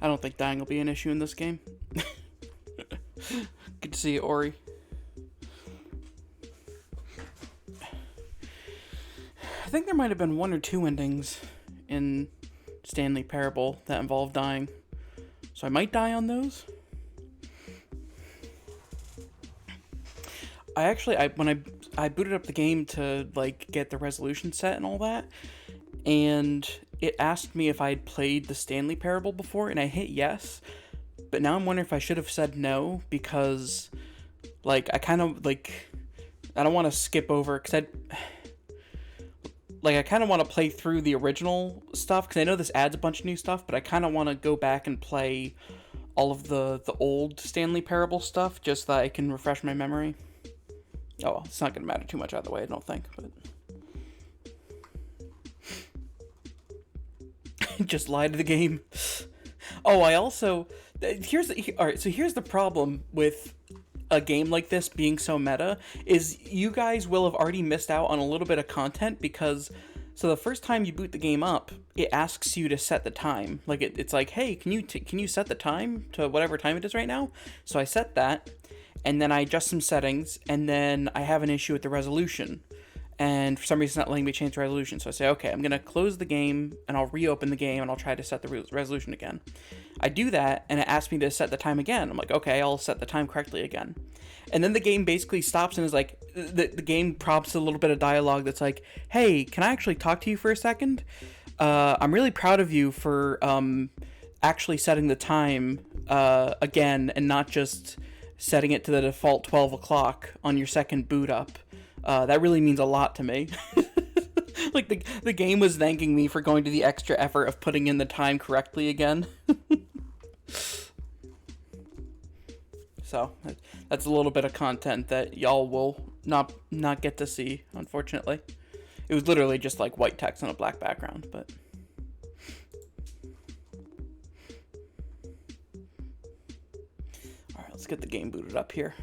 I don't think dying will be an issue in this game. Good to see you, Ori. I think there might have been one or two endings in Stanley Parable that involved dying. So I might die on those. When I booted up the game to like get the resolution set and all that, and it asked me if I'd played the Stanley Parable before, and I hit yes. But now I'm wondering if I should have said no, because like I kind of like I don't want to skip over, because I kind of want to play through the original stuff, because I know this adds a bunch of new stuff, but I kind of want to go back and play all of the old Stanley Parable stuff, just so that I can refresh my memory. Oh, well, it's not going to matter too much either way, I don't think, but... Just lie to the game. Oh, I also... Here's the problem with a game like this being so meta, is you guys will have already missed out on a little bit of content, because... So the first time you boot the game up, it asks you to set the time. Like, it's like, hey, can you set the time to whatever time it is right now? So I set that, and then I adjust some settings, and then I have an issue with the resolution. And for some reason, it's not letting me change the resolution. So I say, okay, I'm going to close the game, and I'll reopen the game, and I'll try to set the resolution again. I do that, and it asks me to set the time again. I'm like, okay, I'll set the time correctly again. And then the game basically stops and is like, the game prompts a little bit of dialogue that's like, hey, can I actually talk to you for a second? I'm really proud of you for actually setting the time again, and not just setting it to the default 12 o'clock on your second boot up. That really means a lot to me. Like, the game was thanking me for going to the extra effort of putting in the time correctly again. So, that's a little bit of content that y'all will not get to see, unfortunately. It was literally just like white text on a black background, but... Alright, let's get the game booted up here.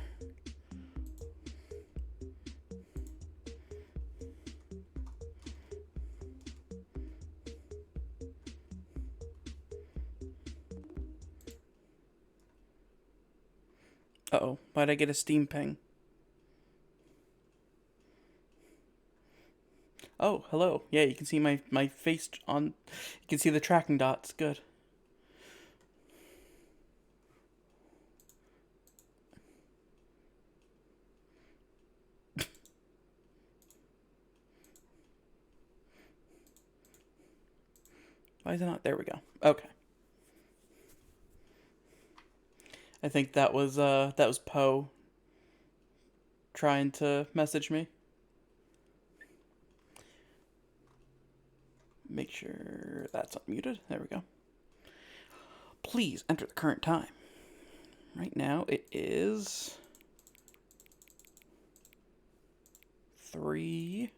Uh-oh, why'd I get a Steam ping? Oh, hello. Yeah, you can see my face on... You can see the tracking dots. Good. Why is it not? There we go. Okay. I think that was Poe trying to message me. Make sure that's unmuted. There we go. Please enter the current time. Right now it is 3:10.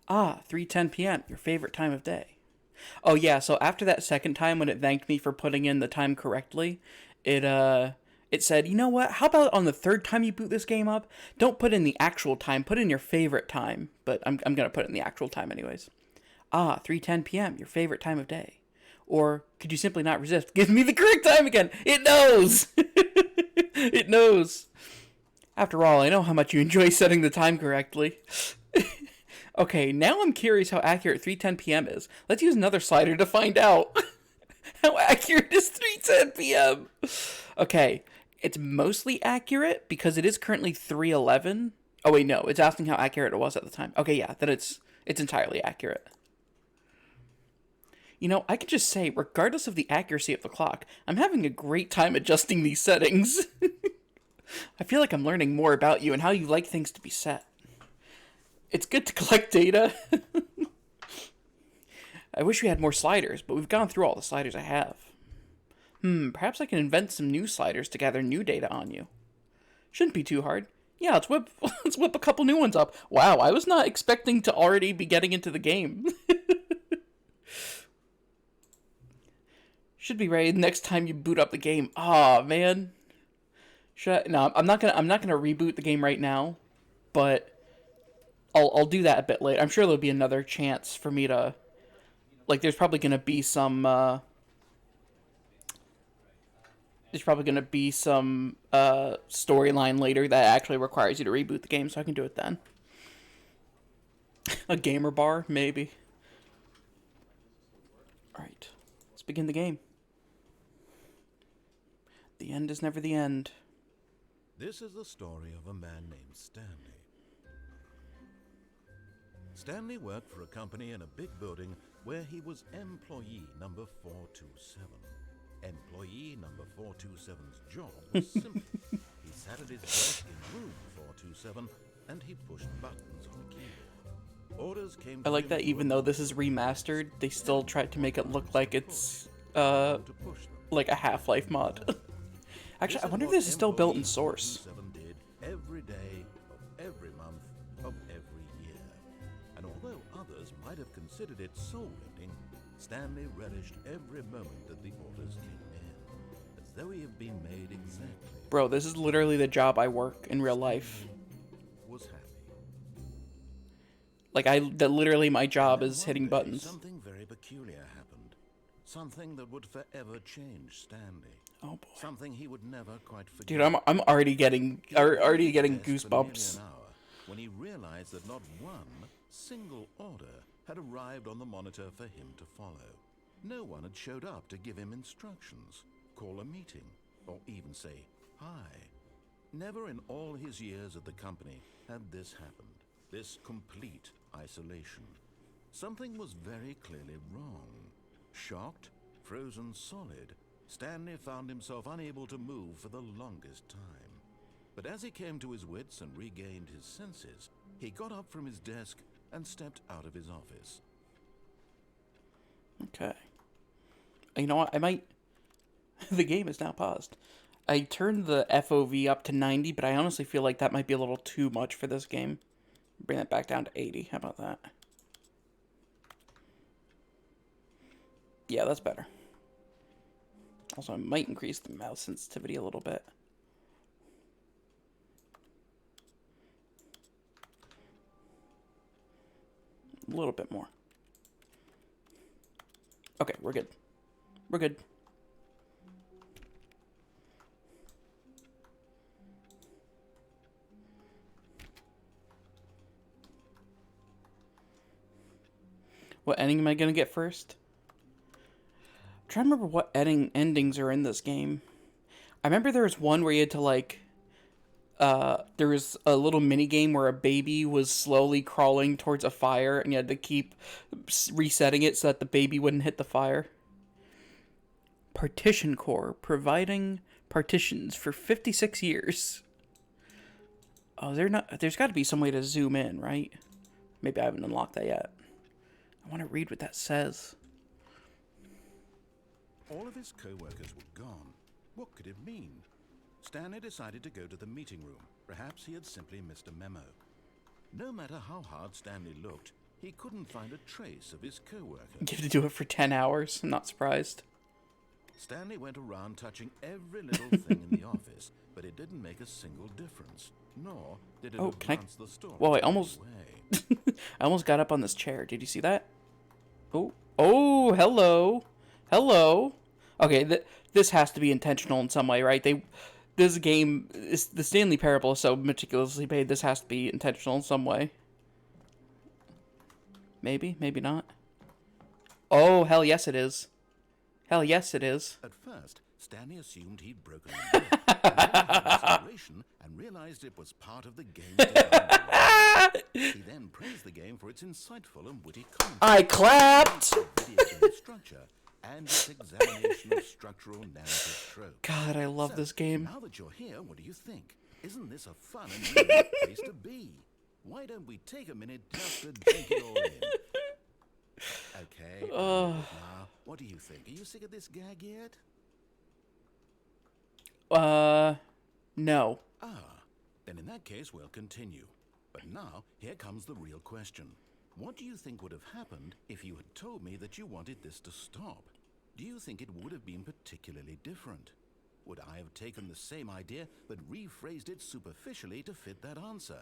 Ah, 3:10 p.m., your favorite time of day. Oh yeah, so after that second time when it thanked me for putting in the time correctly, it said, you know what, how about on the third time you boot this game up, don't put in the actual time, put in your favorite time. But I'm gonna put in the actual time anyways. Ah, 3:10 p.m., your favorite time of day. Or could you simply not resist? Give me the correct time again. It knows. It knows. After all, I know how much you enjoy setting the time correctly. Okay, now I'm curious how accurate 3:10 p.m. is. Let's use another slider to find out. How accurate is 3:10 p.m.? Okay, it's mostly accurate because it is currently 3:11. Oh wait, no, it's asking how accurate it was at the time. Okay, yeah, then it's entirely accurate. You know, I could just say, regardless of the accuracy of the clock, I'm having a great time adjusting these settings. I feel like I'm learning more about you and how you like things to be set. It's good to collect data. I wish we had more sliders, but we've gone through all the sliders I have. Perhaps I can invent some new sliders to gather new data on you. Shouldn't be too hard. Yeah, let's whip a couple new ones up. Wow, I was not expecting to already be getting into the game. Should be ready the next time you boot up the game. Aw, man. No, I'm not gonna reboot the game right now, but I'll do that a bit later. I'm sure there'll be another chance for me to, like, there's probably gonna be some storyline later that actually requires you to reboot the game, so I can do it then. A gamer bar, maybe. Alright. Let's begin the game. The end is never the end. This is the story of a man named Stanley. Stanley worked for a company in a big building where he was employee number 427. Employee number 427's job was simple. He sat at his desk in room 427 and he pushed buttons on a keyboard. Orders came to I like him that through even though this is remastered, they still tried to make it look like it's like a Half-Life mod. Actually, I wonder if this is still built in Source. Did every day of every month of every year. And although others might have considered it soul-rending, Stanley relished every moment that the orders came in, as though he had been made exactly. Bro, this is literally the job I work in real life. Was happy. Like, that literally my job is One hitting day, buttons. Something very peculiar happened. Something that would forever change Stanley. Oh boy. Something he would never quite forget. Dude, I'm already getting goosebumps. When he realized that not one single order had arrived on the monitor for him to follow. No one had showed up to give him instructions, call a meeting, or even say hi. Never in all his years at the company had this happened. This complete isolation. Something was very clearly wrong. Shocked, frozen solid, Stanley found himself unable to move for the longest time. But as he came to his wits and regained his senses, he got up from his desk and stepped out of his office. Okay. You know what? I might... The game is now paused. I turned the FOV up to 90, but I honestly feel like that might be a little too much for this game. Bring that back down to 80. How about that? Yeah, that's better. Also, I might increase the mouse sensitivity a little bit. A little bit more. Okay, we're good. We're good. What ending am I gonna get first? I'm trying to remember what endings are in this game. I remember there was one where you had to, like, there was a little mini game where a baby was slowly crawling towards a fire and you had to keep resetting it so that the baby wouldn't hit the fire. Partition Core, providing partitions for 56 years. Oh, there's got to be some way to zoom in, right? Maybe I haven't unlocked that yet. I want to read what that says. All of his co-workers were gone. What could it mean? Stanley decided to go to the meeting room. Perhaps he had simply missed a memo. No matter how hard Stanley looked, he couldn't find a trace of his co-worker. You have to do it for 10 hours. I'm not surprised. Stanley went around touching every little thing in the office, but it didn't make a single difference. Nor did it advance the story. Whoa, I almost got up on this chair. Did you see that? Oh, hello. Hello. Okay, this has to be intentional in some way, right? This game, the Stanley Parable is so meticulously made, this has to be intentional in some way. Maybe, maybe not. Oh, hell yes it is. Hell yes it is. At first, Stanley assumed he'd broken the game, and realized it was part of the game's design. He then praised the game for its insightful and witty content. I clapped! Video game structure and its examination of structural narrative tropes. God, I love this game. Now that you're here, what do you think? Isn't this a fun and unique place to be? Why don't we take a minute just to drink it all in? Okay, now, what do you think? Are you sick of this gag yet? No. Then in that case, we'll continue. But now, here comes the real question. What do you think would have happened if you had told me that you wanted this to stop? Do you think it would have been particularly different? Would I have taken the same idea but rephrased it superficially to fit that answer?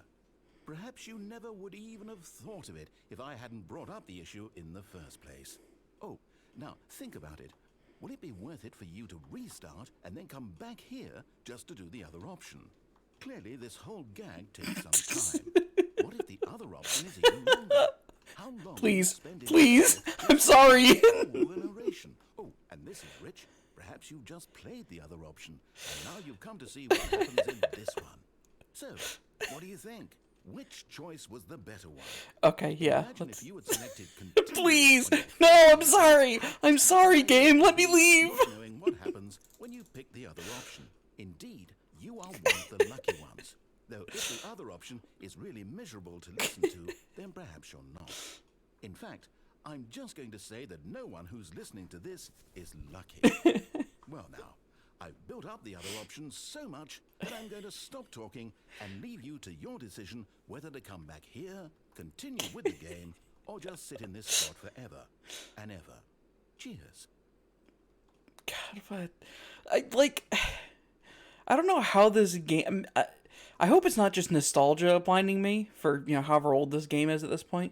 Perhaps you never would even have thought of it if I hadn't brought up the issue in the first place. Oh, now think about it. Will it be worth it for you to restart and then come back here just to do the other option? Clearly, this whole gag takes some time. What if the other option is even longer? How long Please, please, I'm sorry. Oh, and this is Rich. Perhaps you just played the other option, and now you've come to see what happens in this one. So, what do you think? Which choice was the better one? Okay, yeah. Imagine if you had selected Please! No, I'm sorry! I'm sorry, game! Let me leave! Knowing what happens when you pick the other option. Indeed, you are one of the lucky ones. Though if the other option is really miserable to listen to, then perhaps you're not. In fact, I'm just going to say that no one who's listening to this is lucky. Well now, I've built up the other options so much that I'm going to stop talking and leave you to your decision whether to come back here, continue with the game, or just sit in this spot forever and ever. Cheers. God, but I don't know how this game. I hope it's not just nostalgia blinding me for, you know, however old this game is at this point.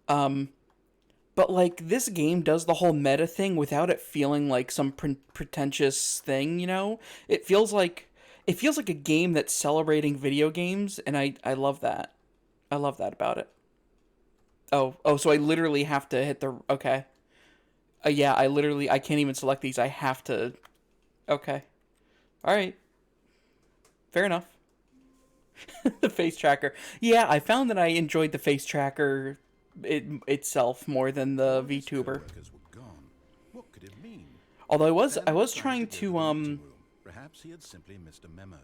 But like this game does the whole meta thing without it feeling like some pretentious thing, you know? It feels like a game that's celebrating video games, and I love that. I love that about it. Oh, so I literally have to hit the okay. Yeah, I can't even select these. I have to. Okay. All right. Fair enough. The face tracker. Yeah, I found that I enjoyed the face tracker itself more than the VTuber. What could it mean? Although I was trying to Perhaps he had simply missed a memo.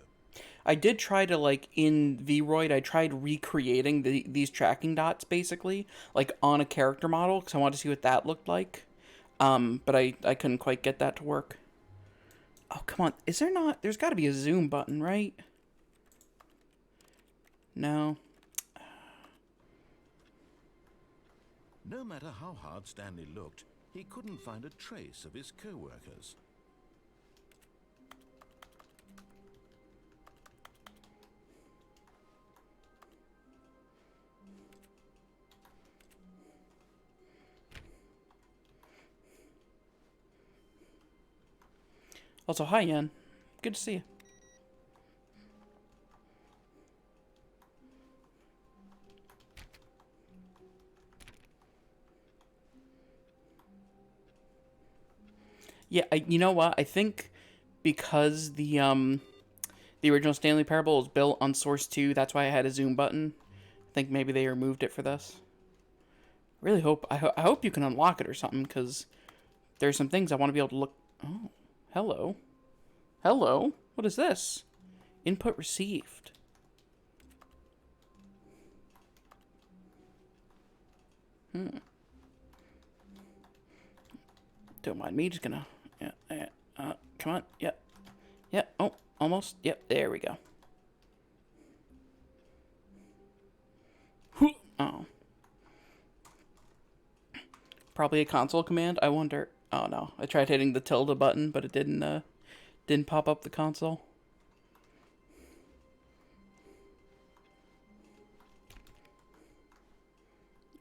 I did try to, like, in VRoid, I tried recreating these tracking dots, basically, like, on a character model, because I wanted to see what that looked like. But I couldn't quite get that to work. Oh, come on. Is there not? There's got to be a zoom button, right? No. No matter how hard Stanley looked, he couldn't find a trace of his co-workers. Also, hi, Yen. Good to see you. Yeah, you know what? I think because the original Stanley Parable is built on Source 2, that's why I had a zoom button. I think maybe they removed it for this. Really hope I hope you can unlock it or something, because there's some things I want to be able to look. Oh, hello. Hello. What is this? Input received. Don't mind me. Just gonna. Yeah. Come on. Yep. Yep. Oh, almost. Yep. There we go. Oh. Probably a console command. I wonder. Oh no. I tried hitting the tilde button, but it didn't pop up the console.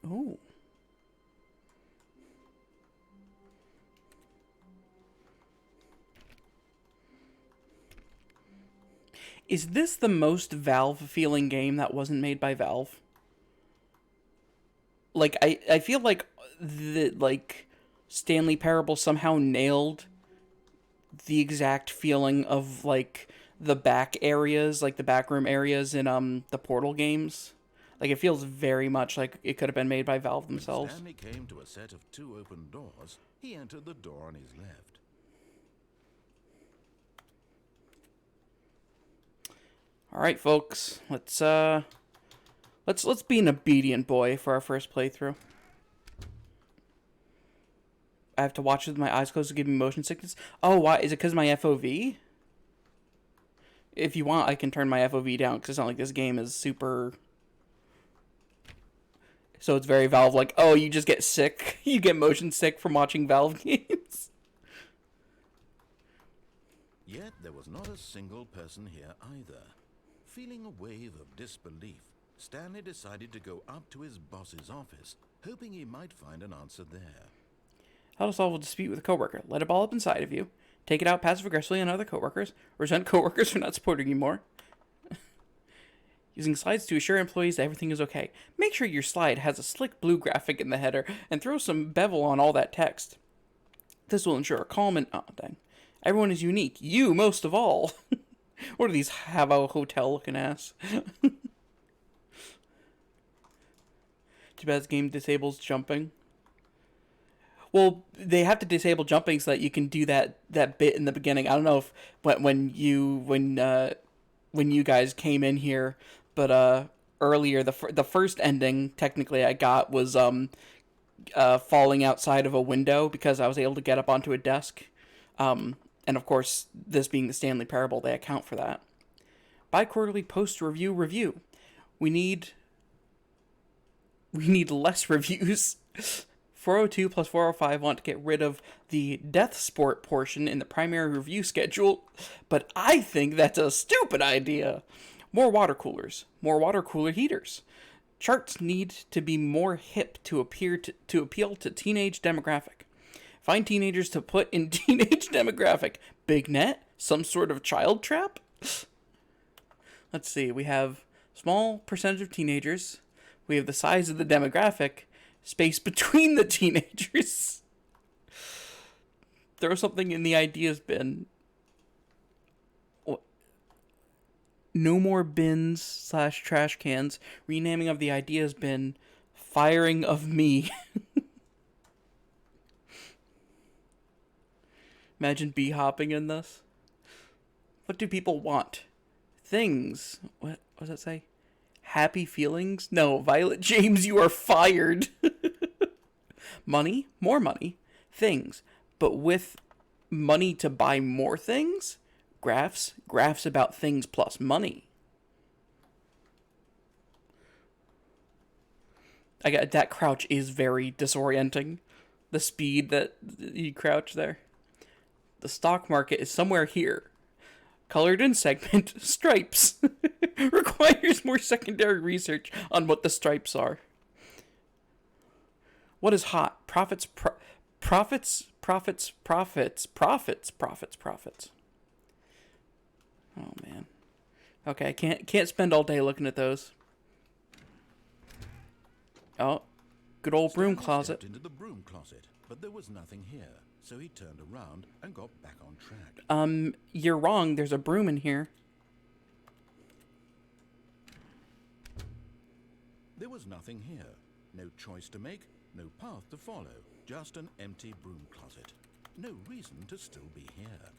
Oh. Is this the most Valve-feeling game that wasn't made by Valve? Like, I feel like Stanley Parable somehow nailed the exact feeling of, like, the back areas, like the backroom areas in the Portal games. Like, it feels very much like it could have been made by Valve themselves. When Stanley came to a set of 2 open doors, he entered the door on his left. All right, folks. Let's be an obedient boy for our first playthrough. I have to watch with my eyes closed to give me motion sickness. Oh, why? Is it because of my FOV? If you want, I can turn my FOV down, because it's not like this game is super... So it's very Valve, like, oh, you just get sick. You get motion sick from watching Valve games. Yet there was not a single person here either. Feeling a wave of disbelief, Stanley decided to go up to his boss's office, hoping he might find an answer there. How to solve a dispute with a coworker. Let it ball up inside of you. Take it out passive-aggressively on other coworkers. Resent coworkers for not supporting you more. Using slides to assure employees that everything is okay. Make sure your slide has a slick blue graphic in the header and throw some bevel on all that text. This will ensure a calm and... Oh, dang. Everyone is unique. You most of all. What are these Habbo Hotel looking ass? Too bad this game disables jumping. Well, they have to disable jumping so that you can do that bit in the beginning. I don't know if when you guys came in here, but earlier the first ending technically I got was falling outside of a window because I was able to get up onto a desk. And of course, this being the Stanley Parable, they account for that. Bi-quarterly post-review. We need less reviews. 402 plus 405 want to get rid of the death sport portion in the primary review schedule, but I think that's a stupid idea. More water coolers. More water cooler heaters. Charts need to be more hip to appeal to teenage demographic. Find teenagers to put in teenage demographic. Big net? Some sort of child trap? Let's see. We have small percentage of teenagers. We have the size of the demographic. Space between the teenagers. Throw something in the ideas bin. No more bins / trash cans. Renaming of the ideas bin. Firing of me. Imagine bee hopping in this. What do people want? Things. What does that say? Happy feelings? No, Violet James, you are fired. Money? More money. Things. But with money to buy more things? Graphs? Graphs about things plus money. That crouch is very disorienting. The speed that you crouch there. The stock market is somewhere here. Colored in segment, stripes. Requires more secondary research on what the stripes are. What is hot? Profits. Oh, man. Okay, I can't spend all day looking at those. Oh, good old broom closet. Stepped into the broom closet, but there was nothing here. So he turned around and got back on track. You're wrong. There's a broom in here. There was nothing here. No choice to make, no path to follow. Just an empty broom closet. No reason to still be here.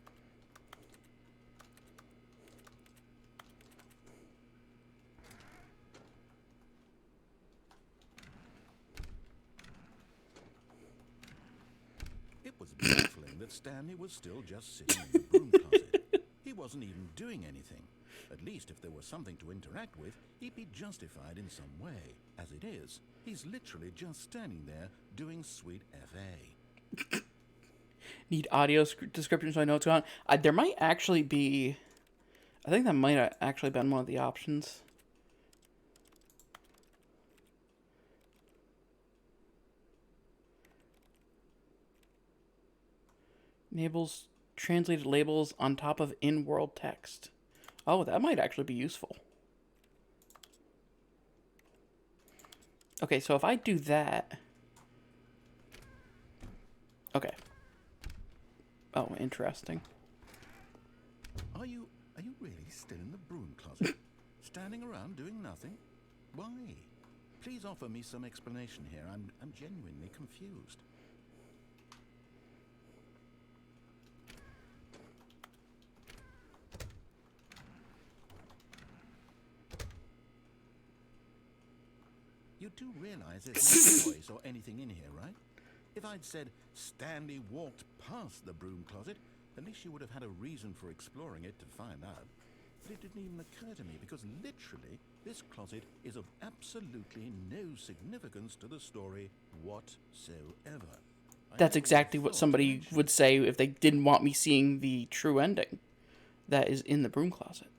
It was baffling that Stanley was still just sitting in the broom closet. He wasn't even doing anything. At least if there was something to interact with, he'd be justified in some way. As it is, he's literally just standing there doing sweet FA. Need audio description so I know what's going on. There might actually be... I think that might have actually been one of the options. Enables translated labels on top of in-world text. Oh, that might actually be useful. Okay, so if I do that... Okay. Oh, interesting. Are you really still in the broom closet? Standing around doing nothing? Why? Please offer me some explanation here. I'm genuinely confused. You do realize there's no voice or anything in here, right? If I'd said Stanley walked past the broom closet, at least you would have had a reason for exploring it to find out. But it didn't even occur to me because literally this closet is of absolutely no significance to the story whatsoever. That's exactly what somebody would say if they didn't want me seeing the true ending that is in the broom closet.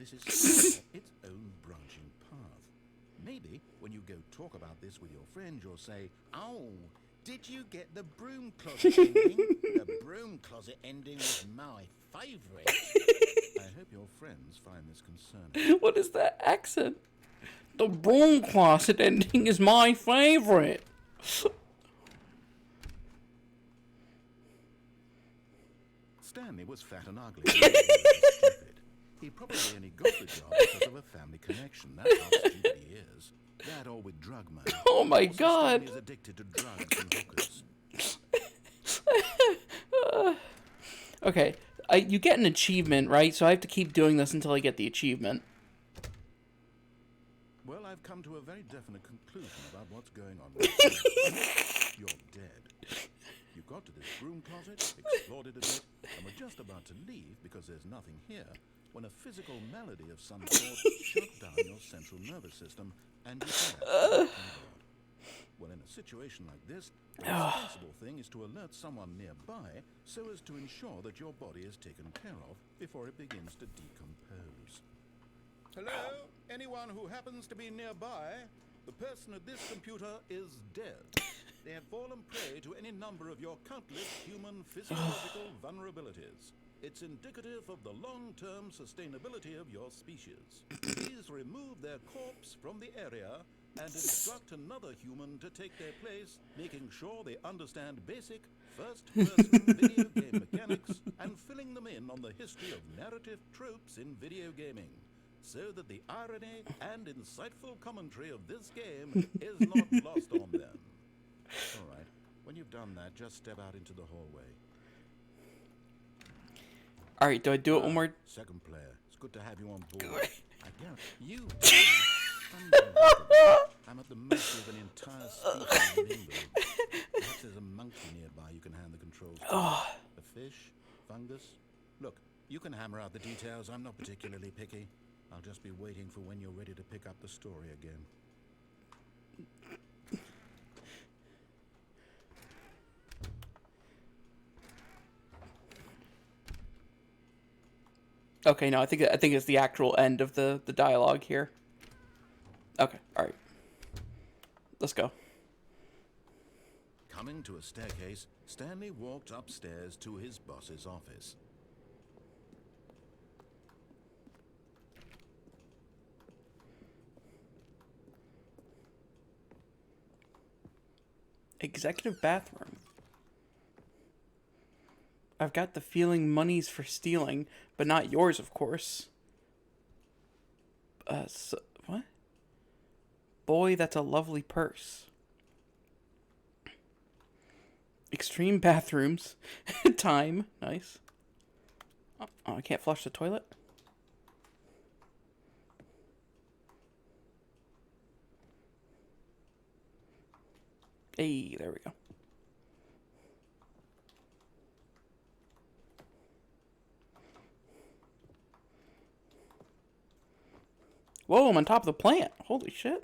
this is still its own branching path. Maybe when you go talk about this with your friend, you'll say, "Oh, did you get the broom closet ending? The broom closet ending was my favourite." I hope your friends find this concerning. What is that accent? The broom closet ending is my favorite. Stanley was fat and ugly. And stupid. He probably only got the job because of a family connection. That's how stupid he is. That or with drug money. Oh my Also, God. Stanley is addicted to drugs and hookers. Okay, you get an achievement, right? So I have to keep doing this until I get the achievement. Well, I've come to a very definite conclusion about what's going on right now. You're dead. You got to this broom closet, explored it a bit, and were just about to leave because there's nothing here, when a physical malady of some sort shut down your central nervous system and you collapsed. Well, in a situation like this, the responsible thing is to alert someone nearby so as to ensure that your body is taken care of before it begins to decompose. Hello? Anyone who happens to be nearby? The person at this computer is dead. They have fallen prey to any number of your countless human physiological vulnerabilities. It's indicative of the long-term sustainability of your species. Please remove their corpse from the area and instruct another human to take their place, making sure they understand basic first-person video game mechanics and filling them in on the history of narrative tropes in video gaming, so that the irony and insightful commentary of this game is not lost on them. All right, when you've done that, just step out into the hallway. All right, do I do it one more? Second player, it's good to have you on board. Good. I guarantee you. I'm at the mercy of an entire species in England. Perhaps there's a monkey nearby you can hand the controls to. A fish, fungus. Look, you can hammer out the details. I'm not particularly picky. I'll just be waiting for when you're ready to pick up the story again. Okay, no, I think it's the actual end of the dialogue here. Okay, all right. Let's go. Coming to a staircase, Stanley walked upstairs to his boss's office. Executive bathroom. I've got the feeling money's for stealing, but not yours, of course. What? Boy, that's a lovely purse. Extreme bathrooms. Time. Nice. Oh, I can't flush the toilet? Hey, there we go. Whoa, I'm on top of the plant. Holy shit.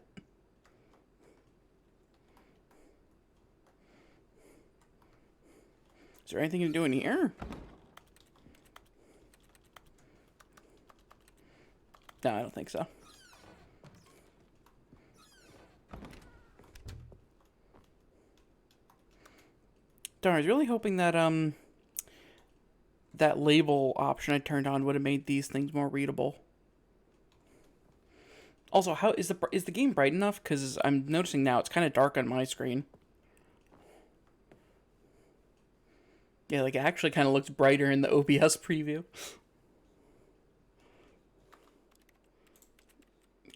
Is there anything to do in here? No, I don't think so. Darn, I was really hoping that that label option I turned on would have made these things more readable. Also, how is the game bright enough? Because I'm noticing now it's kind of dark on my screen. Yeah, like it actually kind of looks brighter in the OBS preview.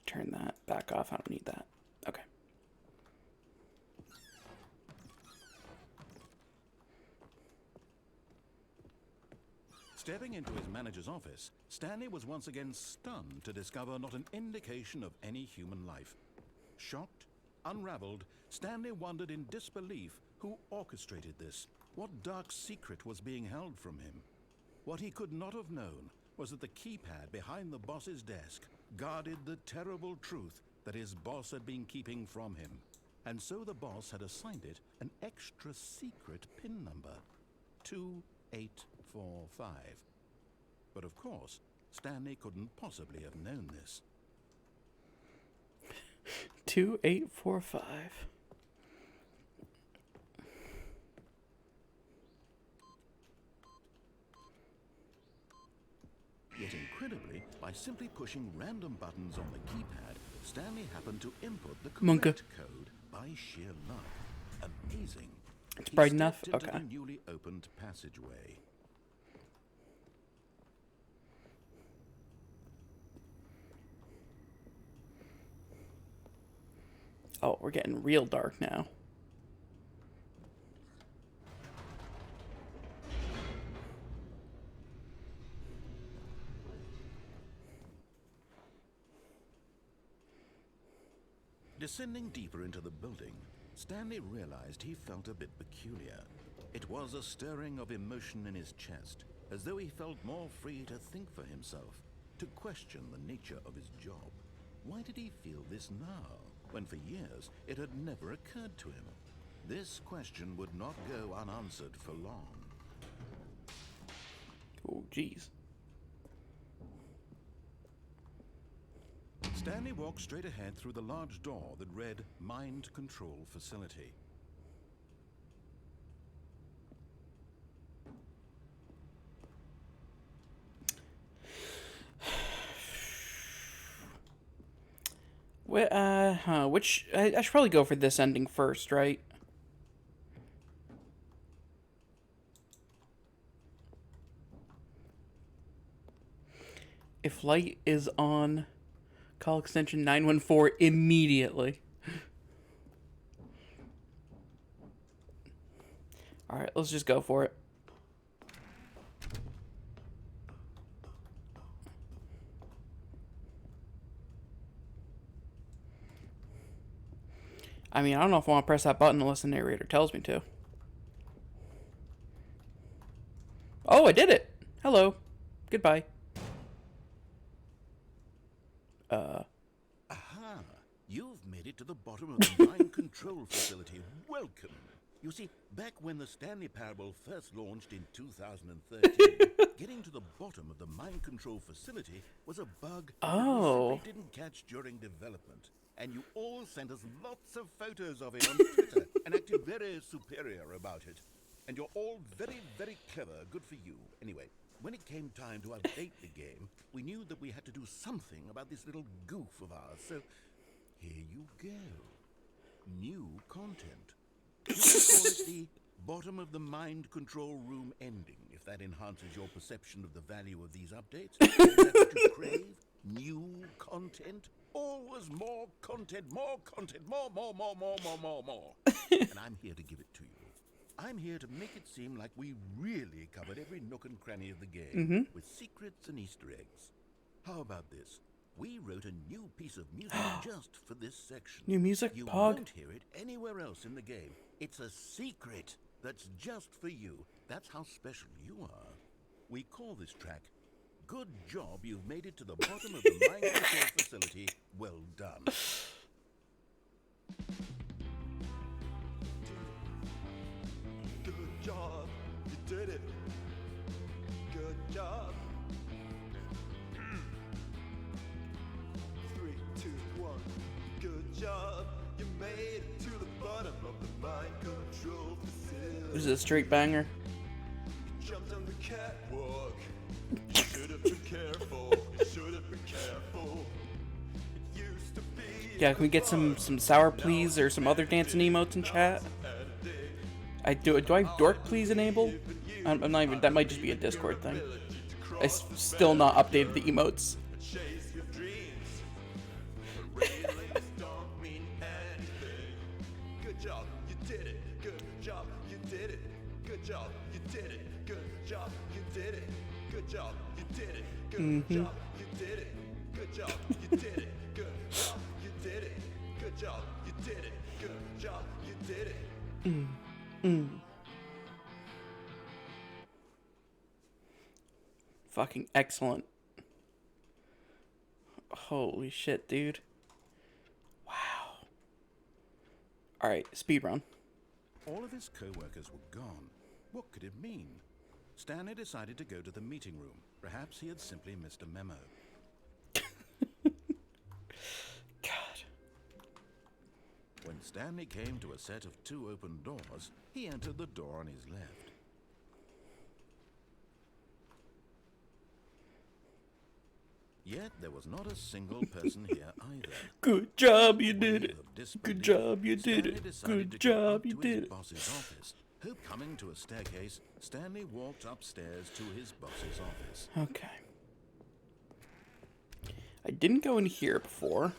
Turn that back off. I don't need that. Okay. Stepping into his manager's office, Stanley was once again stunned to discover not an indication of any human life. Shocked, unraveled, Stanley wondered in disbelief who orchestrated this, what dark secret was being held from him. What he could not have known was that the keypad behind the boss's desk guarded the terrible truth that his boss had been keeping from him. And so the boss had assigned it an extra secret PIN number, 2845. But of course, Stanley couldn't possibly have known this. 2845. Yet incredibly, by simply pushing random buttons on the keypad, Stanley happened to input the correct code by sheer luck. Amazing. It's bright He enough? stepped into Okay. the newly opened passageway. Oh, we're getting real dark now. Descending deeper into the building, Stanley realized he felt a bit peculiar. It was a stirring of emotion in his chest, as though he felt more free to think for himself, to question the nature of his job. Why did he feel this now, when for years it had never occurred to him? This question would not go unanswered for long. Oh, jeez. Stanley walked straight ahead through the large door that read Mind Control Facility. Which I should probably go for this ending first, right? If light is on, call extension 914 immediately. Alright, let's just go for it. I mean, I don't know if I want to press that button unless the narrator tells me to. Oh, I did it! Hello. Goodbye. Aha! You've made it to the bottom of the Mind Control Facility. Welcome! You see, back when the Stanley Parable first launched in 2013, getting to the bottom of the Mind Control Facility was a bug that we simply didn't catch during development. And you all sent us lots of photos of it on Twitter and acted very superior about it. And you're all very, very clever. Good for you. Anyway, when it came time to update the game, we knew that we had to do something about this little goof of ours. So, here you go. New content. You can call it the bottom of the mind control room ending, if that enhances your perception of the value of these updates. Is that what you crave? New content? Always more content, more content, more. And I'm here to give it to you. I'm here to make it seem like we really covered every nook and cranny of the game with secrets and Easter eggs. How about this? We wrote a new piece of music just for this section. New music, You Pog? won't hear it anywhere else in the game. It's a secret that's just for you. That's how special you are. We call this track Good Job You've Made It to the Bottom of the Mind Control Facility. Well done. Good job, you did it. Good job. 3, 2, 1. Good job, you made it to the bottom of the mind control facility. This is a straight banger. You jumped on the catwalk. You should have been careful. You should have been careful. It used to be. Yeah, can we get some sour please or some other dancing emotes in chat? Do I have dork please enabled? I'm not even. That might just be a Discord thing. I still not updated the emotes. Chase your dreams. Railings don't mean anything. Good job, you did it. Good job, you did it. Good job, you did it. Good job, you did it. Good job, you did it. Good job, you did it. Good job, you did it. Good job, you did it. Good job, you did it. Good job, you did it. Fucking excellent. Holy shit, dude. Wow. Alright, speedrun. All of his co-workers were gone. What could it mean? Stanley decided to go to the meeting room. Perhaps he had simply missed a memo. God. When Stanley came to a set of 2 open doors, he entered the door on his left. Yet there was not a single person here either. Good job, you Wave did it. of disbelief, Good job, you did Stanley it. decided Good to go job, up you to his did it. boss's office. Coming to a staircase, Stanley walked upstairs to his boss's office. Okay. I didn't go in here before.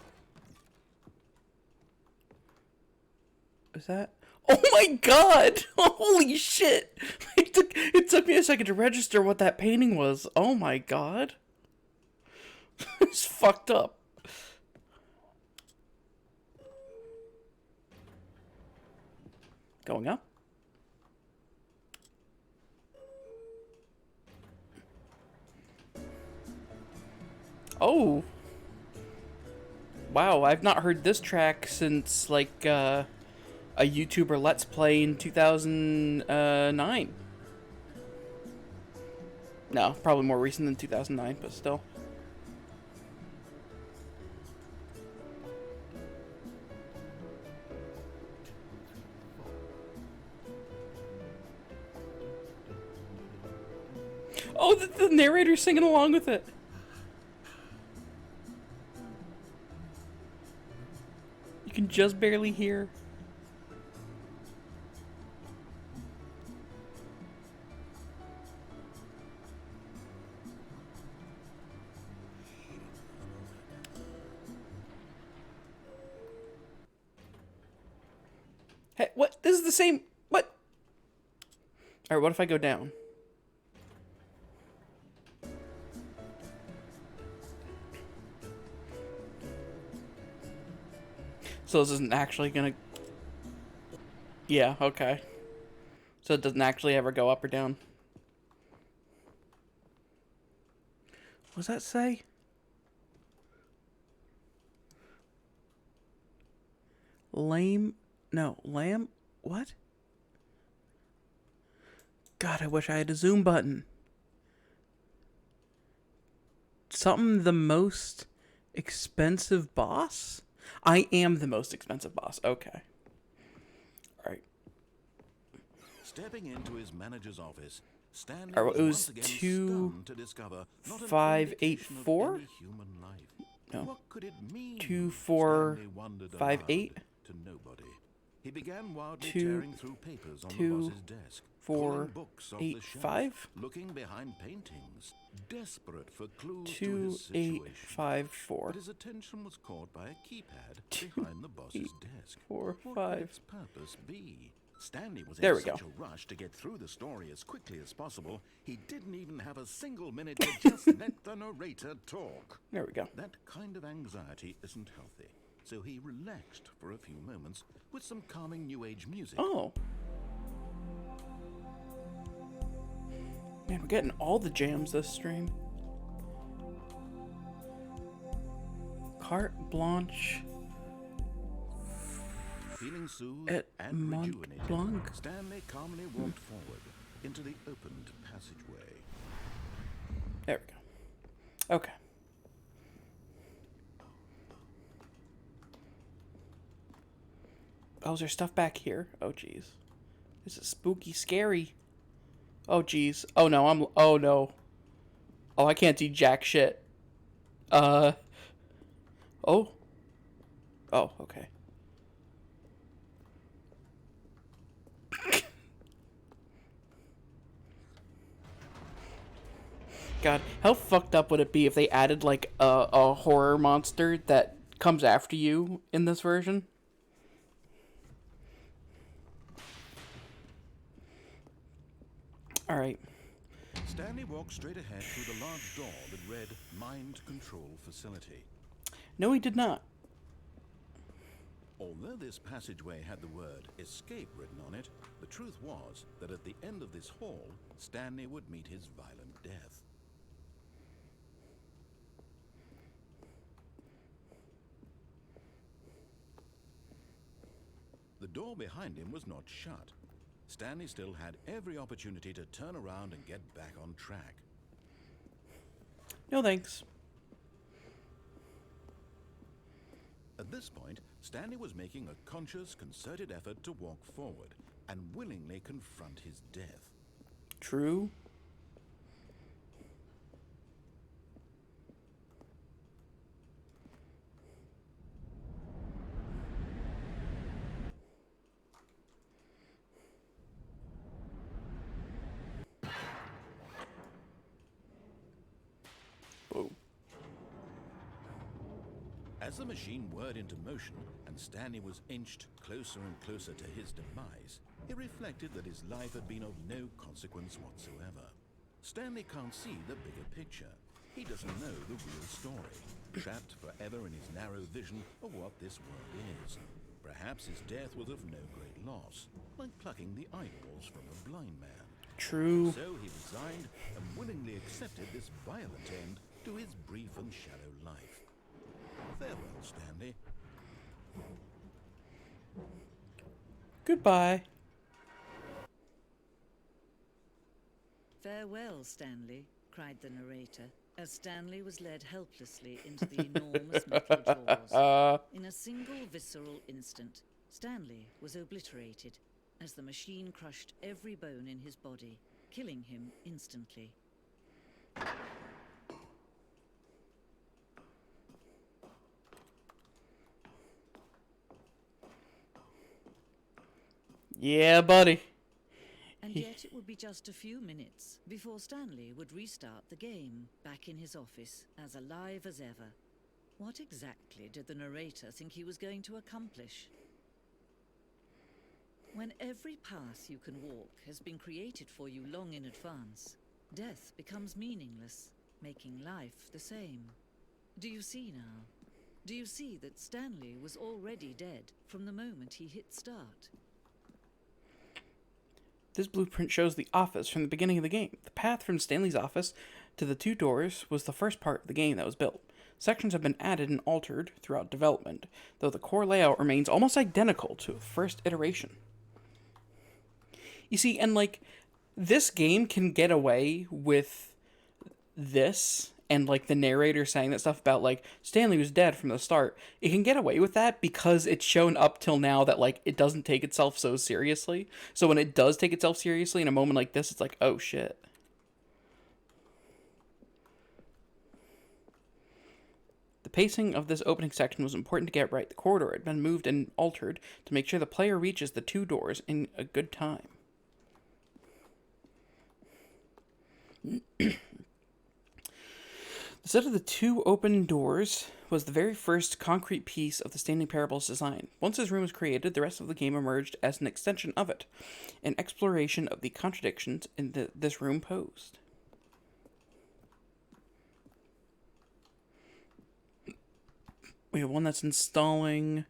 Is that? Oh my god! Holy shit! It took me a second to register what that painting was. Oh my god. It's fucked up. Going up? Oh. Wow, I've not heard this track since, like, a YouTuber Let's Play in 2009. No, probably more recent than 2009, but still. Oh, the narrator's singing along with it. You can just barely hear. Hey, what? This is the same. What? Alright, what if I go down? So this isn't actually gonna... Yeah, okay. So it doesn't actually ever go up or down. What does that say? Lame... No, lamb... What? God, I wish I had a zoom button. Something the most expensive boss? I am the most expensive boss. Okay. Alright. Stepping into his manager's office, Stanley Alright, was it was once again stunned to discover not an 2584? indication of any human life. No. What could it mean? 2458? Stanley wondered aloud to nobody. He began wildly 2 tearing through papers on the boss's desk, pulling books off the shelf, 5 looking behind paintings, desperate for clues to his situation. 2854. But his attention was caught by a keypad behind the boss's desk. 4 What 5. could its purpose be? Stanley was There in we such go. a rush to get through the story as quickly as possible, he didn't even have a single minute to just let the narrator talk. There we go. That kind of anxiety isn't healthy, so he relaxed for a few moments with some calming new age music. Oh. Man, we're getting all the jams this stream. Carte Blanche Feeling soothed at and Mont rejuvenated, Blanc. Stanley calmly walked forward into the opened passageway. There we go. Okay. Oh, is there stuff back here? Oh, jeez. This is spooky, scary. Oh, jeez. Oh, no, oh, no. Oh, I can't see jack shit. Oh. Oh, okay. God, how fucked up would it be if they added, like, a horror monster that comes after you in this version? Alright. Stanley walked straight ahead through the large door that read Mind Control Facility. No, he did not. Although this passageway had the word escape written on it, the truth was that at the end of this hall, Stanley would meet his violent death. The door behind him was not shut. Stanley still had every opportunity to turn around and get back on track. No thanks. At this point, Stanley was making a conscious, concerted effort to walk forward and willingly confront his death. True. Whoa. As the machine whirred into motion and Stanley was inched closer and closer to his demise, he reflected that his life had been of no consequence whatsoever. Stanley can't see the bigger picture. He doesn't know the real story, trapped forever in his narrow vision of what this world is. Perhaps his death was of no great loss, like plucking the eyeballs from a blind man. True. So he resigned and willingly accepted this violent end to his brief and shallow life. Farewell, Stanley. Goodbye. Farewell, Stanley, cried the narrator, as Stanley was led helplessly into the enormous metal jaws. In a single visceral instant, Stanley was obliterated, as the machine crushed every bone in his body, killing him instantly. Yeah, buddy. And yet it would be just a few minutes before Stanley would restart the game, back in his office, as alive as ever. What exactly did the narrator think he was going to accomplish? When every path you can walk has been created for you long in advance, death becomes meaningless, making life the same. Do you see now? Do you see that Stanley was already dead from the moment he hit start? This blueprint shows the office from the beginning of the game. The path from Stanley's office to the two doors was the first part of the game that was built. Sections have been added and altered throughout development, though the core layout remains almost identical to the first iteration. You see, and like, this game can get away with this, and like the narrator saying that stuff about like Stanley was dead from the start. It can get away with that because it's shown up till now that like it doesn't take itself so seriously. So when it does take itself seriously in a moment like this, it's like, oh shit. The pacing of this opening section was important to get right. The corridor had been moved and altered to make sure the player reaches the two doors in a good time. The set of the two open doors was the very first concrete piece of the Stanley Parable's design. Once this room was created, the rest of the game emerged as an extension of it, an exploration of the contradictions in this room posed. We have one that's installing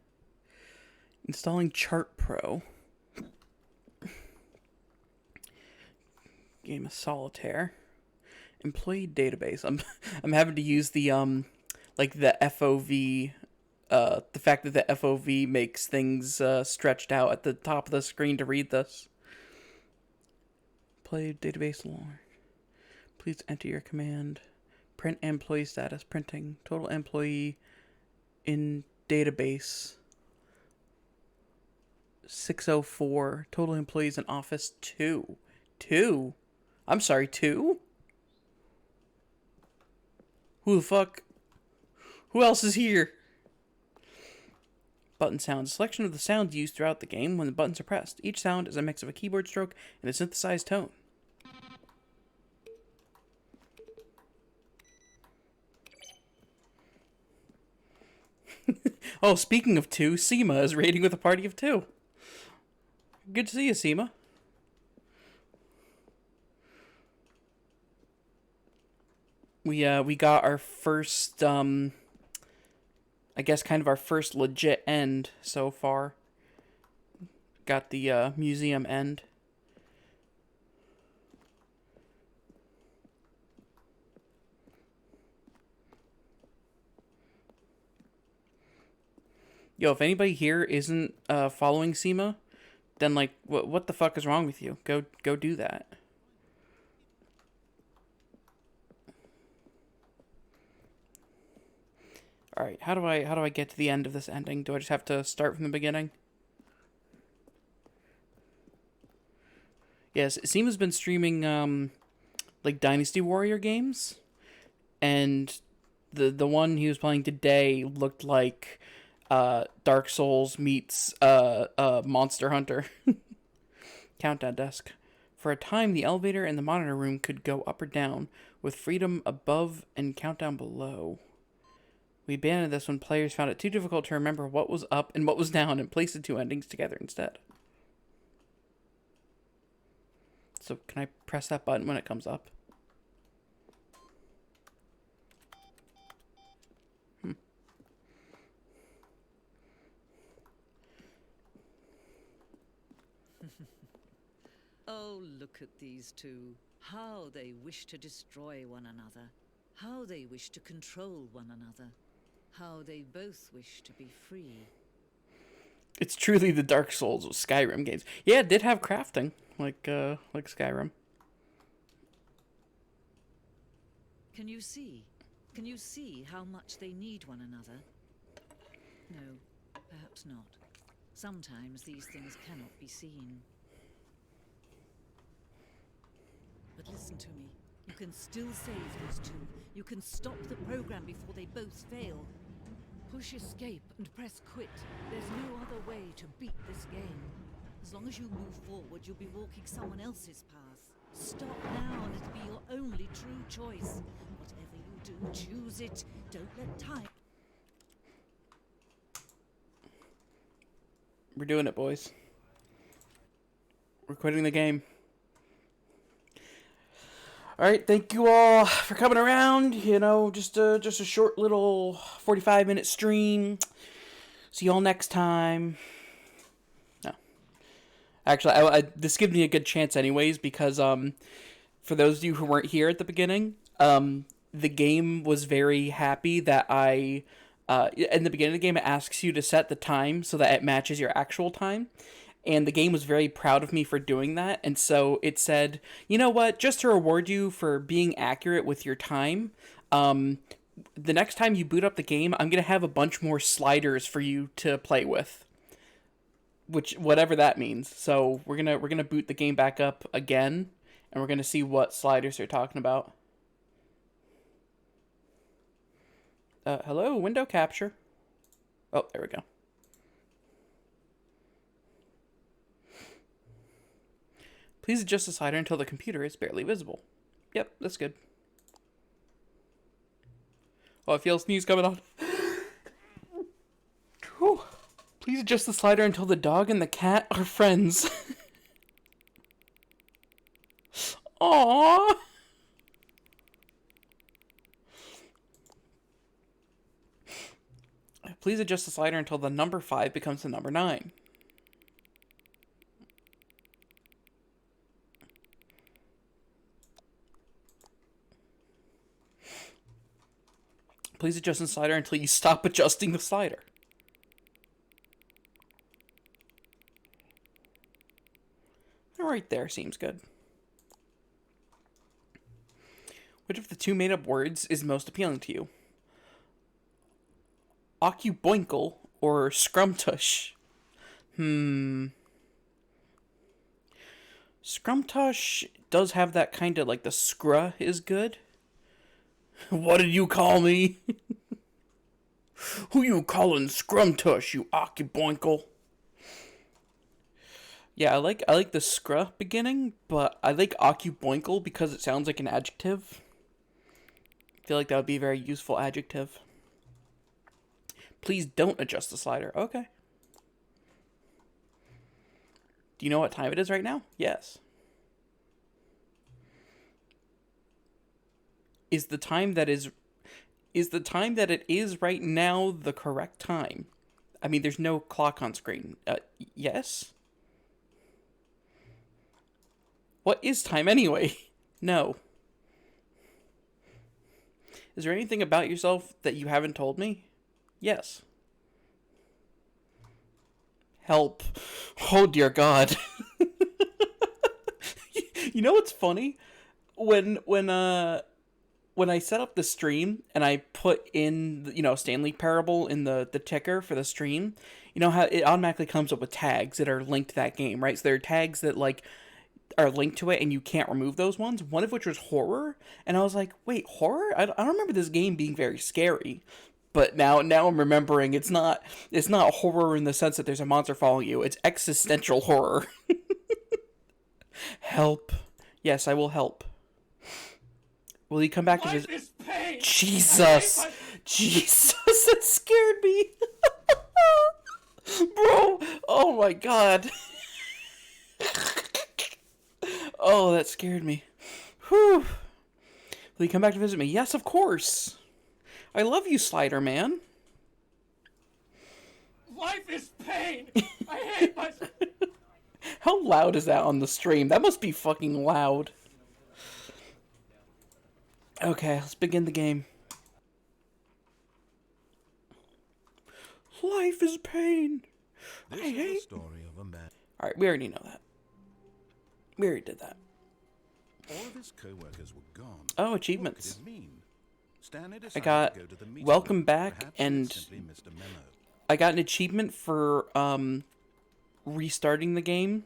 Chart Pro. Game of Solitaire. Employee database. I'm having to use the like the FOV, the fact that the FOV makes things stretched out at the top of the screen to read this. Employee database log. Please enter your command. Print employee status. Printing. Total employee in database 604. Total employees in office 2. 2? I'm sorry, 2? Who the fuck? Who else is here? Button sounds. A selection of the sounds used throughout the game when the buttons are pressed. Each sound is a mix of a keyboard stroke and a synthesized tone. Oh, speaking of 2, Seema is raiding with a party of 2. Good to see you, Seema. We got our first, I guess kind of our first legit end so far. Got the, museum end. Yo, if anybody here isn't, following Seema, then like what the fuck is wrong with you? Go do that. All right, how do I get to the end of this ending? Do I just have to start from the beginning? Yes, Seam has been streaming like Dynasty Warrior games, and the one he was playing today looked like Dark Souls meets Monster Hunter. Countdown desk. For a time, the elevator in the monitor room could go up or down, with freedom above and countdown below. We abandoned this when players found it too difficult to remember what was up and what was down and placed the two endings together instead. So can I press that button when it comes up? Oh, look at these two. How they wish to destroy one another. How they wish to control one another. How they both wish to be free. It's truly the Dark Souls of Skyrim games. Yeah, it did have crafting, like Skyrim. Can you see? Can you see how much they need one another? No, perhaps not. Sometimes these things cannot be seen. But listen to me. You can still save those two. You can stop the program before they both fail. Push escape and press quit. There's no other way to beat this game. As long as you move forward, you'll be walking someone else's path. Stop now and it'll be your only true choice. Whatever you do, choose it. Don't let time... We're doing it, boys. We're quitting the game. Alright, thank you all for coming around. You know, just a short little 45-minute stream. See you all next time. No. Actually, this gives me a good chance anyways, because for those of you who weren't here at the beginning, the game was very happy that I... in the beginning of the game, it asks you to set the time so that it matches your actual time. And the game was very proud of me for doing that. And so it said, you know what, just to reward you for being accurate with your time, the next time you boot up the game, I'm going to have a bunch more sliders for you to play with. Which, whatever that means. So we're gonna boot the game back up again, and we're going to see what sliders they're talking about. Hello, window capture. Oh, there we go. Please adjust the slider until the computer is barely visible. Yep, that's good. Oh, I feel a sneeze coming on. Whew. Please adjust the slider until the dog and the cat are friends. Aww. Please adjust the slider until the number 5 becomes the number 9. Please adjust the slider until you stop adjusting the slider. Right there seems good. Which of the two made-up words is most appealing to you? Occuboinkle or Scrumtush? Scrumtush does have that kind of, like, the scruh is good. What did you call me? Who you calling Scrumtush, you Occuboinkle? Yeah, I like the scruh beginning, but I like Occuboinkle because it sounds like an adjective. I feel like that would be a very useful adjective. Please don't adjust the slider. Okay. Do you know what time it is right now? Yes. Is the time that it is right now the correct time? I mean, there's no clock on screen. Yes? What is time anyway? No. Is there anything about yourself that you haven't told me? Yes. Help. Oh, dear God. You know what's funny? When I set up the stream and I put in, Stanley Parable in the ticker for the stream, you know how it automatically comes up with tags that are linked to that game, right? So there are tags that, like, are linked to it and you can't remove those ones, one of which was horror. And I was like, wait, horror? I don't remember this game being very scary. But now I'm remembering it's not horror in the sense that there's a monster following you. It's existential horror. Help. Yes, I will help. Will he come back to visit? Is pain. Jesus. Jesus, that scared me. Bro, oh my God. Oh, that scared me. Whew. Will he come back to visit me? Yes, of course. I love you, Slider Man. Life is pain. I hate myself. How loud is that on the stream? That must be fucking loud. Okay, let's begin the game. Life is pain. This I is the hate... story of a man. Alright, we already know that. We already did that. All of his co-workers were gone. Oh, achievements. What could it mean? Stanley I decided got to go to the meeting welcome room. back, Perhaps he had and simply missed a memo. I got an achievement for restarting the game.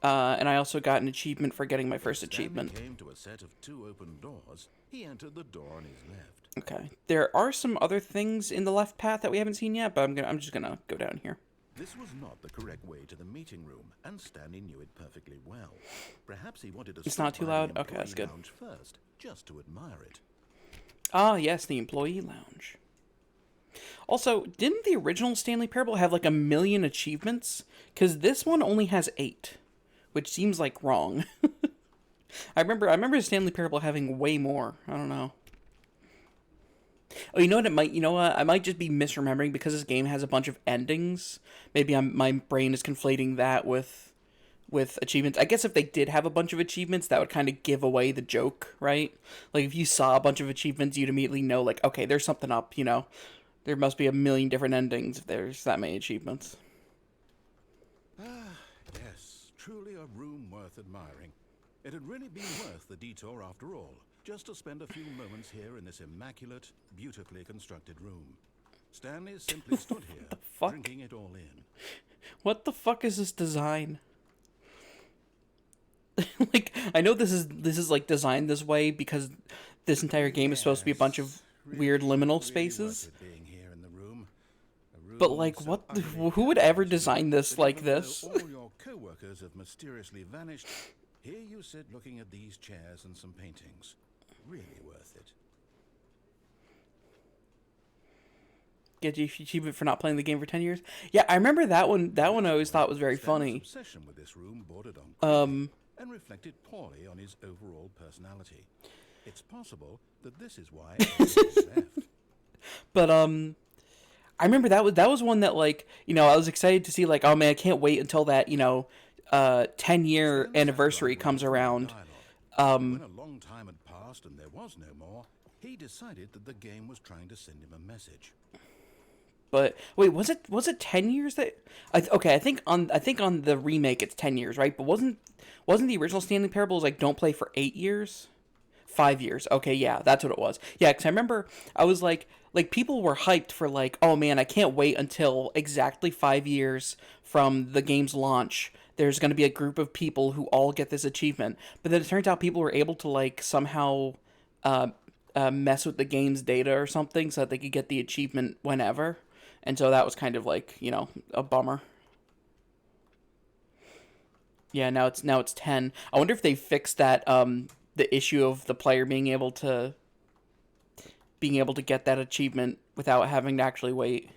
And I also got an achievement for getting my first Stanley achievement. came to a set of 2 open doors. He entered the door on his left. Okay. There are some other things in the left path that we haven't seen yet, but I'm just gonna go down here. This was not the correct way to the meeting room, and Stanley knew it perfectly well. Perhaps he wanted to It's stop not too by loud? the Okay, that's employee good. lounge first, just to admire it. Ah, yes, the employee lounge. Also, didn't the original Stanley Parable have like 1 million achievements? Because this one only has 8, which seems like wrong. I remember Stanley Parable having way more. I don't know. Oh, you know what? I might just be misremembering because this game has a bunch of endings. Maybe my brain is conflating that with achievements. I guess if they did have a bunch of achievements, that would kind of give away the joke, right? Like if you saw a bunch of achievements, you'd immediately know, like, okay, there's something up. There must be 1 million different endings if there's that many achievements. Ah, yes, truly a room worth admiring. It had really been worth the detour after all, just to spend a few moments here in this immaculate, beautifully constructed room. Stanley simply stood here, fuck? drinking it all in. What the fuck is this design? Like, I know this is like designed this way because this entire game is supposed to be a bunch of weird liminal spaces. Worth it being here in the room. A room But like, so what? utterly Who would ever impossible design this that like even though this? all your co-workers have mysteriously vanished, here you sit looking at these chairs and some paintings. Really worth it. Get you achievement for not playing the game for 10 years. Yeah, I remember that one. That one I always thought was very Stanley's funny. obsession with this room bordered on creepy and reflected poorly on his overall personality. It's possible that this is why he left. But I remember that was one that, like, I was excited to see, like, oh man, I can't wait until that 10-year anniversary comes around. When a long time had passed and there was no more, he decided that the game was trying to send him a message. But wait, was it 10 years that? Okay, I think on the remake it's 10 years, right? But wasn't the original Stanley Parable like don't play for 8 years, 5 years? Okay, yeah, that's what it was. Yeah, because I remember I was like people were hyped for like, oh man, I can't wait until exactly 5 years from the game's launch. There's going to be a group of people who all get this achievement. But then it turns out people were able to like somehow mess with the game's data or something so that they could get the achievement whenever. And so that was kind of like, a bummer. Yeah, now it's 10. I wonder if they fixed that the issue of the player being able to get that achievement without having to actually wait.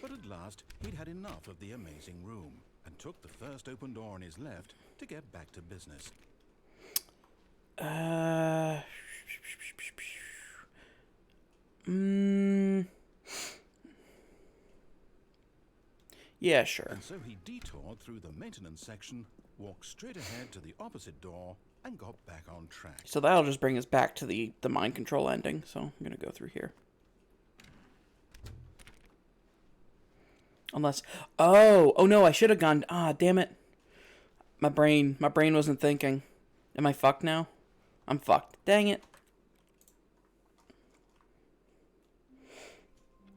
But at last, he'd had enough of the amazing room and took the first open door on his left to get back to business. Yeah, sure. And so he detoured through the maintenance section, walked straight ahead to the opposite door, and got back on track. So that'll just bring us back to the mind control ending. So I'm going to go through here. Unless, oh no, I should have gone. Ah, damn it. My brain wasn't thinking. Am I fucked now? I'm fucked. Dang it.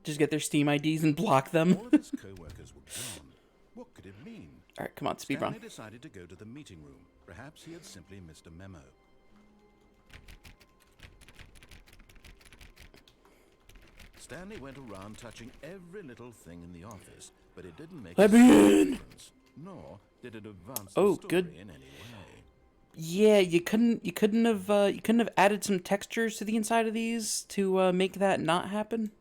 Just get their Steam IDs and block them. All of his co-workers were gone. What could it mean? All right, come on, speed Stanley run. decided to go to the meeting room. Perhaps he had simply missed a memo. Stanley went around touching every little thing in the office, but it didn't make Let a me in. difference, nor did it advance Oh, the story good. in any way. Yeah, you couldn't have added some textures to the inside of these to make that not happen.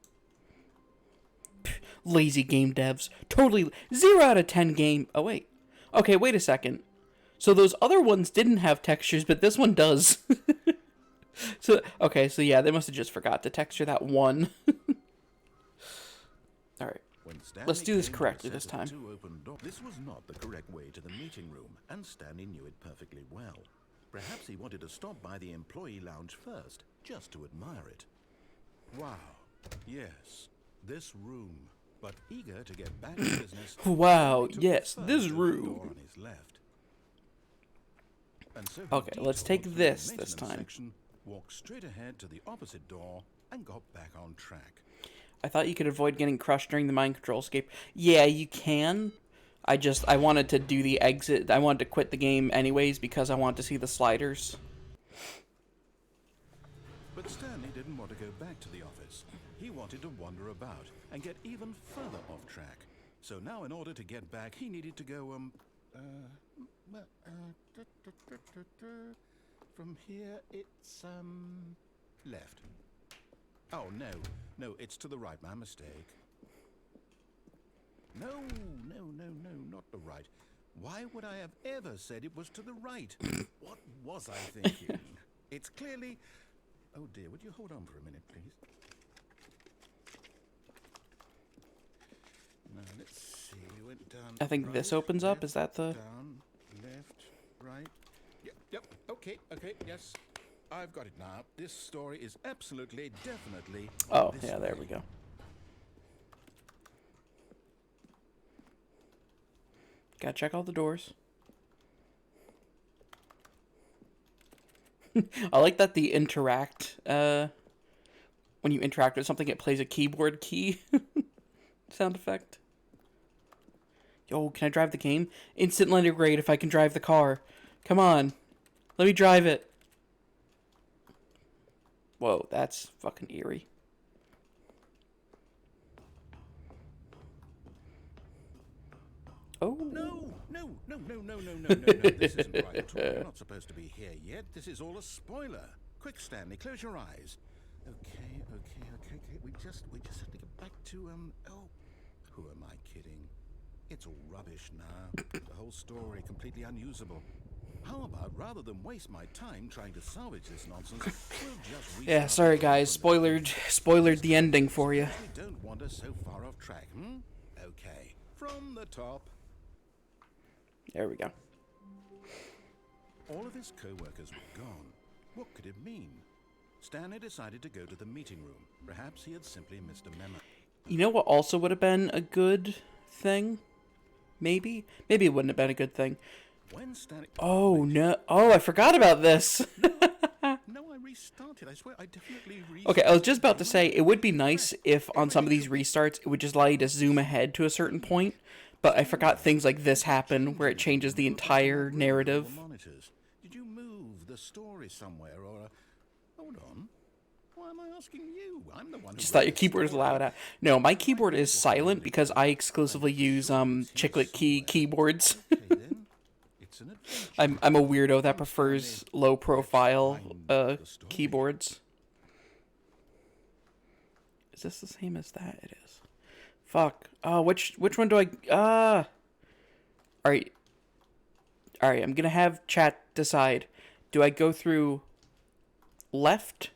Pff, lazy game devs. Totally 0 out of 10 game. Oh wait. Okay, wait a second. So those other ones didn't have textures, but this one does. So okay, so yeah, they must have just forgot to texture that one. All right. When Stanley Let's do this came to correctly the this set of time. two open doors, this was not the correct way to the meeting room, and Stanley knew it perfectly well. Perhaps he wanted to stop by the employee lounge first, just to admire it. Wow. Yes, this room. But eager to get back to business, Wow, Stanley took yes, the this first open room. door on his left. And so he Okay, let's detoured take through the this maintenance time. section, walked straight ahead to the opposite door, and got back on track. I thought you could avoid getting crushed during the mind control escape. Yeah, you can. I wanted to do the exit. I wanted to quit the game anyways because I wanted to see the sliders. But Stanley didn't want to go back to the office. He wanted to wander about and get even further off track. So now in order to get back, he needed to go, from here it's, left. Oh, no, it's to the right, my mistake. No, not the right. Why would I have ever said it was to the right? What was I thinking? It's clearly... Oh dear, would you hold on for a minute, please? Now, let's see, we went down... I think this opens up. Is that the... Down, left, right... Yep, okay, yes. I've got it now. This story is absolutely, definitely... Oh, this yeah, there way. we go. Gotta check all the doors. I like that the interact, when you interact with something, it plays a keyboard key sound effect. Yo, can I drive the game? Instantly integrate if I can drive the car. Come on. Let me drive it. Whoa, that's fucking eerie. Oh. No. This isn't right at all. You're not supposed to be here yet. This is all a spoiler. Quick, Stanley, close your eyes. Okay. We just have to get back to, oh, who am I kidding? It's all rubbish now. The whole story completely unusable. How about, rather than waste my time trying to salvage this nonsense, we'll just restart Yeah, sorry the guys, from the spoilered the ending for you. We don't want us so far off track, Okay, from the top. There we go. All of his co-workers were gone. What could it mean? Stanley decided to go to the meeting room. Perhaps he had simply missed a memo. You know what also would have been a good thing? Maybe it wouldn't have been a good thing. When Stanley... Oh, no. Oh, I forgot about this. No, I restarted. I swear, I definitely restarted. Okay, I was just about to say, it would be nice if on some of these restarts, it would just allow you to zoom ahead to a certain point. But I forgot things like this happen, where it changes the entire narrative. Monitors. Did you move the story somewhere, or... Hold on. Why am I asking you? I'm the one who Just wrote thought your the keyboard was story. loud. No, my keyboard is silent because I exclusively use chiclet key keyboards. Okay, then. It's an adventure. I'm a weirdo that prefers low profile keyboards. Is this the same as that? It is. Fuck. Oh, which one do I Alright. Alright, I'm gonna have chat decide. Do I go through left?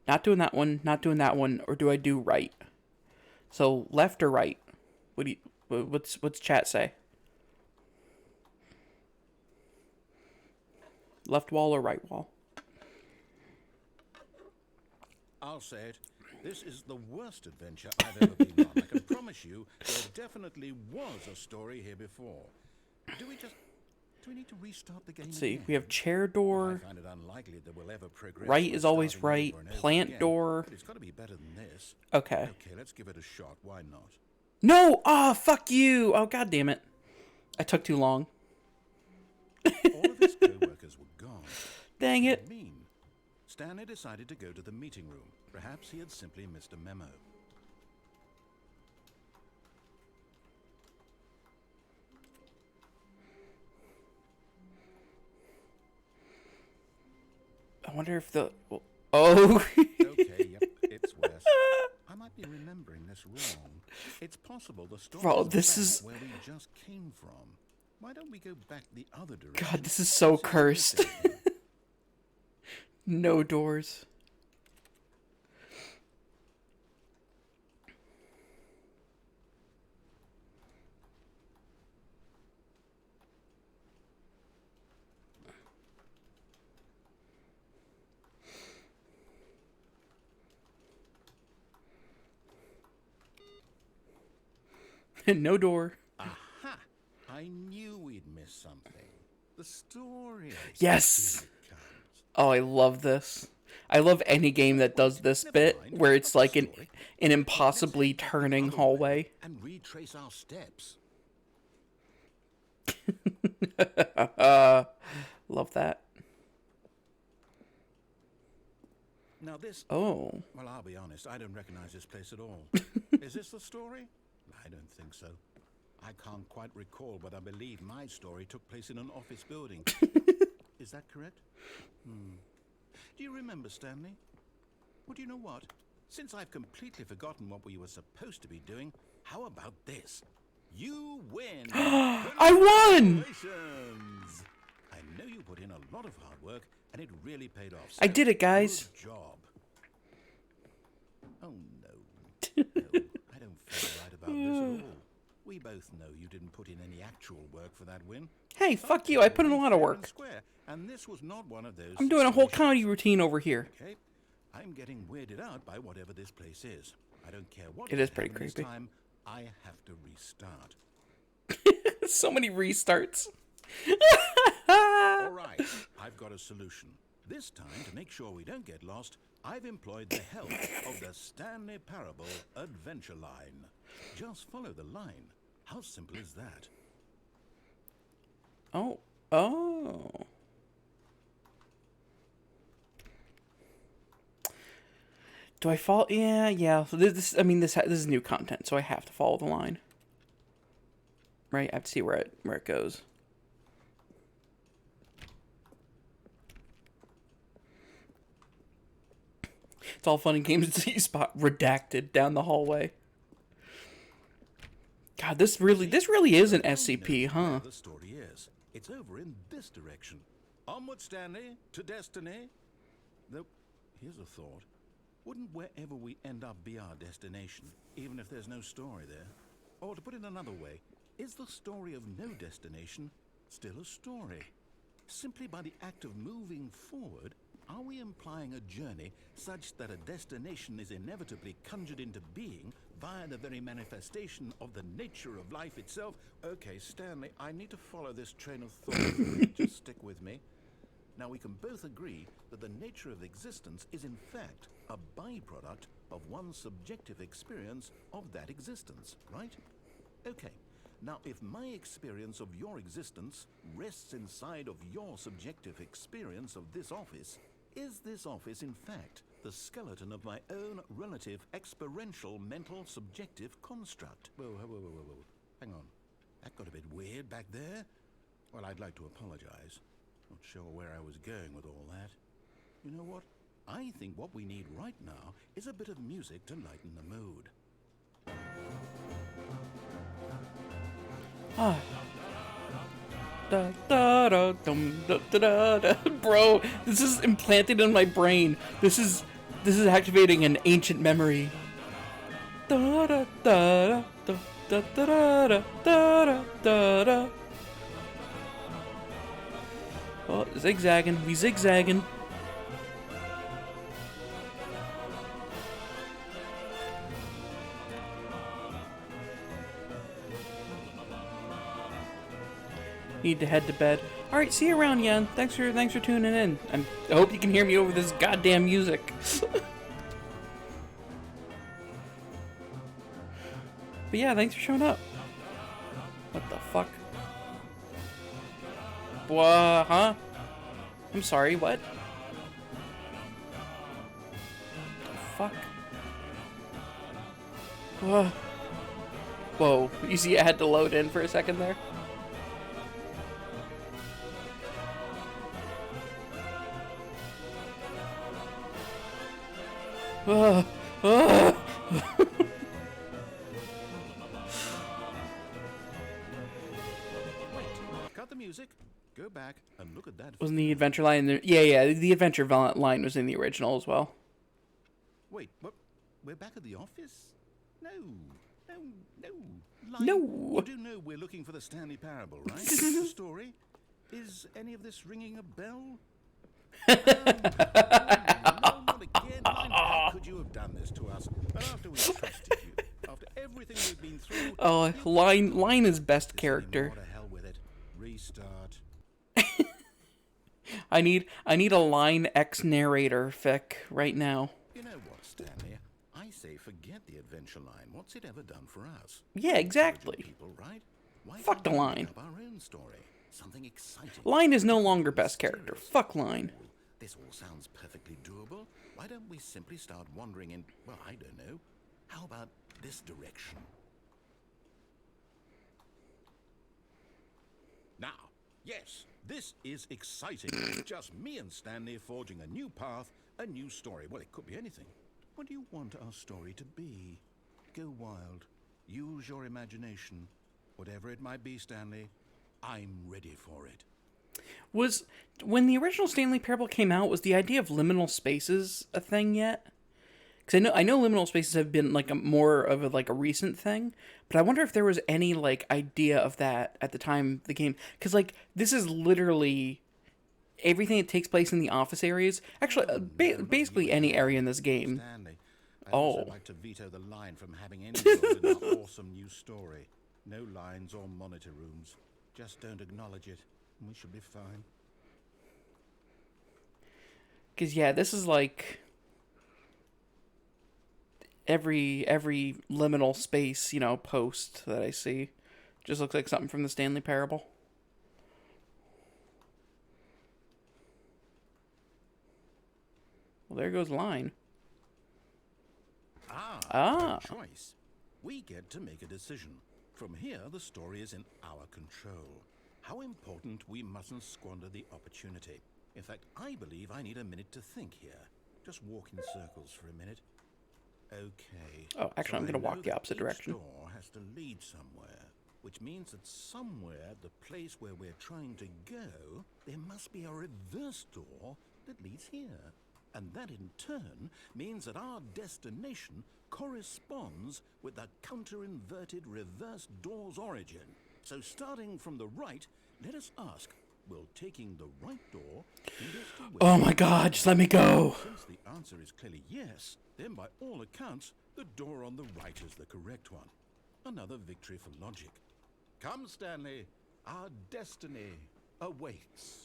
Not doing that one, or do I do right? So left or right? What's chat say? Left wall or right wall? I'll say it. This is the worst adventure I've ever been on. I can promise you there definitely was a story here before. Do we need to restart the game? Let's see. again? We have chair I door. find it unlikely that we'll ever progress. Right by is always starting right. over and over Plant again, door. But it's got to be better than this. Okay. Okay, let's give it a shot. Why not? No! Ah, fuck you! Oh, god damn it. I took too long. All of his co-workers were gone. Dang it. What do you mean? Stanley decided to go to the meeting room. Perhaps he had simply missed a memo. I wonder if the... Oh! Okay, yep, it's Wes. I might be remembering this wrong. It's possible the story Bro, is this back is- where we just came from. Why don't we go back the other direction? God, this is so See if cursed. it's missing. No doors. No door. Aha! I knew we'd miss something. The story. Yes! Here it comes. Oh, I love this. I love any game that does this bit, where it's like an impossibly turning hallway. And retrace our steps. Love that. Now this... Oh. Well, I'll be honest, I don't recognize this place at all. Is this the story? I don't think so. I can't quite recall, but I believe my story took place in an office building. Is that correct? Do you remember, Stanley? Well, do you know what? Since I've completely forgotten what we were supposed to be doing, how about this? You win! I won! Congratulations! I know you put in a lot of hard work, and it really paid off. I So, did it, guys. Good job. Oh, no. No, I don't feel right about this at all. We both know you didn't put in any actual work for that win. Hey, fuck you. I put in a lot of Fair and work. square, and this was not one of those I'm doing a whole situations. comedy routine over here. Okay, I'm getting weirded out by whatever this place is. I don't care what. It could is pretty happen this creepy. time, I have to restart. So many restarts. All right, I've got a solution. This time, to make sure we don't get lost, I've employed the help of the Stanley Parable Adventure Line. Just follow the line. How simple is that? Oh. Oh. Do I follow? Yeah, yeah. So this I mean, this is new content, so I have to follow the line. Right? I have to see where it goes. It's all fun and games until you spot redacted down the hallway. God, this really is an SCP, huh? Where the story is. It's over in this direction. Onward, Stanley, to destiny. Though, here's a thought. Wouldn't wherever we end up be our destination, even if there's no story there? Or to put it another way, is the story of no destination still a story? Simply by the act of moving forward, are we implying a journey such that a destination is inevitably conjured into being via the very manifestation of the nature of life itself? Okay, Stanley, I need to follow this train of thought. Just stick with me. Now, we can both agree that the nature of existence is in fact a byproduct of one's subjective experience of that existence, right? Okay. Now, if my experience of your existence rests inside of your subjective experience of this office, is this office, in fact, the skeleton of my own relative experiential mental subjective construct? Whoa, whoa, whoa, whoa, whoa. Hang on. That got a bit weird back there. Well, I'd like to apologize. Not sure where I was going with all that. You know what? I think what we need right now is a bit of music to lighten the mood. Da, da, da, dum, da, da, da, da. Bro, this is implanted in my brain. This is activating an ancient memory. Da da da da da da da da da da da. Oh, zigzagging. We zigzagging. need to head to bed. All right, see you around, Yen. Thanks for tuning in. I hope you can hear me over this goddamn music. But yeah, thanks for showing up. What the fuck? What? Huh? I'm sorry, what? The fuck? Whoa, you see I had to load in for a second there? Cut the music. Go back and look at that. Wasn't the adventure line in the... Yeah, the adventure line was in the original as well. Wait, what? We're back at the office? No. No. You do know we're looking for the Stanley Parable, right? The story? Is any of this ringing a bell? No, not again. How could you have done this to us? And after we trusted you, after everything we've been through... Oh, line is best character. What the hell with it? Restart. I need a line X narrator fic right now. You know what, Stanley? I say forget the adventure line. What's it ever done for us? Yeah, exactly. People, right? Why Fuck the can't we line. make up our own story? Something exciting. Line is no longer best character. Fuck Line. This all sounds perfectly doable. Why don't we simply start wandering in, well, I don't know. How about this direction? Now, yes, this is exciting. Just me and Stanley forging a new path, a new story. Well, it could be anything. What do you want our story to be? Go wild. Use your imagination. Whatever it might be, Stanley, I'm ready for it. Was when the original Stanley Parable came out, was the idea of liminal spaces a thing yet? Because I know liminal spaces have been like more of a recent thing, but I wonder if there was any like idea of that at the time the game. Because like this is literally everything that takes place in the office areas. Actually, basically any area in this game. Stanley, I'd also like to veto the line from having any role in our awesome new story. No lines or monitor rooms. Just don't acknowledge it, and we should be fine. Because yeah, this is like every liminal space, post that I see just looks like something from the Stanley Parable. Well, there goes Line. Good choice. We get to make a decision. From here, the story is in our control. How important we mustn't squander the opportunity. In fact, I believe I need a minute to think here. Just walk in circles for a minute. Okay. Oh, actually, I'm going to walk the opposite direction. Each door has to lead somewhere, which means that somewhere, the place where we're trying to go, there must be a reverse door that leads here. And that in turn means that our destination corresponds with the counter-inverted reverse door's origin. So starting from the right, let us ask, will taking the right door lead us to where... Oh my god, just let me go! Since the answer is clearly yes, then by all accounts, the door on the right is the correct one. Another victory for logic. Come, Stanley, our destiny awaits.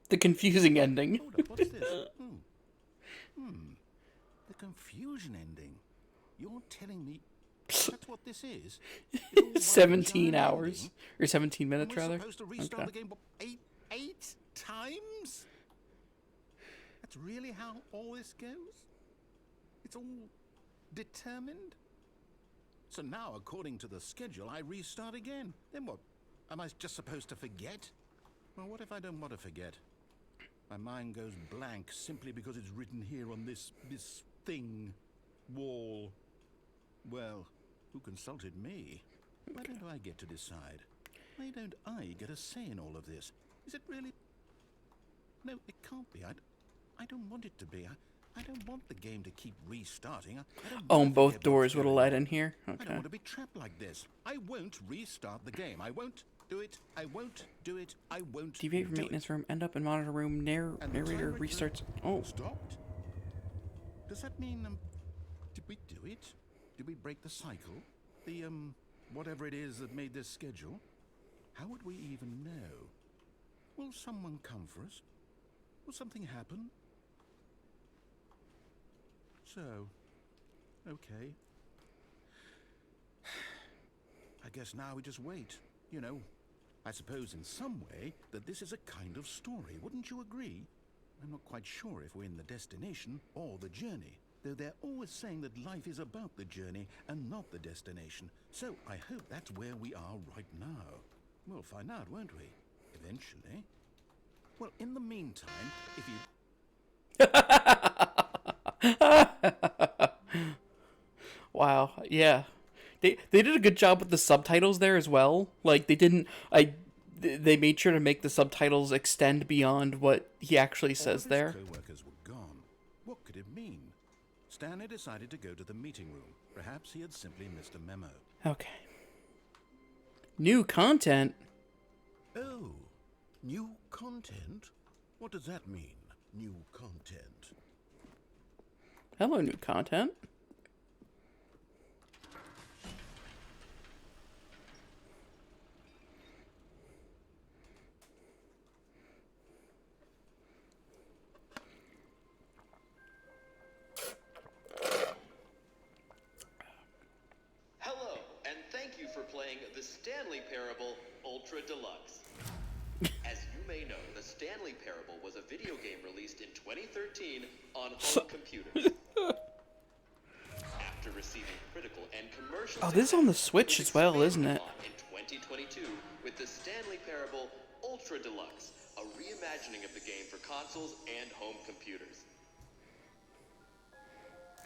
The confusing ending. Hold up, what's this? The confusion ending. You're telling me that's what this is? 17 hours. Or 17 minutes, rather. We're supposed to restart the game eight times? That's really how all this goes? It's all determined? So now, according to the schedule, I restart again. Then what? Am I just supposed to forget? Well, what if I don't want to forget? My mind goes blank simply because it's written here on this thing, wall. Well, who consulted me? Why don't I get to decide? Why don't I get a say in all of this? Is it really... No, it can't be. I don't want it to be. I don't want the game to keep restarting. Both doors would have led in here? Okay. I don't want to be trapped like this. I won't restart the game. I won't do it. I won't do it. I won't Deviate from maintenance room, end up in monitor room, narrator restarts. Oh. Stopped? Does that mean, did we do it? Did we break the cycle? The, whatever it is that made this schedule? How would we even know? Will someone come for us? Will something happen? So, okay. I guess now we just wait. You know, I suppose in some way that this is a kind of story, wouldn't you agree? I'm not quite sure if we're in the destination or the journey, though they're always saying that life is about the journey and not the destination. So I hope that's where we are right now. We'll find out, won't we? Eventually. Well, in the meantime, if you... Wow, yeah. They did a good job with the subtitles there as well. Like, they made sure to make the subtitles extend beyond what he actually says there. All of his co-workers were gone. What could it mean? Stanley decided to go to the meeting room. Perhaps he had simply missed a memo. Okay. New content? Oh, new content? What does that mean, new content? Hello, new content. Hello, and thank you for playing the Stanley Parable Ultra Deluxe. As you may know, the Stanley Parable was a video game released in 2013 on home computers. After receiving critical and commercial Oh, this is on the success, Switch was as well, isn't expanded it? on In 2022 with the Stanley Parable Ultra Deluxe, a reimagining of the game for consoles and home computers.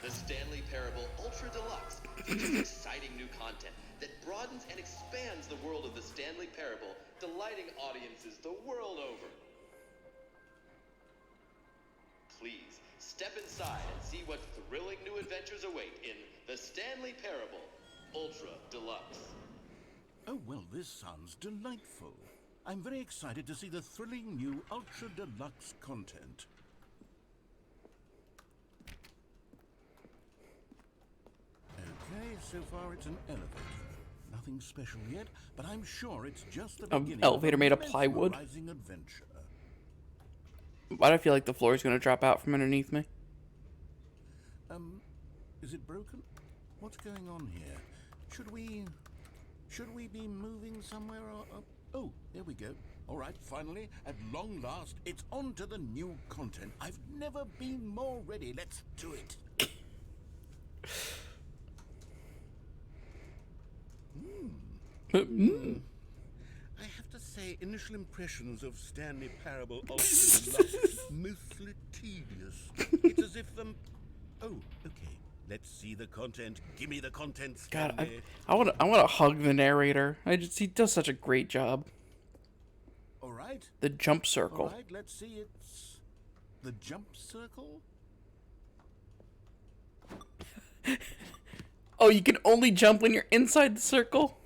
The Stanley Parable Ultra Deluxe features exciting new content that broadens and expands the world of the Stanley Parable, delighting audiences the world over. Please, step inside and see what thrilling new adventures await in the Stanley Parable Ultra Deluxe. Oh, well, this sounds delightful. I'm very excited to see the thrilling new Ultra Deluxe content. Okay, so far it's an elevator. Nothing special yet, but I'm sure it's just the beginning elevator of made of a plywood. mesmerizing adventure. Why do I feel like the floor is going to drop out from underneath me? Is it broken? What's going on here? Should we be moving somewhere or... Oh, there we go. All right, finally, at long last, it's on to the new content. I've never been more ready. Let's do it. I have to say, initial impressions of Stanley Parable Ultra Deluxe mostly tedious. It's as if Oh, okay. Let's see the content. Give me the content, God, Stanley. I want to hug the narrator. He does such a great job. All right. The jump circle. All right. Let's see. It's the jump circle. Oh, you can only jump when you're inside the circle?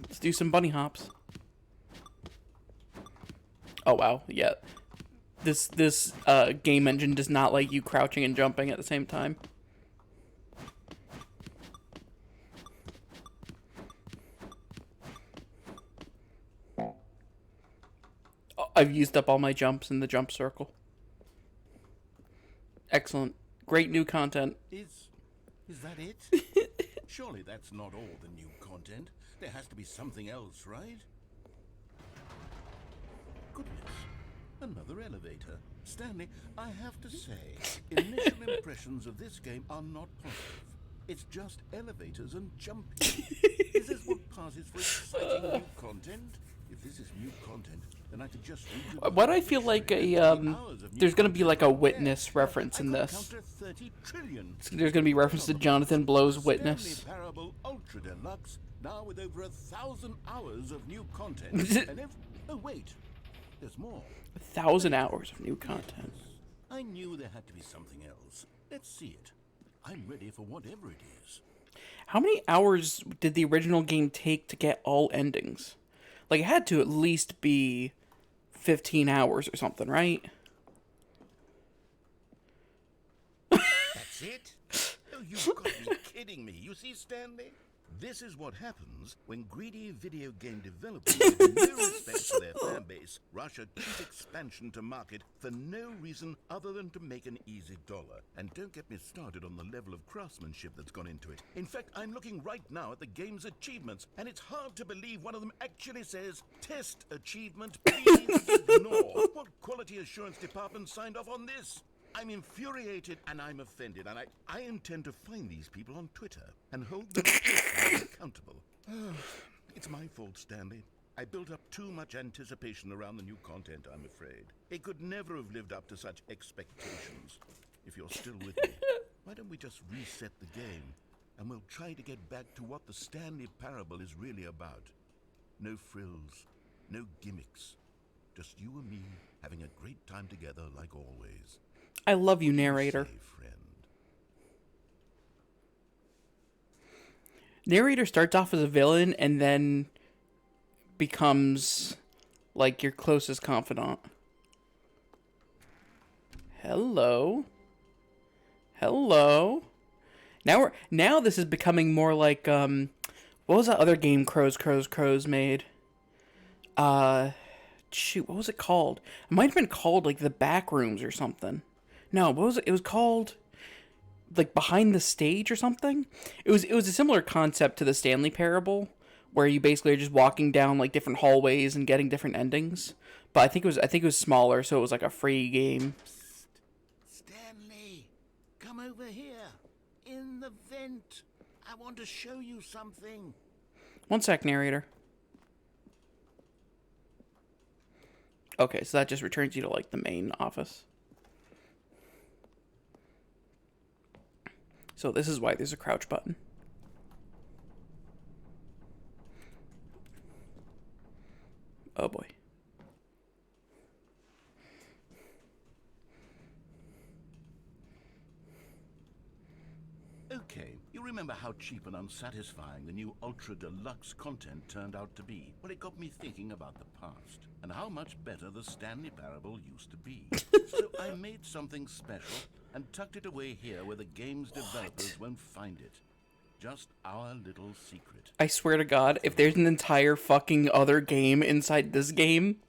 Let's do some bunny hops. Oh wow, yeah. This game engine does not like you crouching and jumping at the same time. Oh, I've used up all my jumps in the jump circle. Excellent. Great new content. Is that it? Surely that's not all the new content. There has to be something else, right? Goodness. Another elevator. Stanley, I have to say, initial impressions of this game are not positive. It's just elevators and jumping. Is this what passes for exciting new content? If this is new content, then I could just read the What I feel like there's gonna be like a Witness reference in this. There's gonna be reference to Jonathan Blow's Witness. Stanley Parable Ultra Deluxe, now with over 1,000 hours of new content. And oh wait, there's more. 1,000 hours of new content. I knew there had to be something else. Let's see it. I'm ready for whatever it is. How many hours did the original game take to get all endings? Like, it had to at least be 15 hours or something, right? That's it? Oh, you've got to be kidding me. You see, Stanley? This is what happens when greedy video game developers, with no respect for their fan base, rush a cheap expansion to market for no reason other than to make an easy dollar. And don't get me started on the level of craftsmanship that's gone into it. In fact, I'm looking right now at the game's achievements, and it's hard to believe one of them actually says, "Test achievement, please ignore." What quality assurance department signed off on this? I'm infuriated and I'm offended, and I intend to find these people on Twitter and hold them accountable. It's my fault, Stanley. I built up too much anticipation around the new content, I'm afraid. It could never have lived up to such expectations. If you're still with me, why don't we just reset the game, and we'll try to get back to what the Stanley Parable is really about. No frills, no gimmicks. Just you and me having a great time together like always. I love you, narrator. Say, friend. Narrator starts off as a villain and then becomes like your closest confidant. Hello. Hello. Now this is becoming more like what was that other game Crows made? Shoot, what was it called? It might have been called like the Back Rooms or something. No, what was it? It was called like Behind the Stage or something. It was a similar concept to the Stanley Parable, where you basically are just walking down like different hallways and getting different endings. But I think it was smaller, so it was like a free game. Psst. Stanley, come over here. In the vent. I want to show you something. One sec, narrator. Okay, so that just returns you to like the main office. So this is why there's a crouch button. Oh boy. Okay, you remember how cheap and unsatisfying the new Ultra Deluxe content turned out to be? Well, it got me thinking about the past and how much better the Stanley Parable used to be. So I made something special and tucked it away here where the game's developers won't find it. Just our little secret. I swear to God, if there's an entire fucking other game inside this game...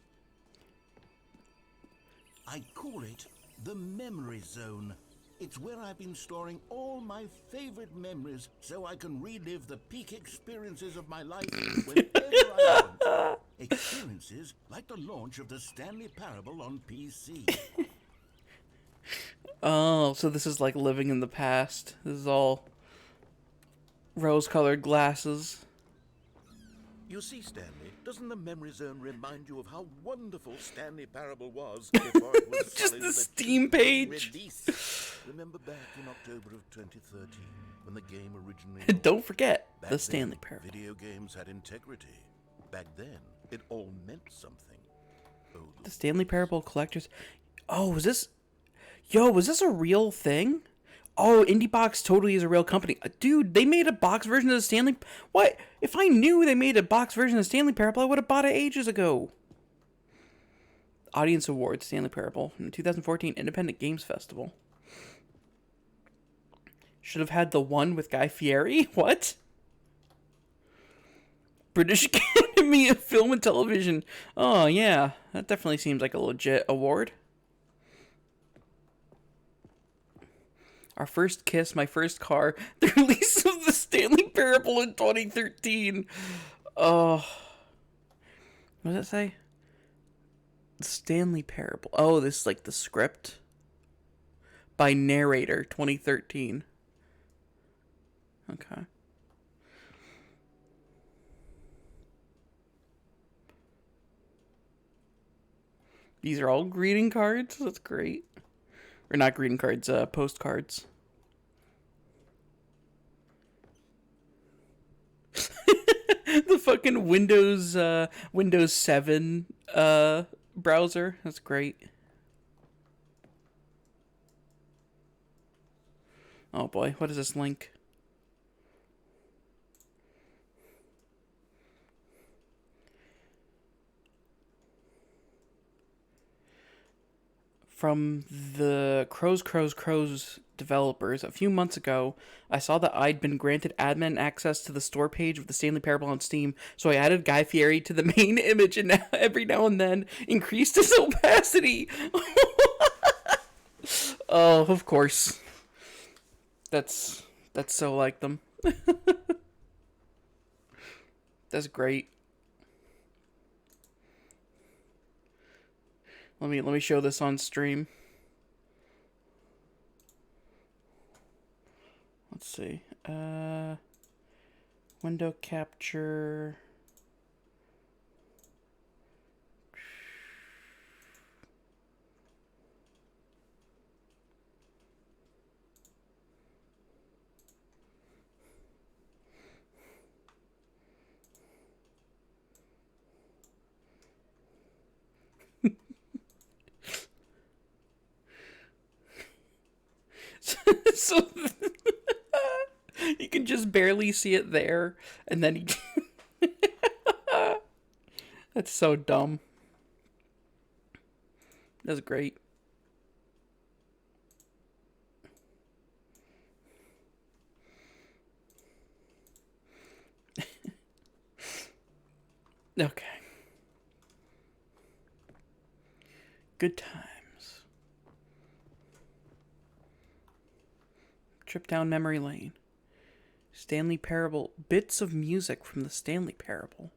I call it the Memory Zone. It's where I've been storing all my favorite memories so I can relive the peak experiences of my life whenever I want. Experiences like the launch of the Stanley Parable on PC. Oh, so this is like living in the past. This is all rose-colored glasses. You see, Stanley, doesn't the Memory Zone remind you of how wonderful Stanley Parable was before it was Just solid the with a Steam cheap page. release? Remember back in October of 2013 when the game originally And don't launched? forget Back the then, Stanley Parable. Video games had integrity. Back then, it all meant something. Oh, The Stanley Parable Collectors. Oh, was this... Yo, was this a real thing? Oh, IndieBox totally is a real company. Dude, they made a box version of the Stanley... What? If I knew they made a box version of the Stanley Parable, I would have bought it ages ago. Audience Awards, Stanley Parable, from the 2014 Independent Games Festival. Should have had the one with Guy Fieri? What? British Academy of Film and Television. Oh, yeah. That definitely seems like a legit award. Our First Kiss, My First Car. The release of the Stanley Parable in 2013. Oh. What does it say? The Stanley Parable. Oh, this is like the script. By narrator, 2013. Okay. These are all greeting cards. That's great. Or not greeting cards, postcards. The fucking Windows 7 browser. That's great. Oh boy, what is this link? from the Crows developers. A few months ago, I saw that I'd been granted admin access to the store page of the Stanley Parable on Steam, so I added Guy Fieri to the main image and now, every now and then increased his opacity. Oh, of course. That's so like them. That's great. Let me show this on stream. Let's see. Window capture. So you can just barely see it there, and then he... That's so dumb. That's great. Okay. Good times. Trip down memory lane. Stanley Parable. Bits of music from the Stanley Parable.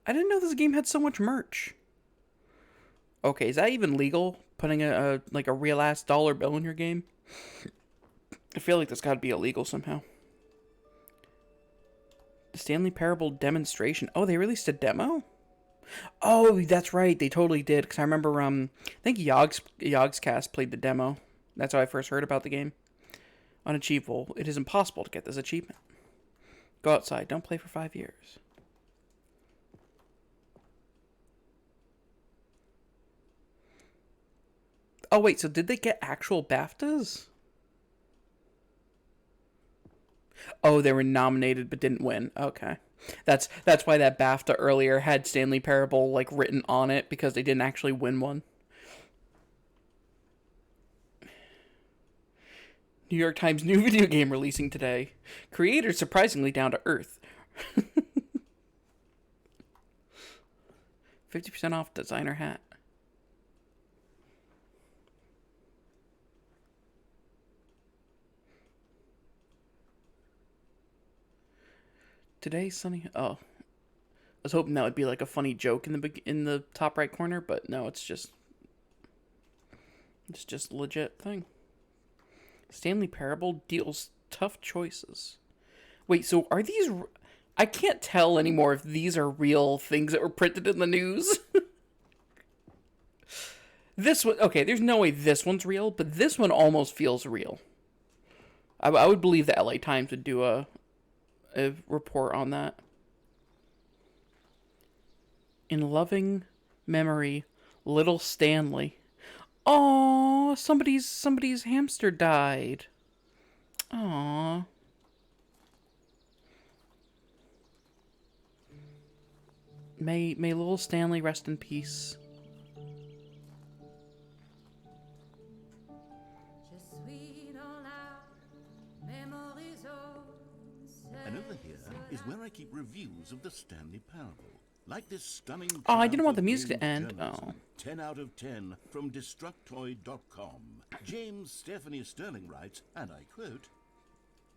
I didn't know this game had so much merch. Okay, is that even legal? Putting a real ass dollar bill in your game? I feel like that's gotta be illegal somehow. The Stanley Parable demonstration. Oh, they released a demo? Oh, that's right. They totally did. Because I remember, I think Yogscast played the demo. That's how I first heard about the game. Unachievable. It is impossible to get this achievement. Go outside. Don't play for 5 years. Oh, wait. So did they get actual BAFTAs? Oh, they were nominated but didn't win. Okay. That's why that BAFTA earlier had Stanley Parable, like, written on it, because they didn't actually win one. New York Times new video game releasing today. Creator surprisingly down to earth. 50% off designer hat. Today, sunny. Oh, I was hoping that would be like a funny joke in the top right corner, but no, it's just a legit thing. Stanley Parable deals tough choices. Wait, so are these... I can't tell anymore if these are real things that were printed in the news. This one... Okay, there's no way this one's real, but this one almost feels real. I would believe the LA Times would do a report on that. In loving memory, little Stanley. Oh, somebody's hamster died. Aw. May little Stanley rest in peace. And over here is where I keep reviews of the Stanley Parable. Like this stunning... Oh, I didn't want the music to end. Oh. 10 out of 10 from Destructoid.com. James Stephanie Sterling writes, and I quote,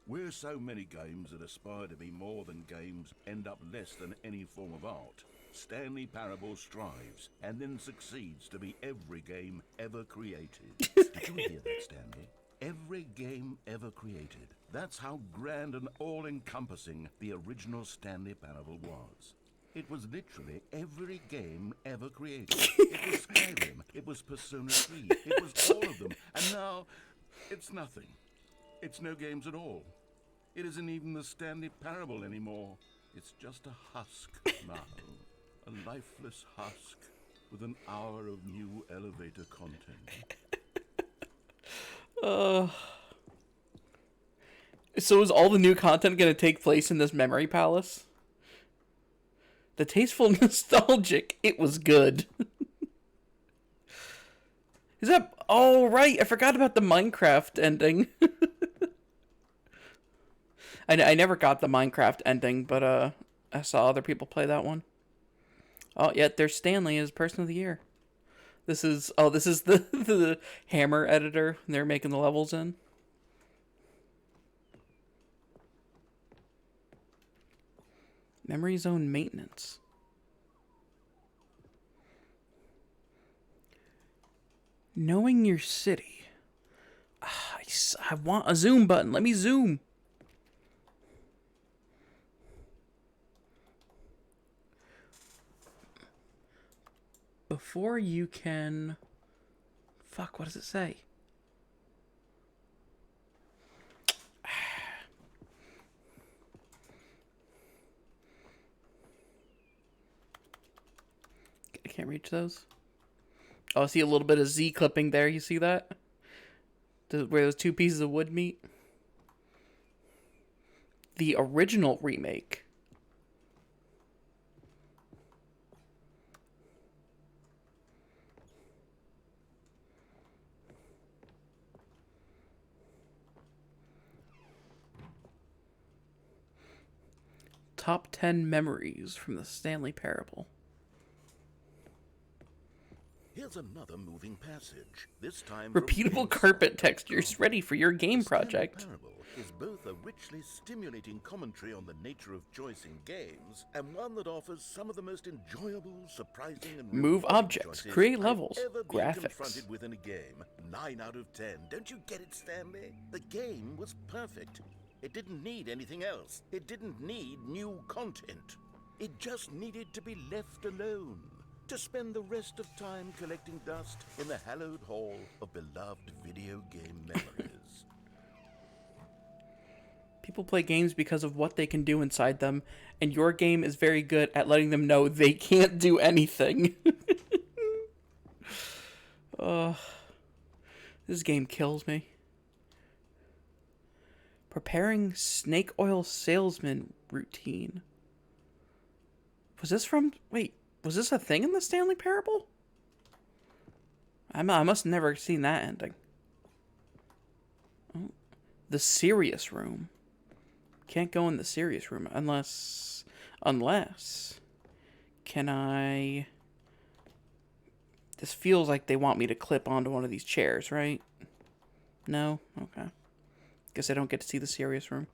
"Where so many games that aspire to be more than games end up less than any form of art, Stanley Parable strives and then succeeds to be every game ever created." Did you hear that, Stanley? Every game ever created. That's how grand and all-encompassing the original Stanley Parable was. It was literally every game ever created. It was Skyrim. It was Persona 3. It was all of them. And now, it's nothing. It's no games at all. It isn't even the Stanley Parable anymore. It's just a husk now. A lifeless husk with an hour of new elevator content. So is all the new content going to take place in this memory palace? The tasteful nostalgic, it was good. Is that... Oh, right. I forgot about the Minecraft ending. I never got the Minecraft ending, but I saw other people play that one. Oh, yeah, there's Stanley as Person of the Year. This is the the Hammer editor they're making the levels in. Memory zone maintenance. Knowing your city. I want a zoom button. Let me zoom. Before you can... Fuck, what does it say? I can't reach those. Oh, I see a little bit of Z clipping there. You see that? Where those two pieces of wood meet? The original remake. Top 10 memories from the Stanley Parable. Here's another moving passage. This time Repeatable carpet textures ready for your game project. Stanley Parable is both a richly stimulating commentary on the nature of choice in games and one that offers some of the most enjoyable, surprising, and Move rewarding objects, choices create I've levels, ever been graphics. confronted with in a game. 9 out of 10. Don't you get it, Stanley? The game was perfect. It didn't need anything else. It didn't need new content. It just needed to be left alone, to spend the rest of time collecting dust in the hallowed hall of beloved video game memories. People play games because of what they can do inside them, and your game is very good at letting them know they can't do anything. This game kills me. Preparing snake oil salesman routine. Was this from... Wait, was this a thing in the Stanley Parable? I must have never seen that ending. Oh, the serious room. Can't go in the serious room unless... Can I... This feels like they want me to clip onto one of these chairs, right? No? Okay. Guess I don't get to see the serious room.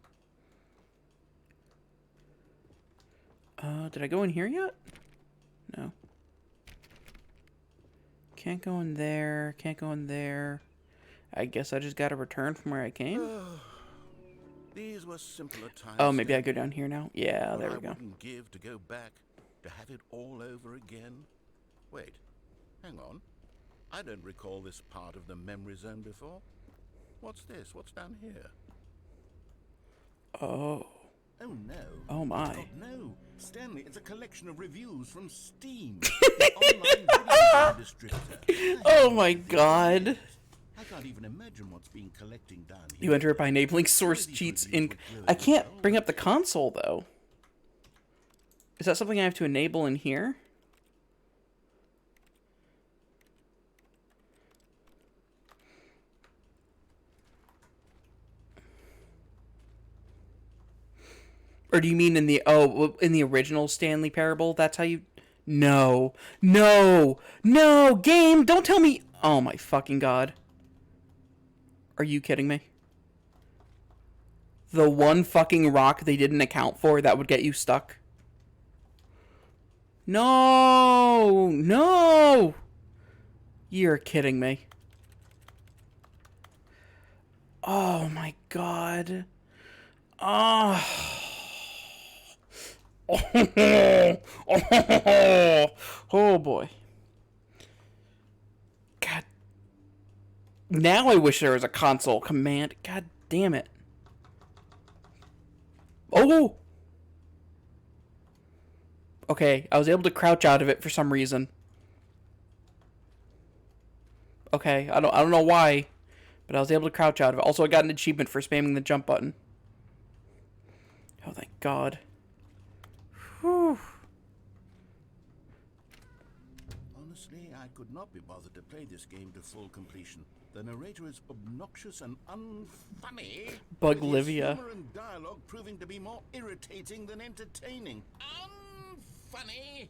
Did I go in here yet? No. Can't go in there. Can't go in there. I guess I just gotta return from where I came. These were simpler times. Oh, maybe I go down here now? Yeah, there we go. I wouldn't give to go back, to have it all over again. Wait, hang on. I don't recall this part of the memory zone before. What's this? What's down here? Oh. Oh no. Oh my. God, no. Stanley, it's a collection of reviews from Steam, the online video game distributor. Oh my god. I can't even imagine what's being collecting down here. You enter it by enabling source cheats in... I can't bring up the console, though. Is that something I have to enable in here? Or do you mean in the... Oh, in the original Stanley Parable? That's how you... No. No! No! Game! Don't tell me... Oh my fucking god. Are you kidding me? The one fucking rock they didn't account for that would get you stuck? No! No! You're kidding me. Oh my god. Oh. Oh boy. God. Now I wish there was a console command. God damn it. Oh! Okay, I was able to crouch out of it for some reason. Okay, I don't know why, but I was able to crouch out of it. Also, I got an achievement for spamming the jump button. Oh, thank God. Whew. Honestly, I could not be bothered to play this game to full completion. The narrator is obnoxious and unfunny. with his Buglivia. humor and dialogue proving to be more irritating than entertaining. Unfunny.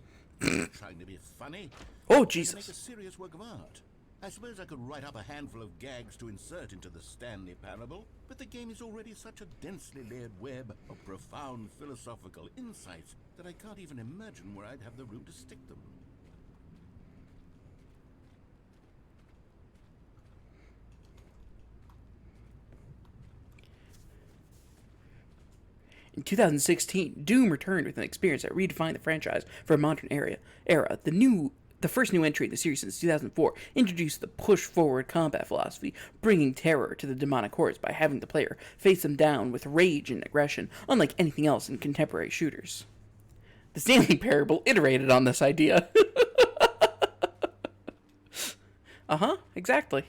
Trying to be funny. Oh, Trying to Jesus. make a serious work of art. I suppose I could write up a handful of gags to insert into the Stanley Parable, but the game is already such a densely layered web of profound philosophical insights that I can't even imagine where I'd have the room to stick them. In 2016, Doom returned with an experience that redefined the franchise for a modern era. The first new entry in the series since 2004 introduced the push-forward combat philosophy, bringing terror to the demonic hordes by having the player face them down with rage and aggression, unlike anything else in contemporary shooters. The Stanley Parable iterated on this idea. Exactly.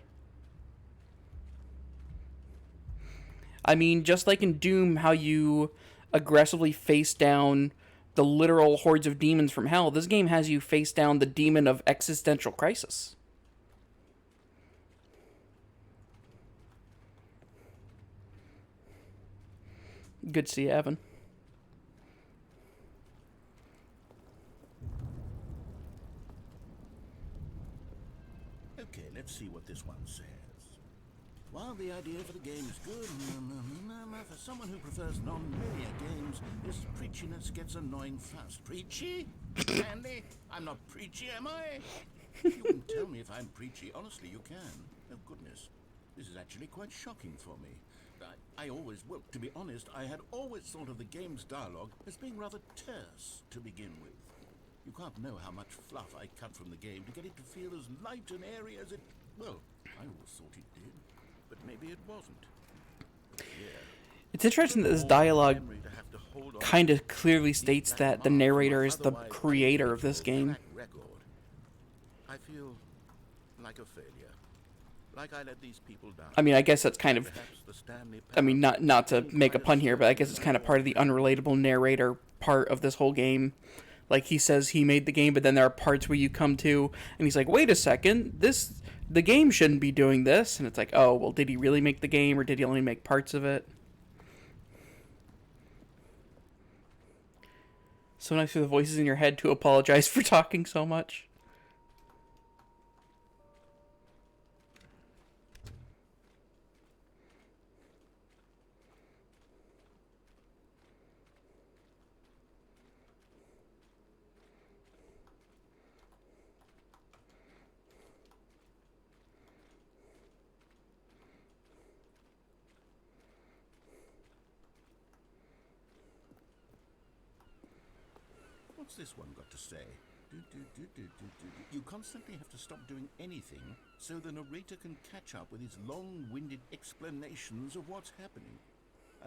I mean, just like in Doom, how you aggressively face down the literal hordes of demons from hell, this game has you face down the demon of existential crisis. Good to see you, Evan. Okay, let's see what this one says. While the idea for the game is good, for someone who prefers non-linear games, this preachiness gets annoying fast. Preachy? Andy? I'm not preachy, am I? You can tell me if I'm preachy. Honestly, you can. Oh, goodness. This is actually quite shocking for me. Well, to be honest, I had always thought of the game's dialogue as being rather terse to begin with. You can't know how much fluff I cut from the game to get it to feel as light and airy as it... Well, I always thought it did, but maybe it wasn't. Yeah. It's interesting that this dialogue kind of clearly states that the narrator is the creator of this game. I feel like a failure. Like I let these people down. I mean, I guess that's kind of... I mean, not to make a pun here, but I guess it's kind of part of the unrelatable narrator part of this whole game. Like, he says he made the game, but then there are parts where you come to, and he's like, wait a second, the game shouldn't be doing this. And it's like, oh, well, did he really make the game, or did he only make parts of it? So nice for the voices in your head to apologize for talking so much. What's this one got to say? You constantly have to stop doing anything so the narrator can catch up with his long-winded explanations of what's happening.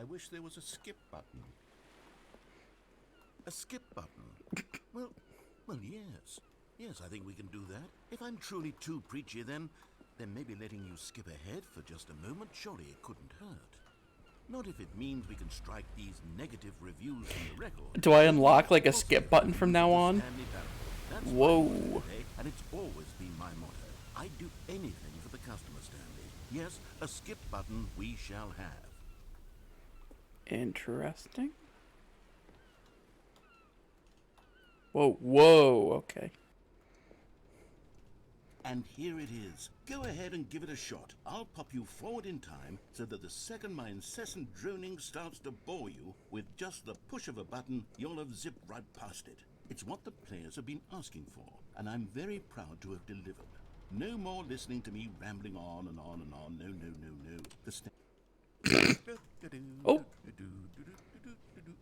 I wish there was a skip button. A skip button? Well, yes. Yes, I think we can do that. If I'm truly too preachy, then maybe letting you skip ahead for just a moment, surely it couldn't hurt. Not if it means we can strike these negative reviews from the record. Do I unlock, like, a skip button from now on? Whoa. And it's always been my motto. I'd do anything for the customer, Stanley. Yes, a skip button we shall have. Interesting. Whoa, okay. And here it is. Go ahead and give it a shot. I'll pop you forward in time so that the second my incessant droning starts to bore you, with just the push of a button, you'll have zipped right past it. It's what the players have been asking for, and I'm very proud to have delivered. No more listening to me rambling on and on and on. No. Oh.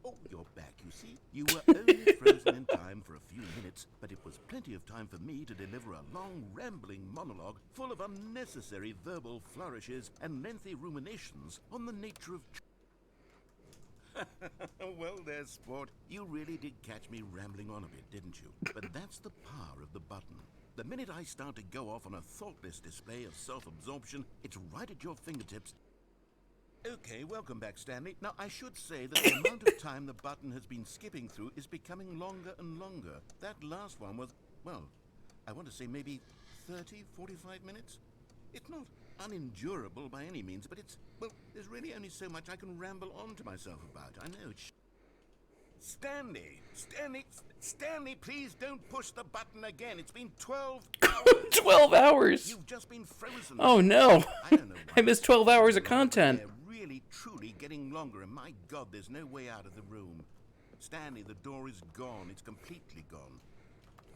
Oh, you're back, you see. You were only frozen in time for a few minutes, but it was plenty of time for me to deliver a long, rambling monologue full of unnecessary verbal flourishes and lengthy ruminations on the nature of... Well, there's sport. You really did catch me rambling on a bit, didn't you? But that's the power of the button. The minute I start to go off on a thoughtless display of self-absorption, it's right at your fingertips. Okay, welcome back, Stanley. Now, I should say that the amount of time the button has been skipping through is becoming longer and longer. That last one was, well, I want to say maybe 30, 45 minutes? It's not unendurable by any means, but well, there's really only so much I can ramble on to myself about. I know it's... Stanley, please don't push the button again. It's been 12 hours. 12 hours! You've just been frozen. Oh no! I don't know I missed 12 hours of why, but content. They're really, truly getting longer, and my God, there's no way out of the room. Stanley, the door is gone. It's completely gone.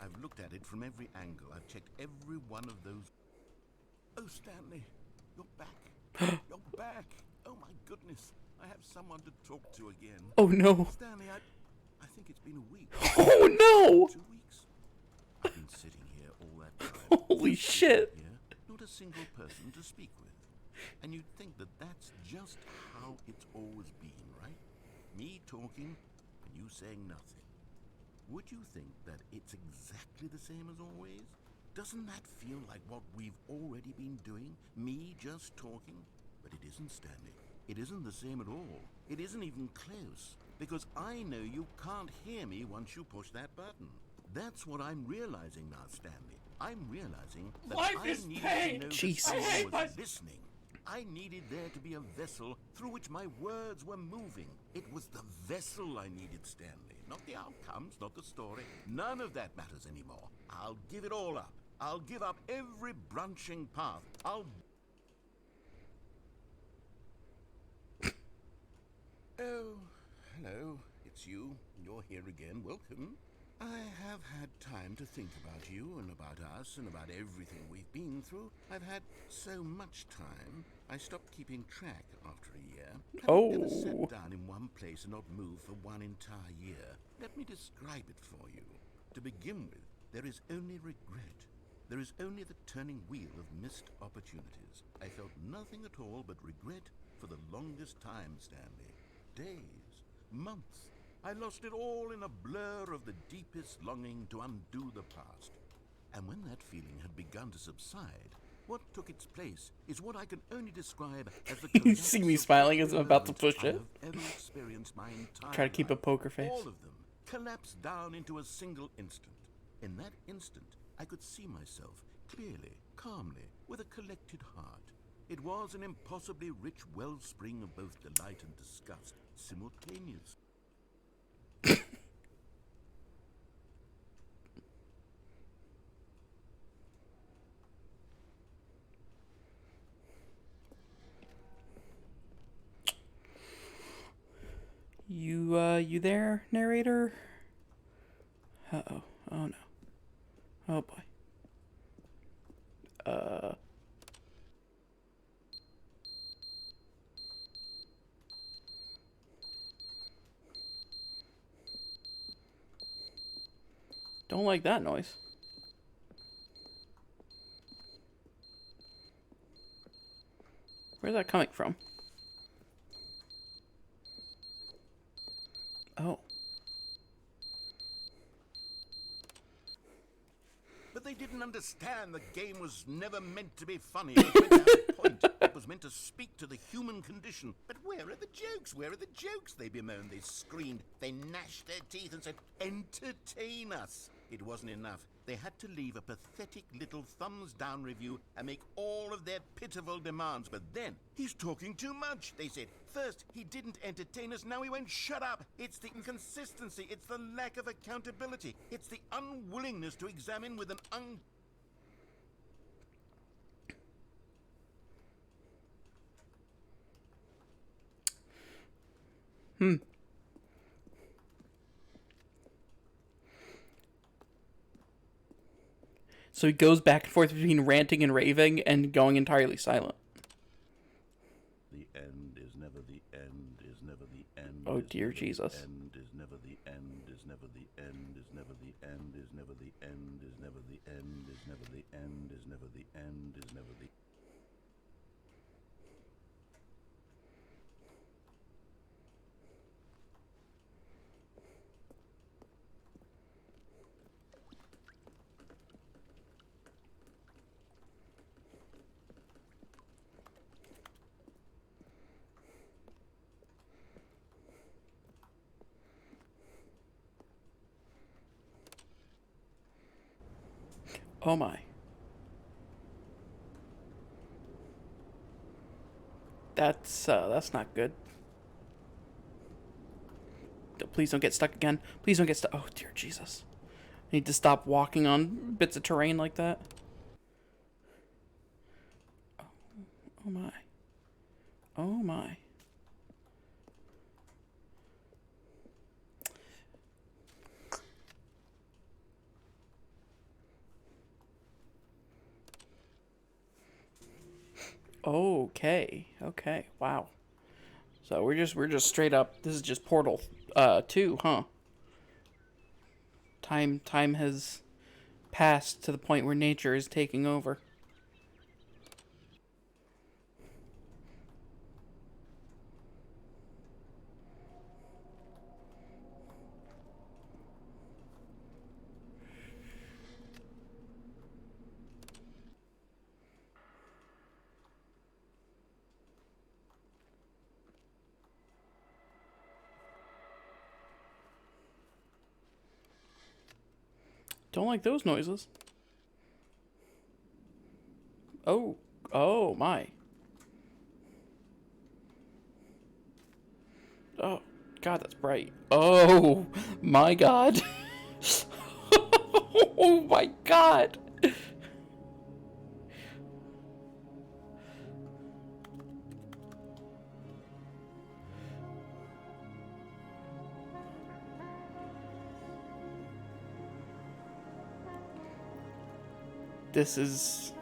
I've looked at it from every angle. I've checked every one of those... Oh, Stanley, you're back. You're back. Oh, my goodness. I have someone to talk to again. Oh no. Stanley, I think it's been a week. Oh no! 2 weeks. I've been sitting here all that time. Holy shit. Here, not a single person to speak with. And you'd think that that's just how it's always been, right? Me talking and you saying nothing. Would you think that it's exactly the same as always? Doesn't that feel like what we've already been doing? Me just talking? But it isn't, Stanley. It isn't the same at all. It isn't even close. Because I know you can't hear me once you push that button. That's what I'm realizing now, Stanley. I'm realizing that I needed to know that someone was listening. I needed there to be a vessel through which my words were moving. It was the vessel I needed, Stanley. Not the outcomes, not the story. None of that matters anymore. I'll give it all up. I'll give up every branching path. Oh, hello. It's you. You're here again. Welcome. I have had time to think about you and about us and about everything we've been through. I've had so much time, I stopped keeping track after a year. I've never sat down in one place and not moved for one entire year. Let me describe it for you. To begin with, there is only regret. There is only the turning wheel of missed opportunities. I felt nothing at all but regret for the longest time, Stanley. Days, months. I lost it all in a blur of the deepest longing to undo the past. And when that feeling had begun to subside, what took its place is what I can only describe as the You see me smiling as I'm about to push it. Ever experienced my entire Try to keep a life. poker face. All of them collapsed down into a single instant. In that instant, I could see myself clearly, calmly, with a collected heart. It was an impossibly rich wellspring of both delight and disgust, simultaneous. You there, narrator? Uh-oh. Oh no. Oh boy. Don't like that noise. Where's that coming from? Oh. But they didn't understand the game was never meant to be funny. It was meant to have a point. It was meant to speak to the human condition. But where are the jokes? Where are the jokes? They bemoaned, they screamed, they gnashed their teeth and said, entertain us. It wasn't enough. They had to leave a pathetic little thumbs-down review and make all of their pitiful demands. But then, he's talking too much, they said. First, he didn't entertain us, now he won't shut up. It's the inconsistency, it's the lack of accountability. It's the unwillingness to examine with an So he goes back and forth between ranting and raving and going entirely silent. The end is never the end, is never the end. Oh dear Jesus. The end is never the end, is never the end, is never the end, is never the end, is never the end, is never the end, is never the end, is never the Oh my. That's not good. Please don't get stuck again. Please don't get stuck. Oh, dear Jesus. I need to stop walking on bits of terrain like that. Oh my. Oh my. Okay. Okay. Wow. So we're just straight up. This is just Portal 2, huh? Time has passed to the point where nature is taking over. Don't like those noises. Oh, oh my. Oh, God, that's bright. Oh, my God. Oh, my God. This is...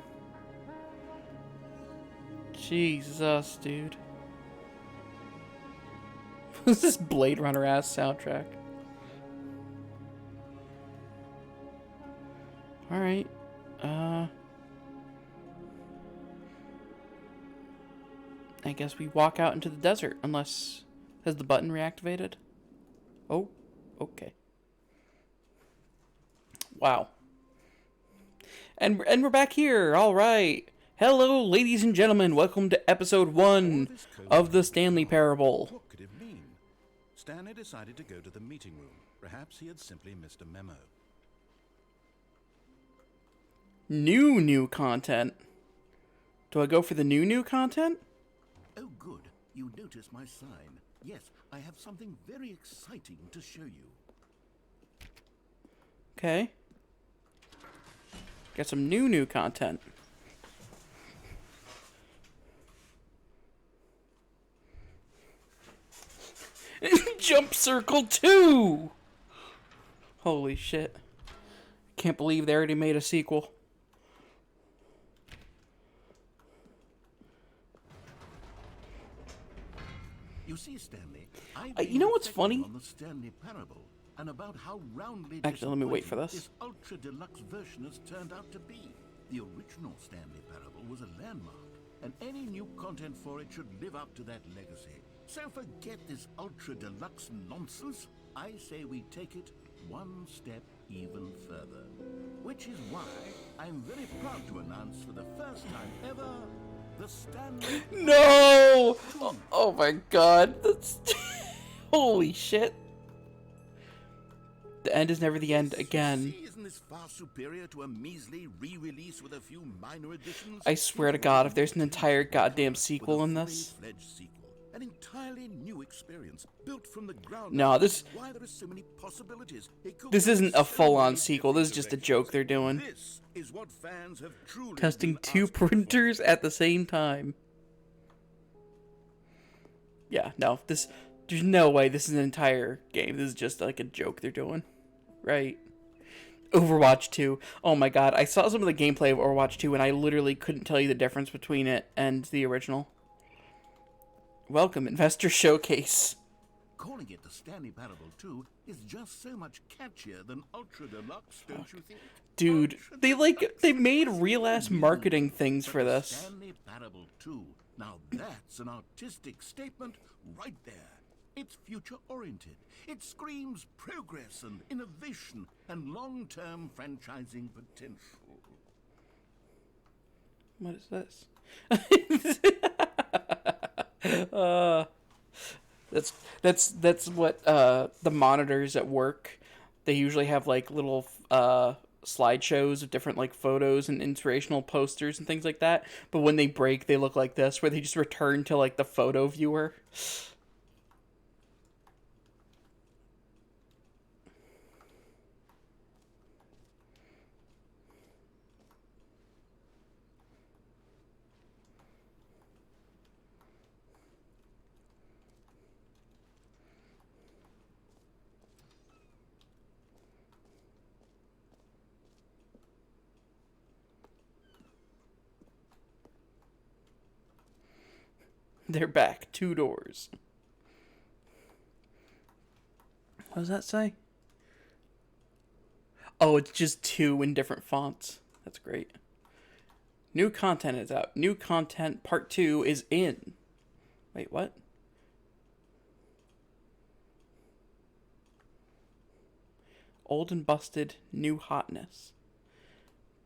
Jesus, dude. This is Blade Runner ass soundtrack. Alright. I guess we walk out into the desert, unless... Has the button reactivated? Oh, okay. Wow. And we're back here, alright. Hello, ladies and gentlemen. Welcome to episode 1 of the Stanley Parable. What could it mean? Stanley decided to go to the meeting room. Perhaps he had simply missed a memo. New content. Do I go for the new content? Oh, good. You noticed my sign. Yes, I have something very exciting to show you. Okay. Got some new content. Jump Circle 2! Holy shit. Can't believe they already made a sequel. You see, Stanley, you know what's funny? On the Stanley Parable, and about how roundly Actually, let me wait for this. this ultra deluxe version has turned out to be. The original Stanley Parable was a landmark, and any new content for it should live up to that legacy. So forget this ultra deluxe nonsense. I say we take it one step even further. Which is why I'm very proud to announce for the first time ever the Stanley No! Oh my god. That's... Holy shit. The end is never the end again. See, isn't this far superior to a measly re-release with a few minor additions? I swear to God, if there's an entire goddamn sequel in this. Fully-fledged sequel, an entirely new experience built from the ground. No, this Why there are so many possibilities. this isn't a full-on sequel. This is just a joke they're doing. This is what fans have truly Testing been 2 asking for. printers at the same time. Yeah, no, there's no way this is an entire game. This is just like a joke they're doing. Right? Overwatch 2. Oh my god, I saw some of the gameplay of Overwatch 2 and I literally couldn't tell you the difference between it and the original. Welcome, Investor Showcase. Calling it the Stanley Parable 2 is just so much catchier than Ultra Deluxe, don't you think? Dude, Ultra they Deluxe made is real-ass so new, marketing things but for the this. Stanley Parable 2. Now that's an artistic statement right there. It's future-oriented. It screams progress and innovation and long-term franchising potential. What is this? That's what the monitors at work. They usually have like little slideshows of different like photos and inspirational posters and things like that. But when they break, they look like this, where they just return to like the photo viewer. They're back. 2 doors. What does that say? Oh, it's just 2 in different fonts. That's great. New content is out. New content part 2 is in. Wait, what? Old and busted, new hotness.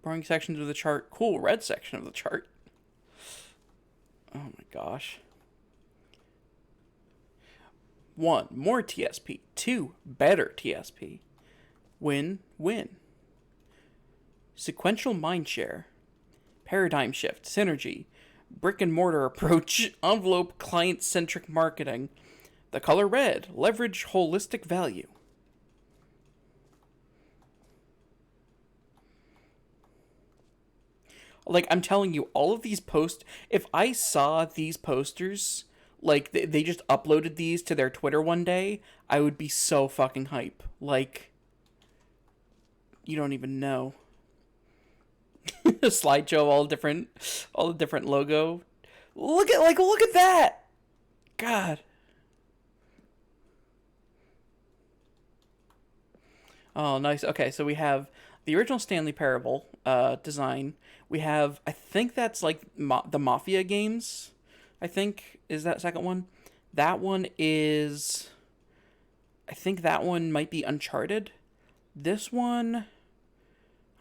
Boring sections of the chart. Cool red section of the chart. Oh my gosh. 1, more TSP. 2, better TSP. Win, win. Sequential mindshare. Paradigm shift, synergy. Brick and mortar approach, envelope client-centric marketing. The color red, leverage holistic value. Like, I'm telling you, all of these posts, if I saw these posters, like, they just uploaded these to their Twitter one day, I would be so fucking hype. Like, you don't even know. A slideshow of all the different logo. Look at that! God. Oh, nice. Okay, so we have the original Stanley Parable design. We have, I think that's like the Mafia games, I think, is that second one. That one is, I think that one might be Uncharted. This one,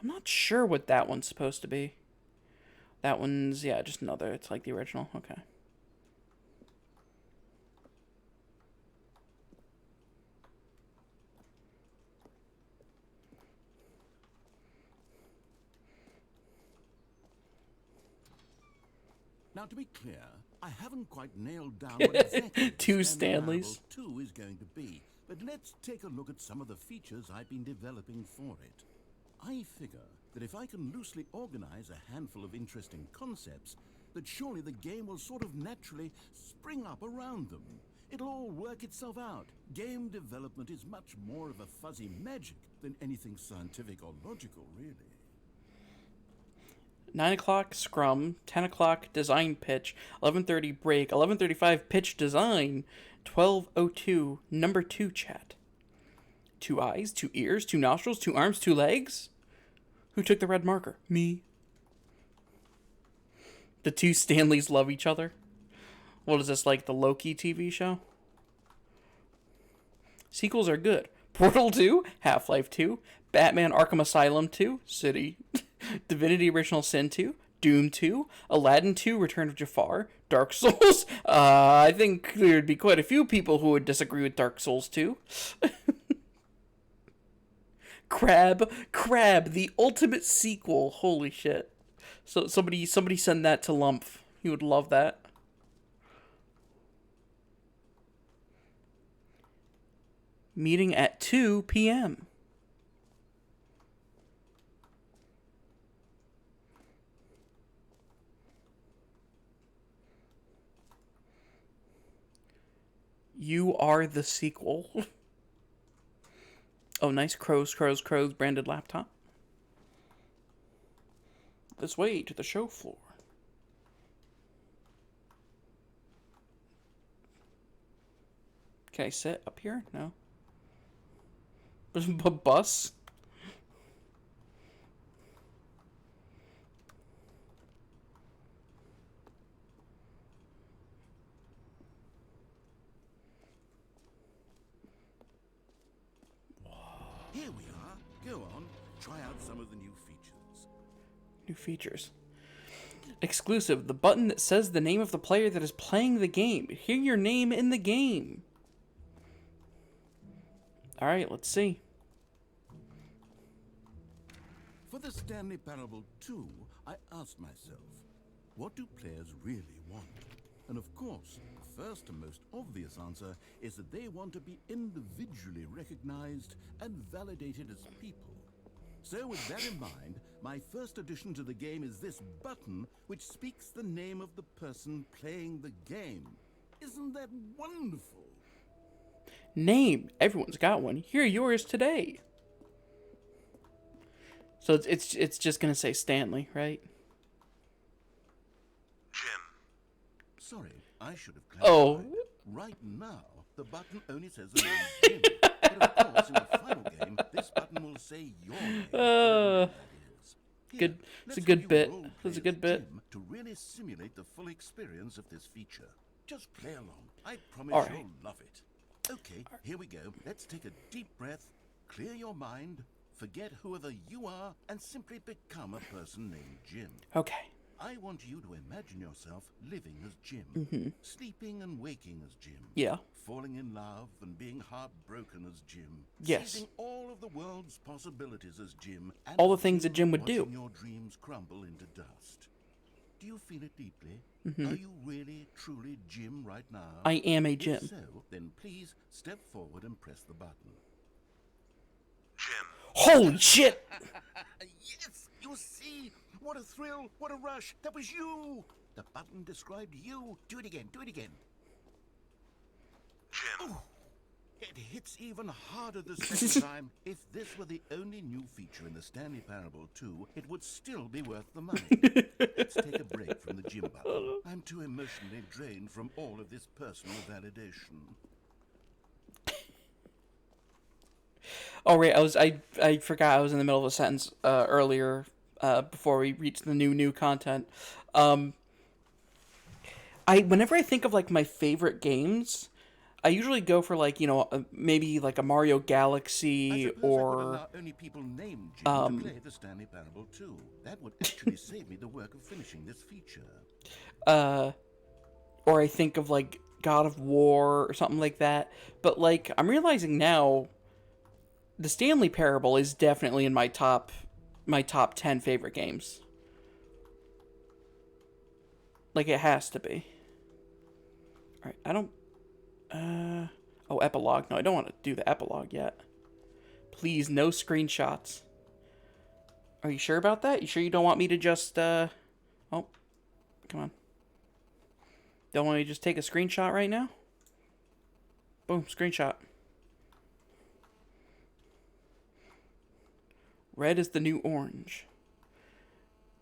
I'm not sure what that one's supposed to be. That one's, yeah, just another, it's like the original. Okay. Now, to be clear, I haven't quite nailed down what exactly Two Stanley Stanleys. Parable 2 is going to be, but let's take a look at some of the features I've been developing for it. I figure that if I can loosely organize a handful of interesting concepts, that surely the game will sort of naturally spring up around them. It'll all work itself out. Game development is much more of a fuzzy magic than anything scientific or logical, really. 9 o'clock scrum, 10 o'clock design pitch, 11:30 break, 11:35 pitch design, 12:02 number 2 chat. 2 eyes, 2 ears, 2 nostrils, 2 arms, 2 legs? Who took the red marker? Me. The 2 Stanleys love each other. What is this, like the Loki TV show? Sequels are good. Portal 2, Half-Life 2, Batman Arkham Asylum 2, City, Divinity Original Sin 2, Doom 2, Aladdin 2, Return of Jafar, Dark Souls. I think there'd be quite a few people who would disagree with Dark Souls 2. Crab, the ultimate sequel. Holy shit. So somebody send that to Lumph. He would love that. Meeting at 2 p.m. You are the sequel. Oh, nice crows branded laptop. This way to the show floor. Can I sit up here? No. A bus? Here we are. Go on, try out some of the new features. New features. Exclusive. The button that says the name of the player that is playing the game. Hear your name in the game. Alright, let's see. For the Stanley Parable 2, I asked myself, what do players really want? And of course, the first and most obvious answer is that they want to be individually recognized and validated as people. So with that in mind, my first addition to the game is this button which speaks the name of the person playing the game. Isn't that wonderful? Name. Everyone's got one. Hear yours today. So it's just gonna say Stanley, right? Jim. Sorry, I should have clarified. Oh. Right now, the button only says the name Jim. But of course, in the final game, this button will say your name. That is. Here, Good. It's a let's good have you bit. role It's a play good as bit. Jim to really simulate the full experience of this feature. Just play along. I promise All right. you'll love it. Okay, here we go. Let's take a deep breath, clear your mind, forget whoever you are, and simply become a person named Jim. Okay. I want you to imagine yourself living as Jim, sleeping and waking as Jim, Yeah. falling in love and being heartbroken as Jim, Yes. seizing all of the world's possibilities as Jim, and All the things that Jim would watching do. your dreams crumble into dust. Do you feel it deeply? Are you really, truly Jim right now? I am a If Jim. so, then please step forward and press the button. Jim. Holy shit! Yes, you see, what a thrill, what a rush. That was you. The button described you. Do it again, do it again. Jim. It hits even harder the second time. If this were the only new feature in the Stanley Parable 2, it would still be worth the money. Let's take a break from the Jim button. I'm too emotionally drained from all of this personal validation. Oh right, I forgot I was in the middle of a sentence earlier before we reached the new content. Whenever I think of like my favorite games, I usually go for like maybe like a Mario Galaxy I suppose I could or allow only people named Jim to play the Stanley Parable 2. That would actually save me the work of finishing this feature. or I think of like God of War or something like that. But like I'm realizing now, the Stanley Parable is definitely in my top 10 favorite games. Like it has to be. All right, I don't. Oh, epilogue. No, I don't want to do the epilogue yet. Please, no screenshots. Are you sure about that? You sure you don't want me to just, Oh, come on. Don't want me to just take a screenshot right now? Boom, screenshot. Red is the new orange.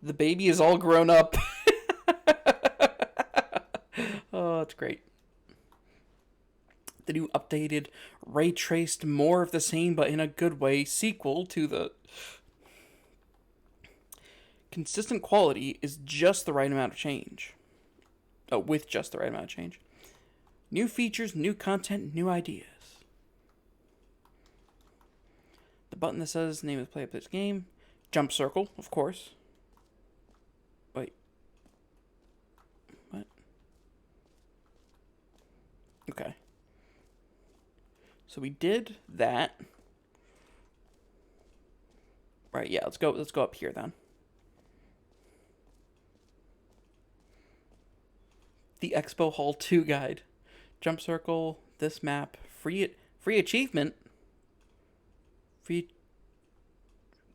The baby is all grown up. Oh, that's great. The new updated, ray-traced, more of the same but in a good way sequel to the consistent quality is just the right amount of change. Oh, with just the right amount of change. New features, new content, new ideas. The button that says name of the play of this game. Jump circle, of course. Wait. What? Okay. So we did that. Right, yeah, let's go up here then. The Expo Hall 2 guide. Jump circle, this map, free achievement. Free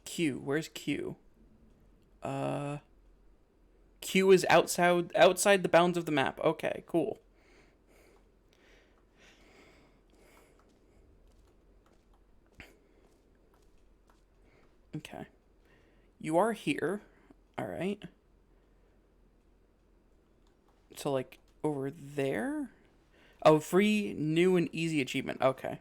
Q. Where's Q? Q is outside the bounds of the map. Okay, cool. Okay. You are here. All right. So like over there? Oh, free, new, and easy achievement. Okay.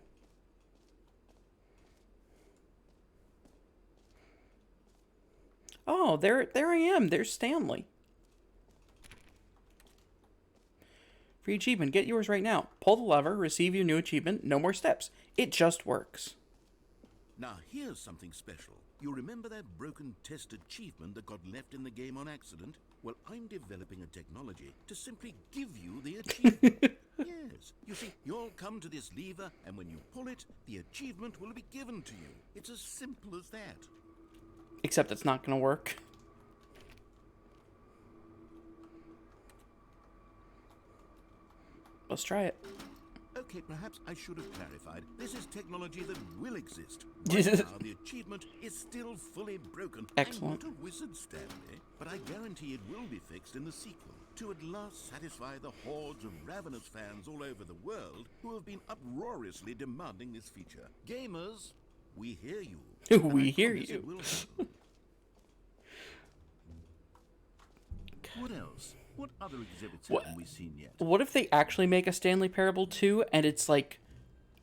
Oh, there I am. There's Stanley. Free achievement. Get yours right now. Pull the lever, receive your new achievement. No more steps. It just works. Now here's something special. You remember that broken test achievement that got left in the game on accident? Well, I'm developing a technology to simply give you the achievement. Yes. You see, you'll come to this lever, and when you pull it, the achievement will be given to you. It's as simple as that. Except it's not gonna work. Let's try it. Okay, perhaps I should have clarified. This is technology that will exist. Right now, the achievement is still fully broken. Excellent. I'm not a wizard, Stanley, but I guarantee it will be fixed in the sequel to at last satisfy the hordes of ravenous fans all over the world who have been uproariously demanding this feature. Gamers, we hear you. We hear promise you. it will happen. What else? What other exhibits haven't we seen yet? What if they actually make a Stanley Parable 2 and it's like,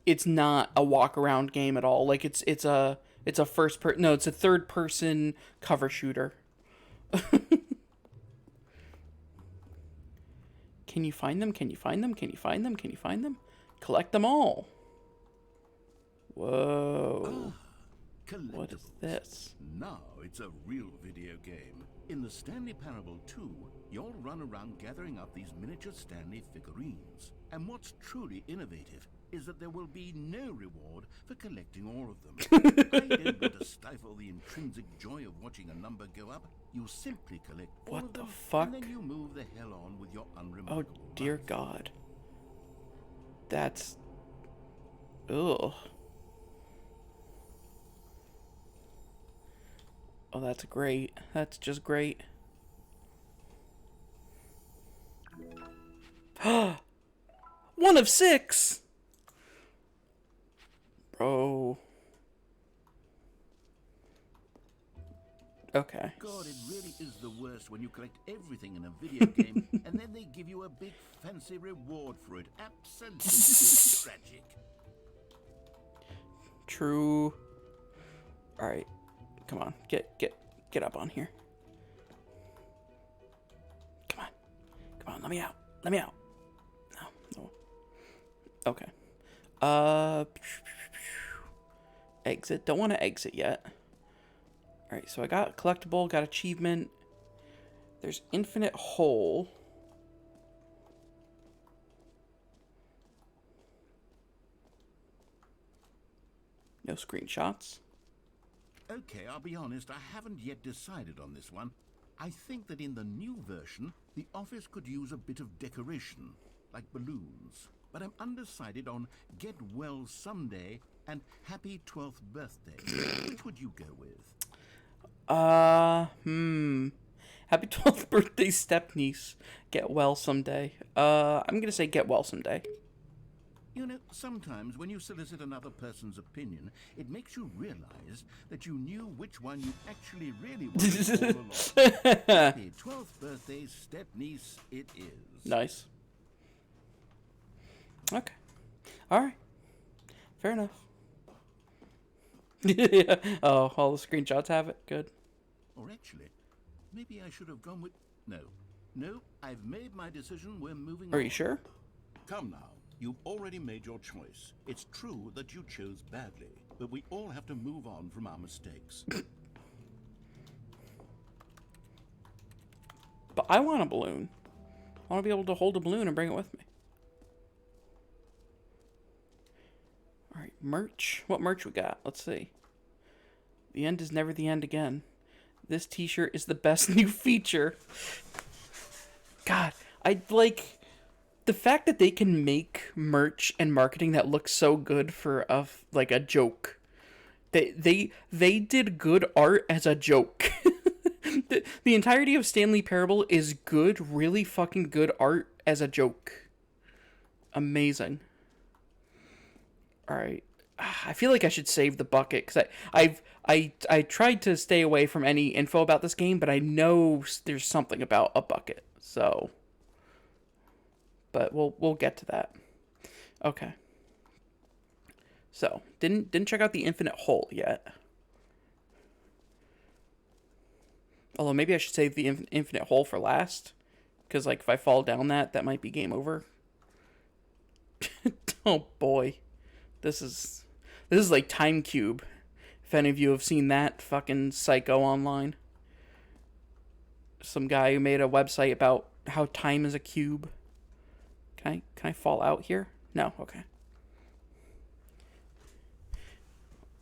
it's not a walk around game at all? Like it's a first person. No, it's a third person cover shooter. Can you find them? Can you find them? Can you find them? Can you find them? Collect them all. Whoa. What is this? Now it's a real video game. In the Stanley Parable 2, you'll run around gathering up these miniature Stanley figurines. And what's truly innovative is that there will be no reward for collecting all of them. I don't want to stifle the intrinsic joy of watching a number go up. You simply collect all What of the them, fuck? and then you move the hell on with your Oh, unremarkable dear life. God. That's... Ugh. Oh, that's great. That's just great. One of 6! Bro. Okay. God, it really is the worst when you collect everything in a video game and then they give you a big fancy reward for it. Absolutely tragic. True. Alright. Come on. Get up on here. Come on. Come on, let me out. Let me out. No. Okay. Exit. Don't want to exit yet. Alright, so I got collectible, got achievement. There's infinite hole. No screenshots. Okay, I'll be honest, I haven't yet decided on this one. I think that in the new version, the office could use a bit of decoration, like balloons. But I'm undecided on Get Well Someday and Happy 12th Birthday. Which would you go with? Happy 12th birthday, stepniece. Get well someday. I'm gonna say get well someday. You know, sometimes when you solicit another person's opinion, it makes you realize that you knew which one you actually really wanted all along. Happy 12th birthday, stepniece, it is. Nice. Okay. Alright. Fair enough. Yeah. Oh, all the screenshots have it? Good. Or actually, maybe I should have gone with... No, I've made my decision. We're moving on. Are you sure? Come now. You've already made your choice. It's true that you chose badly, but we all have to move on from our mistakes. But I want a balloon. I want to be able to hold a balloon and bring it with me. Alright, merch. What merch we got? Let's see. The end is never the end again. This t-shirt is the best new feature. God, I like... The fact that they can make merch and marketing that looks so good for like a joke. They did good art as a joke. The entirety of Stanley Parable is good, really fucking good art as a joke. Amazing. Alright. I feel like I should save the bucket, because I tried to stay away from any info about this game, but I know there's something about a bucket, so... But we'll get to that. Okay. So, didn't check out the infinite hole yet. Although maybe I should save the infinite hole for last, because like if I fall down that might be game over. Oh boy, this is like Time Cube. If any of you have seen that fucking psycho online, some guy who made a website about how time is a cube. Can I fall out here? No, okay.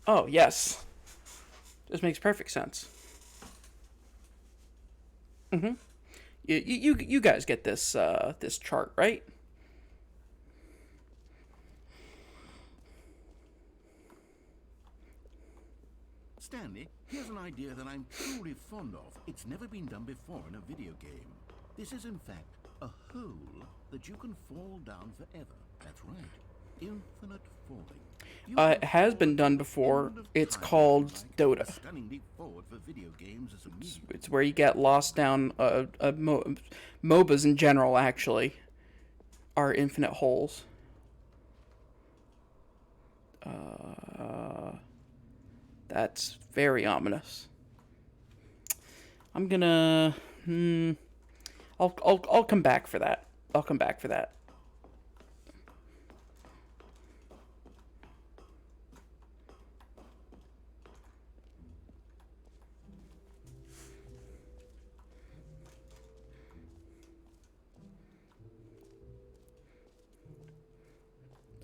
Oh, yes. This makes perfect sense. You guys get this this chart, right? Stanley, here's an idea that I'm truly fond of. It's never been done before in a video game. This is, in fact, a hole that you can fall down forever. That's right. Infinite falling. You It can has fall been at done the before. end of It's time, if you called like. Dota. A stunning leap forward for video games is a medium. It's where you get lost down. MOBAs in general, actually, are infinite holes. That's very ominous. I'm gonna. I'll come back for that. I'll come back for that.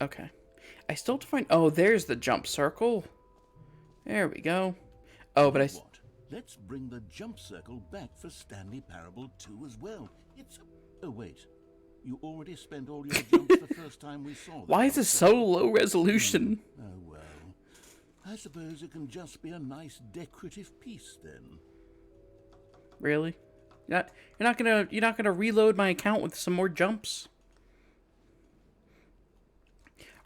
Okay. I still have to find. Oh, there's the jump circle. There we go. Oh, but What? Let's bring the jump circle back for Stanley Parable 2 as well. It's a... Oh, wait. You already spent all your jumps the first time we saw the Why is jump this so circle. low resolution? Oh, well. I suppose it can just be a nice decorative piece, then. Really? You're not gonna reload my account with some more jumps?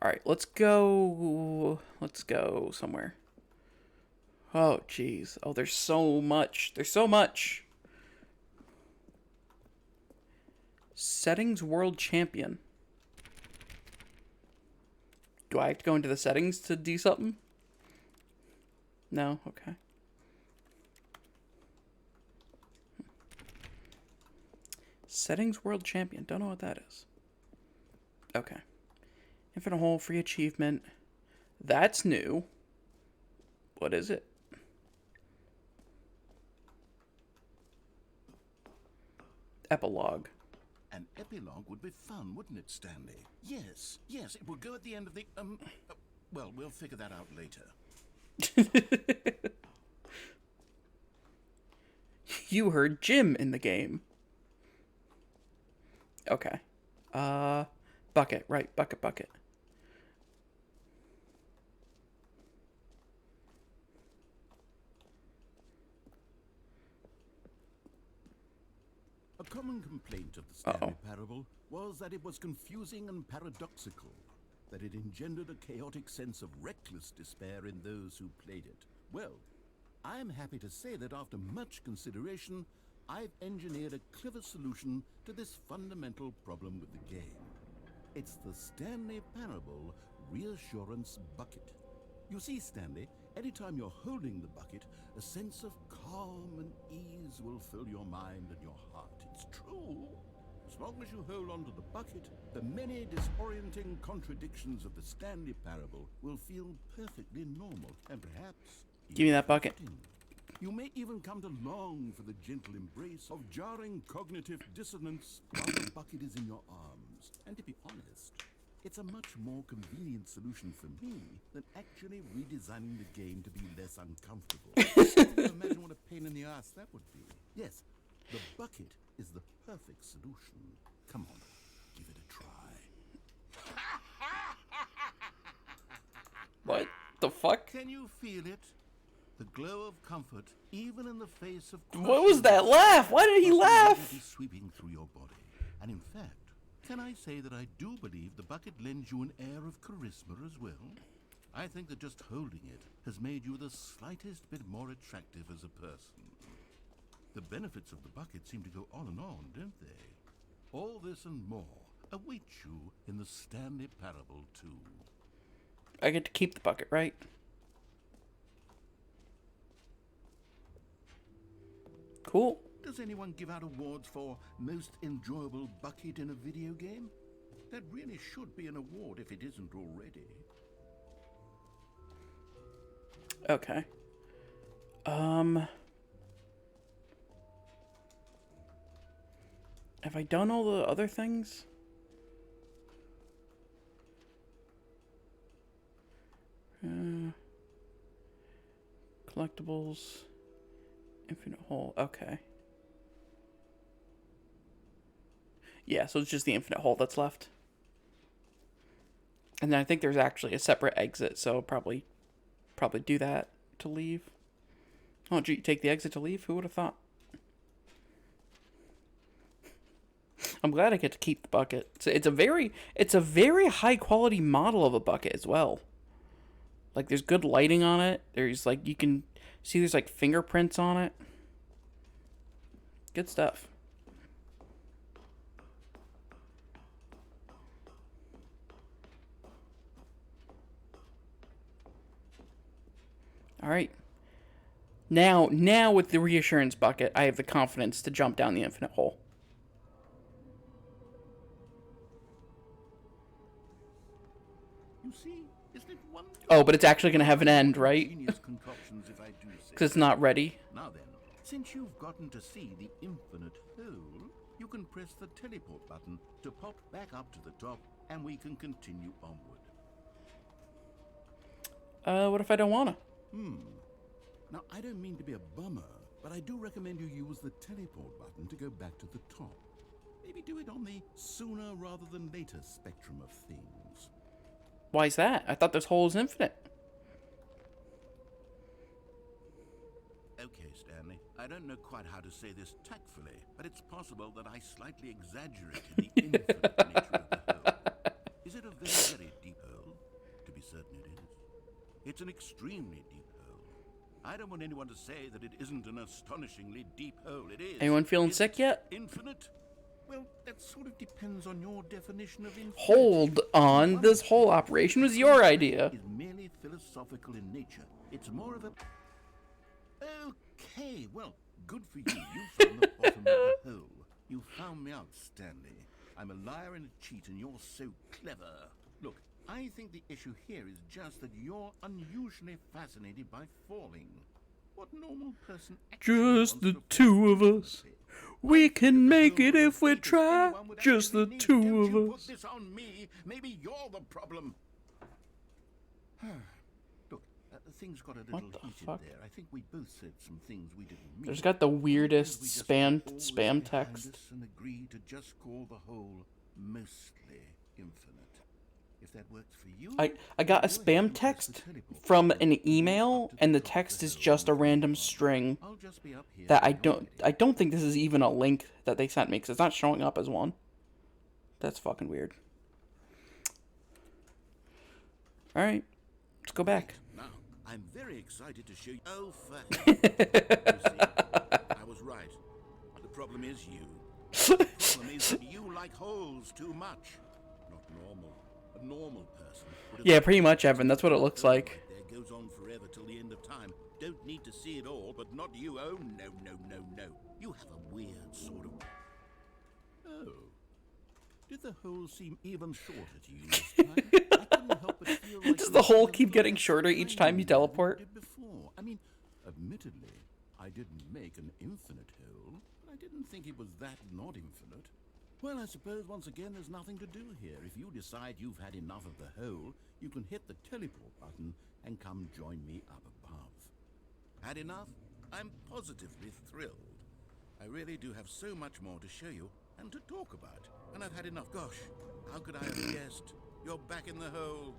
Alright, let's go somewhere. Oh, jeez. Oh, there's so much. There's so much. Settings World Champion. Do I have to go into the settings to do something? No? Okay. Settings World Champion. Don't know what that is. Okay. Infinite hole, free achievement. That's new. What is it? Epilogue. An epilogue would be fun, wouldn't it, Stanley? Yes, it will go at the end of the, well, we'll figure that out later. You heard Jim in the game. Okay. Bucket, right, bucket. A common complaint of the Stanley Parable was that it was confusing and paradoxical, that it engendered a chaotic sense of reckless despair in those who played it. Well, I'm happy to say that after much consideration, I've engineered a clever solution to this fundamental problem with the game. It's the Stanley Parable Reassurance Bucket. You see, Stanley, anytime you're holding the bucket, a sense of calm and ease will fill your mind and your heart. It's true. As long as you hold on to the bucket, the many disorienting contradictions of the Stanley Parable will feel perfectly normal and perhaps Give me that bucket. you may even come to long for the gentle embrace of jarring cognitive dissonance while the bucket is in your arms. And to be honest, it's a much more convenient solution for me than actually redesigning the game to be less uncomfortable. Can you imagine what a pain in the ass that would be? Yes, the bucket is the perfect solution. Come on, give it a try. What the fuck? Can you feel it? The glow of comfort, even in the face of... What was that laugh? Why did he laugh? Sweeping through your body. And in fact, can I say that I do believe the bucket lends you an air of charisma as well? I think that just holding it has made you the slightest bit more attractive as a person. The benefits of the bucket seem to go on and on, don't they? All this and more await you in the Stanley Parable 2. I get to keep the bucket, right? Cool. Does anyone give out awards for most enjoyable bucket in a video game? That really should be an award if it isn't already. Okay. Have I done all the other things? Collectibles. Infinite hole. Okay. Yeah, so it's just the infinite hole that's left. And then I think there's actually a separate exit, so probably do that to leave. Oh, did you take the exit to leave? Who would have thought? I'm glad I get to keep the bucket. It's a very high quality model of a bucket as well. Like there's good lighting on it. There's like you can see there's like fingerprints on it. Good stuff. All right. Now with the reassurance bucket, I have the confidence to jump down the infinite hole. You see, isn't it wonderful? Oh, but it's actually going to have an end, right? Genius concoctions, if I do say Because it's not ready. Now then, since you've gotten to see the infinite hole, you can press the teleport button to pop back up to the top, and we can continue onward. What if I don't wanna? Now, I don't mean to be a bummer, but I do recommend you use the teleport button to go back to the top. Maybe do it on the sooner rather than later spectrum of things. Why is that? I thought this hole is infinite. Okay, Stanley, I don't know quite how to say this tactfully, but it's possible that I slightly exaggerated the infinite nature of the hole. Is it a very, very deep hole? To be certain it is. It's an extremely deep hole. I don't want anyone to say that it isn't an astonishingly deep hole. It is. Anyone feeling Is sick it yet? Infinite? Well, that sort of depends on your definition of infinite. Hold on. This whole operation was your idea. Is merely philosophical in nature. It's more of a... Okay, well, good for you. You found the bottom of the hole. You found me out, Stanley. I'm a liar and a cheat, and you're so clever. Look, I think the issue here is just that you're unusually fascinated by falling. What normal person actually Just wants the to two fall of us. into? We can make it if we Think try. anyone would Just the actually need? two Don't of you put us. this on me. Maybe you're the problem. Look, things got a little the heated fuck? there. I think we both said some things we didn't mean. There's got the weirdest We just spam put all this spam behind text. us and agree to just call the whole mostly infinite. If that works for you, I got a go ahead spam and press the text teleport from button an email, up to and the top of text is hole just a and random continue on. string I'll just be up here that when you're ready. I don't think this is even a link that they sent me because it's not showing up as one. That's fucking weird. All right, let's go back. Now, I'm very excited to show you. Oh, for you see, I was right. The problem is you. The problem is that you like holes too much. Not normal. A normal person would have... Yeah, pretty much, Evan. That's what it looks like. There goes on forever till the end of time. Don't need to see it all, but not you. Oh, no, no, no, no. You have a weird sort of... Oh. Did the hole seem even shorter to you this time? I couldn't help but feel like Does you the were hole a keep little getting less shorter each time you tiny than teleport? did before. I mean, admittedly, I didn't make an infinite hole, but I didn't think it was that not infinite. Well, I suppose once again there's nothing to do here. If you decide you've had enough of the hole, you can hit the teleport button and come join me up above. Had enough? I'm positively thrilled. I really do have so much more to show you and to talk about. And I've had enough. Gosh, how could I have guessed? You're back in the hole.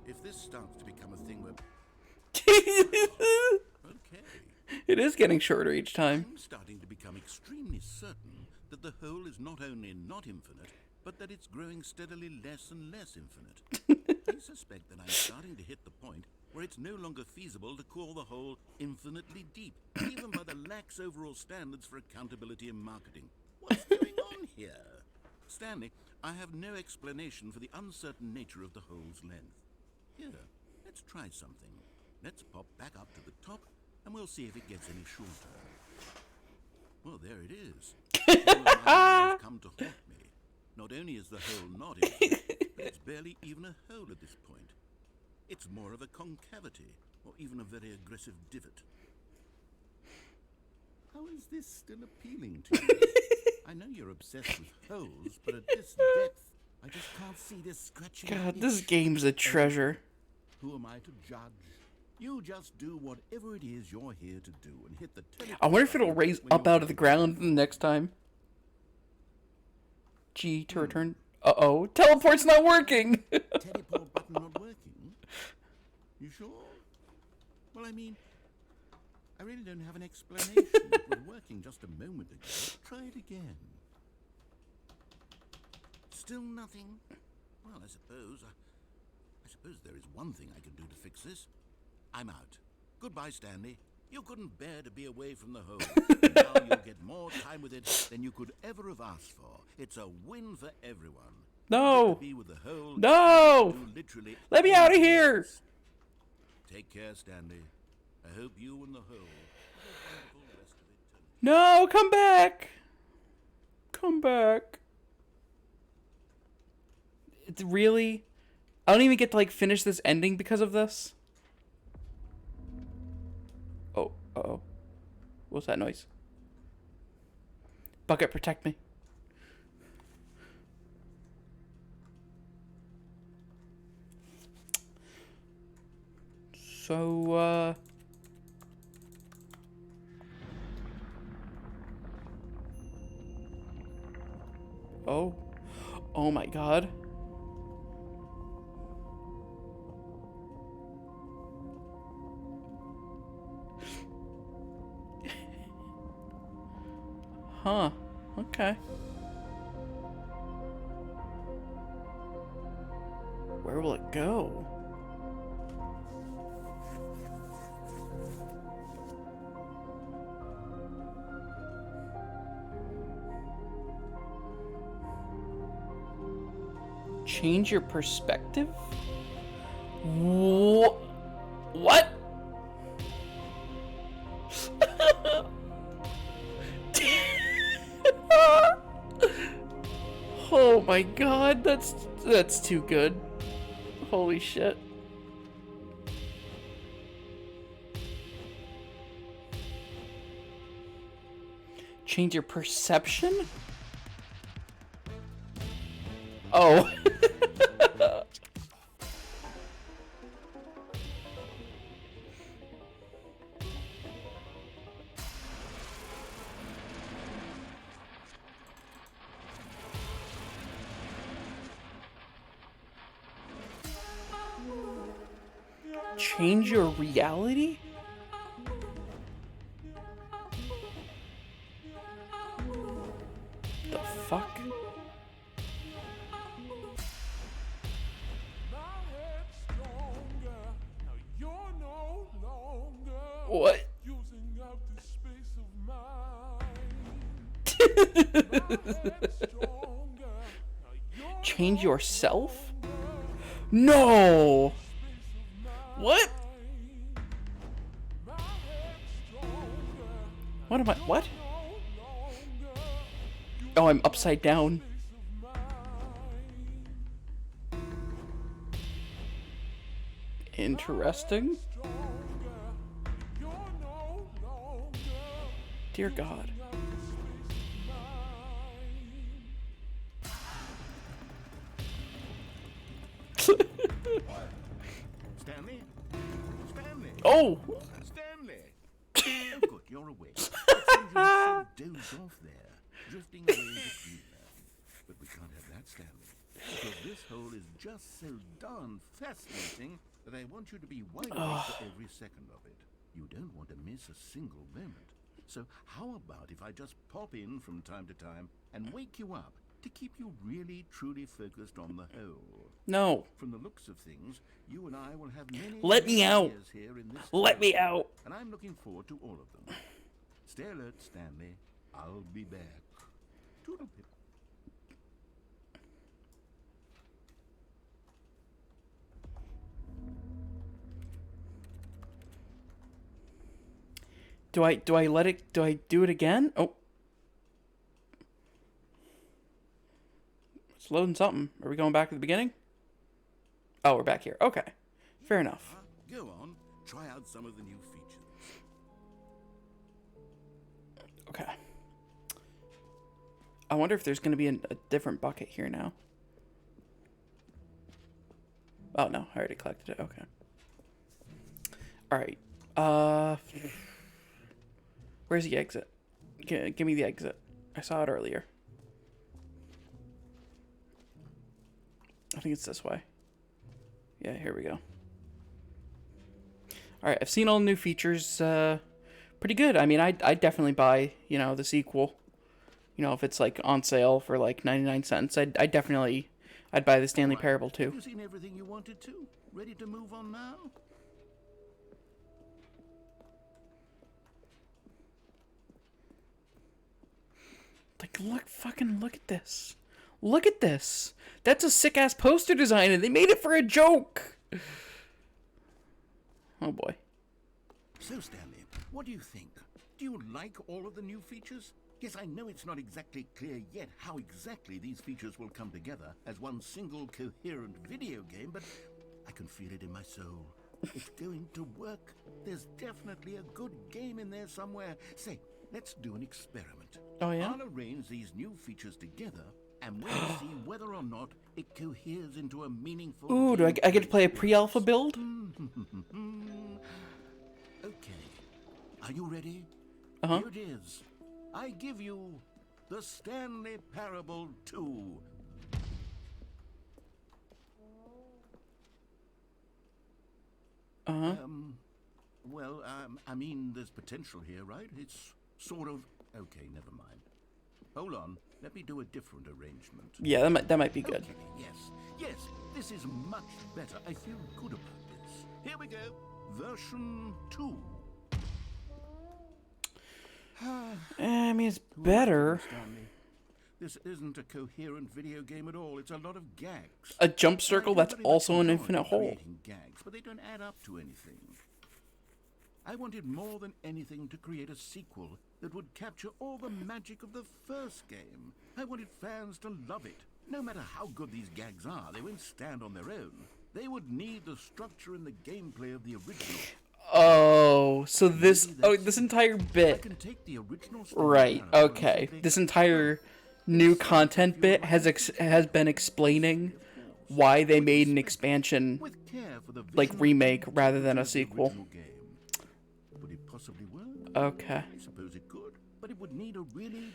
If this starts to become a thing where... Okay. It is getting shorter each time. I'm starting to become extremely certain that the hole is not only not infinite, but that it's growing steadily less and less infinite. I suspect that I'm starting to hit the point where it's no longer feasible to call the hole infinitely deep, even by the lax overall standards for accountability in marketing. What's going on here? Stanley, I have no explanation for the uncertain nature of the hole's length. Here, let's try something. Let's pop back up to the top, and we'll see if it gets any shorter. Well, there it is. All of my has come to haunt me. Not only is the hole not infinite, but it's barely even a hole at this point. It's more of a concavity, or even a very aggressive divot. How is this still appealing to you? I know you're obsessed with holes, but at this depth, I just can't see this scratching. God, itch. this game's a treasure. Who am I to judge? You just do whatever it is you're here to do and hit the teleport I wonder if it'll button raise when up you're out of the ready. ground the next time. G to return. Uh-oh. Teleport's not working! Teleport button not working? You sure? Well, I mean, I really don't have an explanation. It was working just a moment ago. Try it again. Still nothing? Well, I suppose there is one thing I can do to fix this. I'm out. Goodbye, Stanley. You couldn't bear to be away from the hole. Now you'll get more time with it than you could ever have asked for. It's a win for everyone. No! You get to be with the hole. No! You can do literally Let me out of anything here! else. Take care, Stanley. I hope you and the hole have a wonderful rest of it. No, come back! Come back. It's really? I don't even get to, like, finish this ending because of this? Oh, uh-oh. What's that noise? Bucket, protect me. So, oh. Oh my god. Huh. Okay. Where will it go? Change your perspective? What? Oh my god, that's too good. Holy shit. Change your perception? Oh. Change your reality? The fuck? What? Change yourself? No! What? What am I? What? Oh, I'm upside down. Interesting. Dear God. Stanley? Stanley? Oh! Stanley! Oh, good, you're awake. It seems you so dozed off there, drifting away into dreamland. But we can't have that, Stanley, because this hole is just so darn fascinating that I want you to be wide awake for every second of it. You don't want to miss a single moment. So how about if I just pop in from time to time and wake you up to keep you really, truly focused on the hole? No. From the looks of things, you and I will have many Let me out. years here in this Let me hole, out. and I'm looking forward to all of them. Stay alert, Stanley. I'll be back. Toodle pip. Do I let it, do I do it again? Oh. It's loading something. Are we going back to the beginning? Oh, we're back here. Okay. Fair enough. Go on. Try out some of the new features. Okay. I wonder if there's going to be a different bucket here now. Oh, no. I already collected it. Okay. Alright. Where's the exit? Give me the exit. I saw it earlier. I think it's this way. Yeah, here we go. Alright, I've seen all the new features. Pretty good. I mean, I'd definitely buy, you know, the sequel. You know, if it's like on sale for like 99 cents, I'd buy the Stanley Parable too. Have you seen everything you wanted to? Ready to move on now? Like, look at this. Look at this. That's a sick-ass poster design, and they made it for a joke. Oh, boy. So, Stanley, what do you think? Do you like all of the new features? Yes, I know it's not exactly clear yet how exactly these features will come together as one single coherent video game, but I can feel it in my soul. It's going to work. There's definitely a good game in there somewhere. Say, let's do an experiment. Oh, yeah? I'll arrange these new features together, and we'll see whether or not it coheres into a meaningful Ooh, do I get to play a pre-alpha build? Okay. Are you ready? Uh-huh. Here it is. I give you the Stanley Parable 2. Uh-huh. I mean, there's potential here, right? It's sort of... Okay, never mind. Hold on. Let me do a different arrangement. Yeah, that might be good. Okay, yes, this is much better. I feel good about this. Here we go. Version 2. I mean, it's better. Stanley, this isn't a coherent video game at all. It's a lot of gags. A jump circle that's Everybody also an enjoyed infinite hole. creating gags, but they don't add up to anything. I wanted more than anything to create a sequel that would capture all the magic of the first game. I wanted fans to love it. No matter how good these gags are, they won't stand on their own. They would need the structure and the gameplay of the original. Oh, so this entire I bit, can take the original Stanley right? Parable and Okay, simply this entire new content bit has been explaining why they made an expansion, with care for the like vision remake, and rather than a integrity of the sequel. original game. Would it possibly work? Okay. I suppose it could, but it would need a really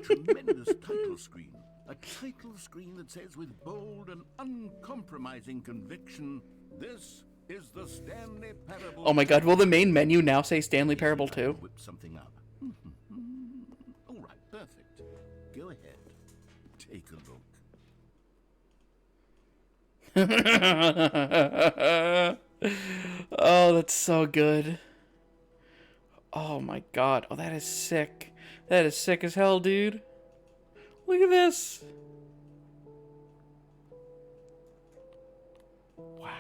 tremendous title screen. A title screen that says with bold and uncompromising conviction, "This is the Stanley Parable." Oh my God! Will the main menu now say Stanley Parable 2? Whip something up. All right, perfect. Go ahead. Take a look. Oh, that's so good. Oh my God! Oh, that is sick. That is sick as hell, dude. Look at this. Wow.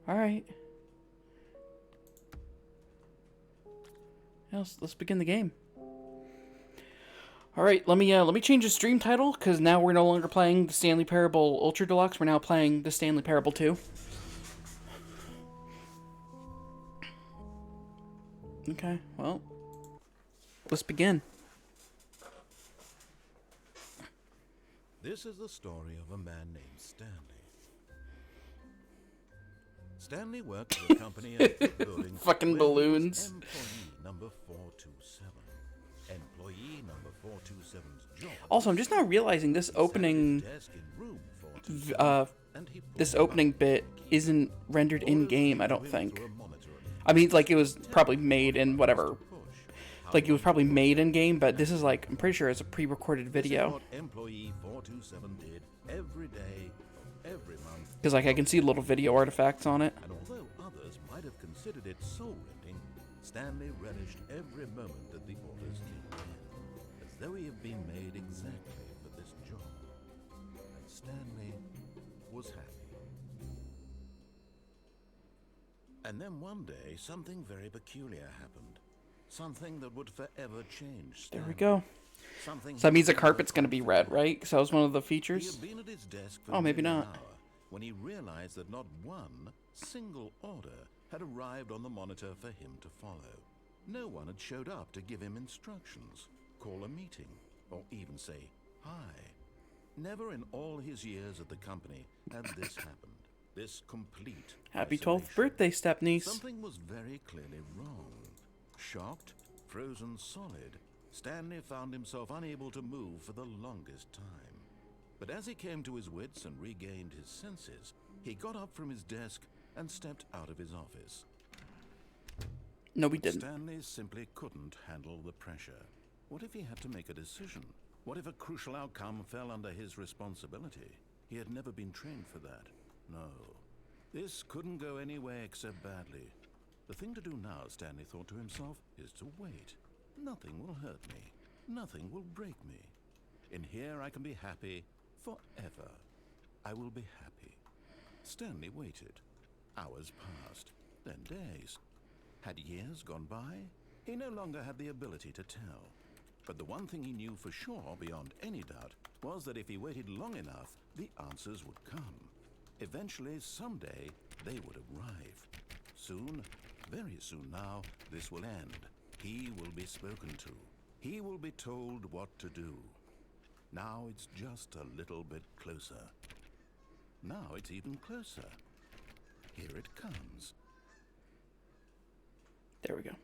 All right. Let's begin the game. All right, let me change the stream title because now we're no longer playing the Stanley Parable Ultra Deluxe. We're now playing the Stanley Parable 2. Okay, well, let's begin. This is the story of a man named Stanley. Stanley worked for a company in a big building. Fucking where he was balloons. Employee number 427. Employee number 427's job. Also, I'm just now realizing this opening, desk in room 427, and he this pulled opening out bit the key. isn't rendered in game. I don't Went think. through a monitor and I mean, like it was probably made in whatever. push. Like it was probably made in game, but this is like I'm pretty sure it's a pre-recorded This is video. what employee 427 did every day of every month. Because like I can see little video artifacts on it. And although others might have considered it soul renting, Stanley relished every moment that the orders came in, as though he had been made exactly for this job. And Stanley was happy. And then one day, something very peculiar happened. Something that would forever change Stanley. There we go. Something So that means the he never carpet's gonna be red, right? Because that was one of the He features. had been at his desk for Oh, maybe nearly an not. hour when he realized that not one single order had arrived on the monitor for him to follow. No one had showed up to give him instructions, call a meeting, or even say hi. Never in all his years at the company had this happened. This complete Happy 12th isolation. birthday, step-niece. Something was very clearly wrong. Shocked, frozen solid, Stanley found himself unable to move for the longest time. But as he came to his wits and regained his senses, he got up from his desk and stepped out of his office. No, we didn't. Stanley simply couldn't handle the pressure. What if he had to make a decision? What if a crucial outcome fell under his responsibility? He had never been trained for that. No. This couldn't go any way except badly. The thing to do now, Stanley thought to himself, is to wait. Nothing will hurt me. Nothing will break me. In here I can be happy forever. I will be happy. Stanley waited. Hours passed, then days. Had years gone by? He no longer had the ability to tell. But the one thing he knew for sure, beyond any doubt, was that if he waited long enough, the answers would come. Eventually, someday, they would arrive. Soon, very soon now, this will end. He will be spoken to. He will be told what to do. Now it's just a little bit closer. Now it's even closer. Here it comes. There we go.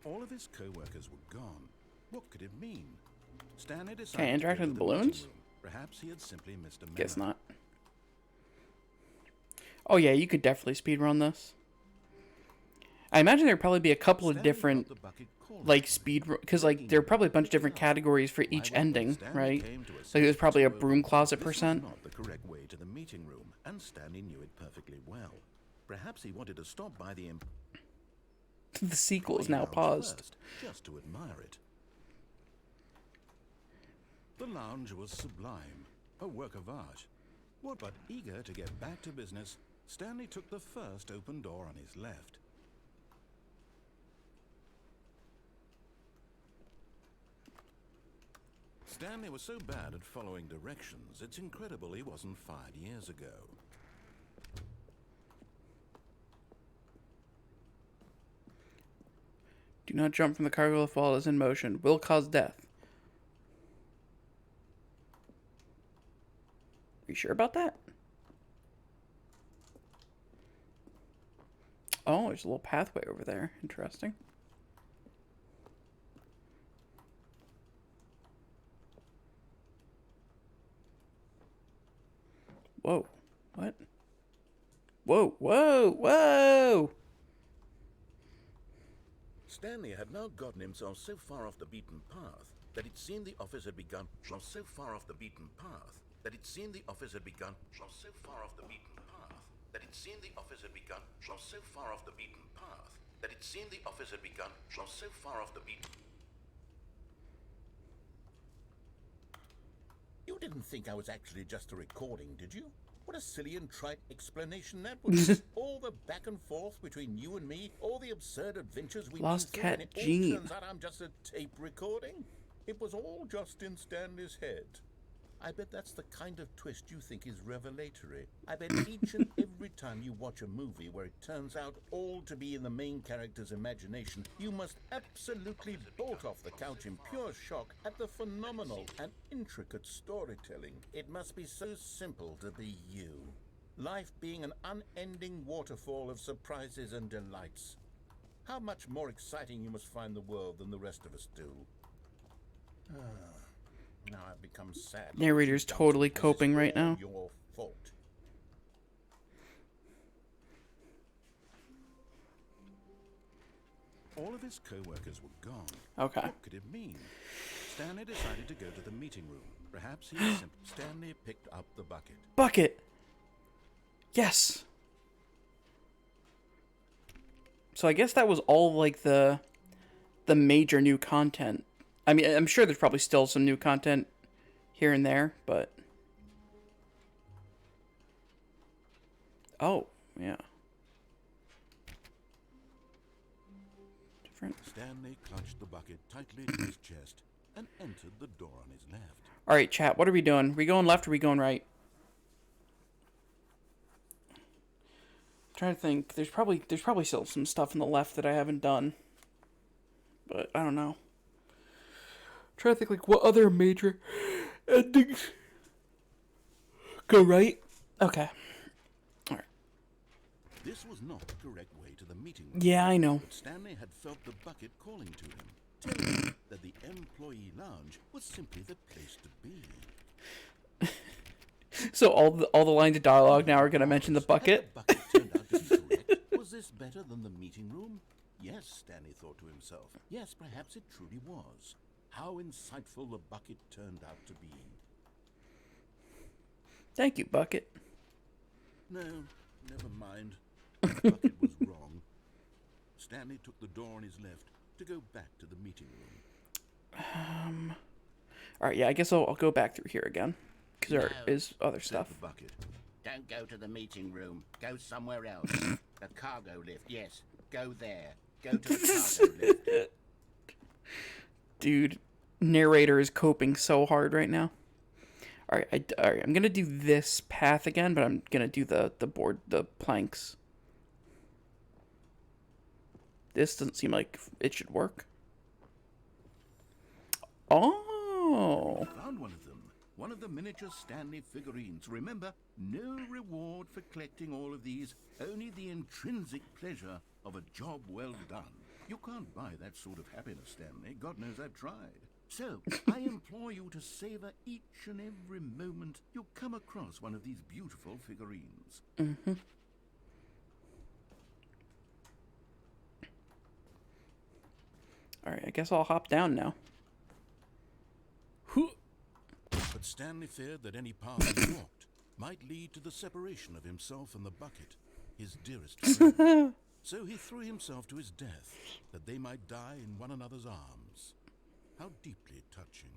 All of his co-workers were gone. What could it mean? Stanley decided Can I interact to go with to the meeting balloons? room. Perhaps he had simply missed a memo. Guess not. Oh yeah, you could definitely speedrun this. I imagine there'd probably be a couple of Stanley different, felt the bucket calling like, him. because, like, there are probably a bunch of different categories for each ending, right? Like, there's probably a broom closet This was percent. not the correct way to the meeting room, and Stanley knew it perfectly well. Perhaps he wanted to stop by the The sequel is employee now lounge paused. first, just to admire it. The lounge was sublime, a work of art. What but eager to get back to business, Stanley took the first open door on his left. Stanley was so bad at following directions, it's incredible he wasn't fired years ago. Do not jump from the cargo lift while it is in motion. Will cause death. Are you sure about that? Oh, there's a little pathway over there. Interesting. Whoa. What? Whoa, whoa, whoa! Stanley had now gotten himself so far off the beaten path that it seemed the office had begun. So far off the beaten path that it seemed the office had begun. So far off the beaten path that it seemed the office had begun. So far off the beaten path that it seemed the office had begun. So far off the beaten. You didn't think I was actually just a recording, did you? What a silly and trite explanation that was. All the back and forth between you and me, all the absurd adventures we've Lost been through, Cat and it all Jean. turns out I'm just a tape recording. It was all just in Stanley's head. I bet that's the kind of twist you think is revelatory. I bet each and every time you watch a movie where it turns out all to be in the main character's imagination, you must absolutely bolt off the couch in pure shock at the phenomenal and intricate storytelling. It must be so simple to be you. Life being an unending waterfall of surprises and delights. How much more exciting you must find the world than the rest of us do. Now I've become sad. Narrator's totally coping right now. Your fault. All of his co-workers were gone. Okay. What could it mean? Stanley decided to go to the meeting room. Perhaps he was Stanley picked up the bucket. Bucket! Yes! So I guess that was all, like, the major new content. I mean, I'm sure there's probably still some new content here and there, but... Oh, yeah. Different. Stanley clutched the bucket tightly to his chest and entered the door on his left. Alright, chat, what are we doing? We going left or we going right? I'm trying to think. There's probably still some stuff on the left that I haven't done. But I don't know. Trying to think, like, what other major endings go right? Okay. Alright. This was not the correct way to the meeting room. Yeah, I know. But Stanley had felt the bucket calling to him, telling him that the employee lounge was simply the place to be. So all the lines of dialogue now are going to mention the bucket. Had the bucket turned out to be correct? Was this better than the meeting room? Yes, Stanley thought to himself. Yes, perhaps it truly was. How insightful the bucket turned out to be. Thank you, bucket. No, never mind. The bucket was wrong. Stanley took the door on his left to go back to the meeting room. All right, yeah, I guess I'll go back through here again because there No, is other Said stuff. the bucket. Don't go to the meeting room. Go somewhere else. The cargo lift, yes. Go there. Go to the cargo lift. Dude, narrator is coping so hard right now. All right, I'm gonna do this path again, but I'm gonna do the planks. This doesn't seem like it should work. Oh, Found one of them. One of the miniature Stanley figurines. Remember, no reward for collecting all of these, only the intrinsic pleasure of a job well done. You can't buy that sort of happiness, Stanley. God knows I've tried. So, I implore you to savor each and every moment you come across one of these beautiful figurines. all right. I guess I'll hop down now. But Stanley feared that any path he walked might lead to the separation of himself and the bucket, his dearest friend. So he threw himself to his death, that they might die in one another's arms. How deeply touching.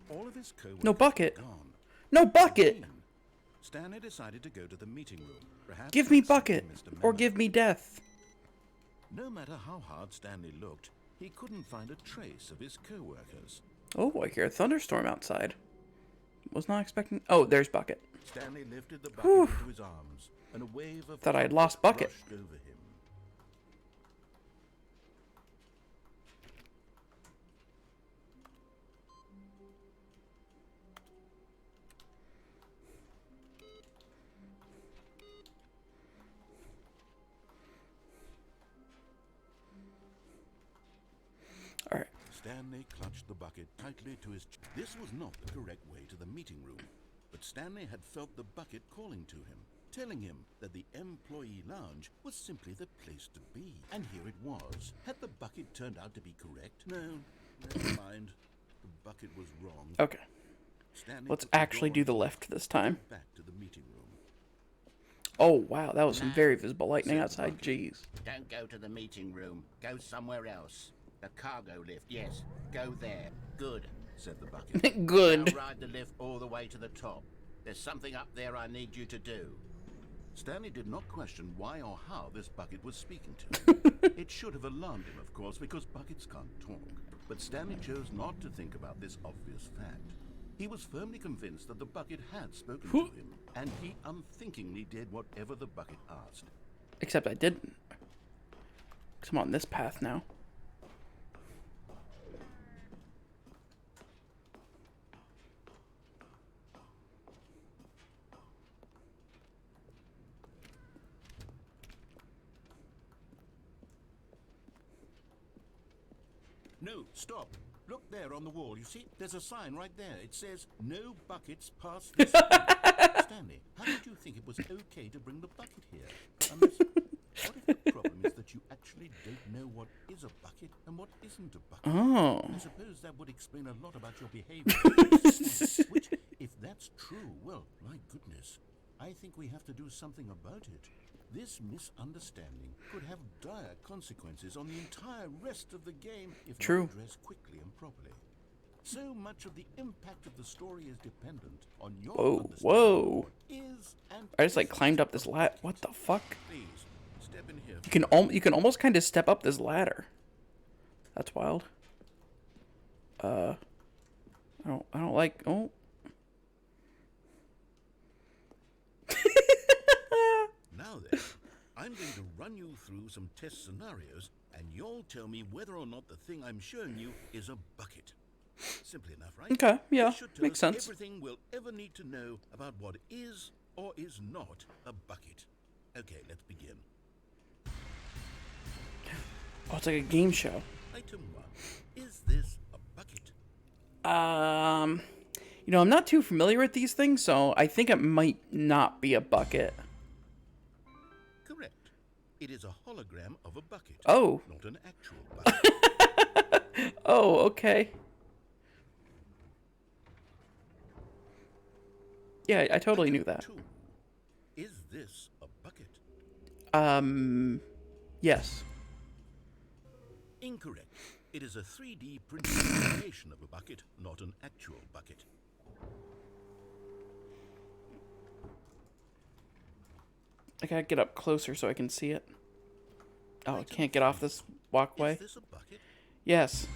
All of his co-workers No bucket. were gone. No bucket. Stanley decided to go to the meeting room. Perhaps Give me accept bucket Mr. or Memo. give me death. No matter how hard Stanley looked, he couldn't find a trace of his co-workers. Oh, I hear a thunderstorm outside. Was not expecting. Oh, there's bucket. Stanley lifted the bucket into his arms, and a wave of Thought I had comfort lost bucket. rushed over him. All right. Stanley clutched the bucket tightly to his chest. This was not the correct way to the meeting room, but Stanley had felt the bucket calling to him, telling him that the employee lounge was simply the place to be. And here it was. Had the bucket turned out to be correct? No, never mind. The bucket was wrong. Okay. Stanley Let's took the actually door do on the his left this time. back to the meeting room. Oh, wow. That was some very visible lightning outside. Jeez. Don't go to the meeting room. Go somewhere else. The cargo lift, yes. Go there. Good. Said the bucket. Good. Now ride the lift all the way to the top. There's something up there I need you to do. Stanley did not question why or how this bucket was speaking to him. It should have alarmed him, of course, because buckets can't talk. But Stanley chose not to think about this obvious fact. He was firmly convinced that the bucket had spoken to him, and he unthinkingly did whatever the bucket asked. Except I didn't. Because I'm on this path now. No, stop. Look there on the wall. You see, there's a sign right there. It says, "No buckets past this point." Stanley, how did you think it was okay to bring the bucket here? Unless, what if the problem is that you actually don't know what is a bucket and what isn't a bucket? Oh. I suppose that would explain a lot about your behavior. Which, if that's true, well, my goodness, I think we have to do something about it. This misunderstanding could have dire consequences on the entire rest of the game if True. not addressed quickly and properly. So much of the impact of the story is dependent on your Whoa, understanding whoa. of what is and I just like isn't climbed a up this bucket. ladder. What the fuck? Please, step in here. You can almost kind of step up this ladder. That's wild. I don't like. Oh. Now then, I'm going to run you through some test scenarios, and you'll tell me whether or not the thing I'm showing you is a bucket. Simple enough, right? Okay, yeah, This should tell makes us sense. everything we'll ever need to know about what is or is not a bucket. Okay, let's begin. Oh, it's like a game show. Item 1. Is this a bucket? You know, I'm not too familiar with these things, so I think it might not be a bucket. Correct. It is a hologram of a bucket. Oh. Not an actual bucket. Oh, okay. Yeah, I totally knew that. 2. Is this a bucket? Yes. Incorrect. It is a 3D printed imitation of a bucket, not an actual bucket. I gotta get up closer so I can see it. Oh, I can't get off this walkway. Is this a bucket? Yes.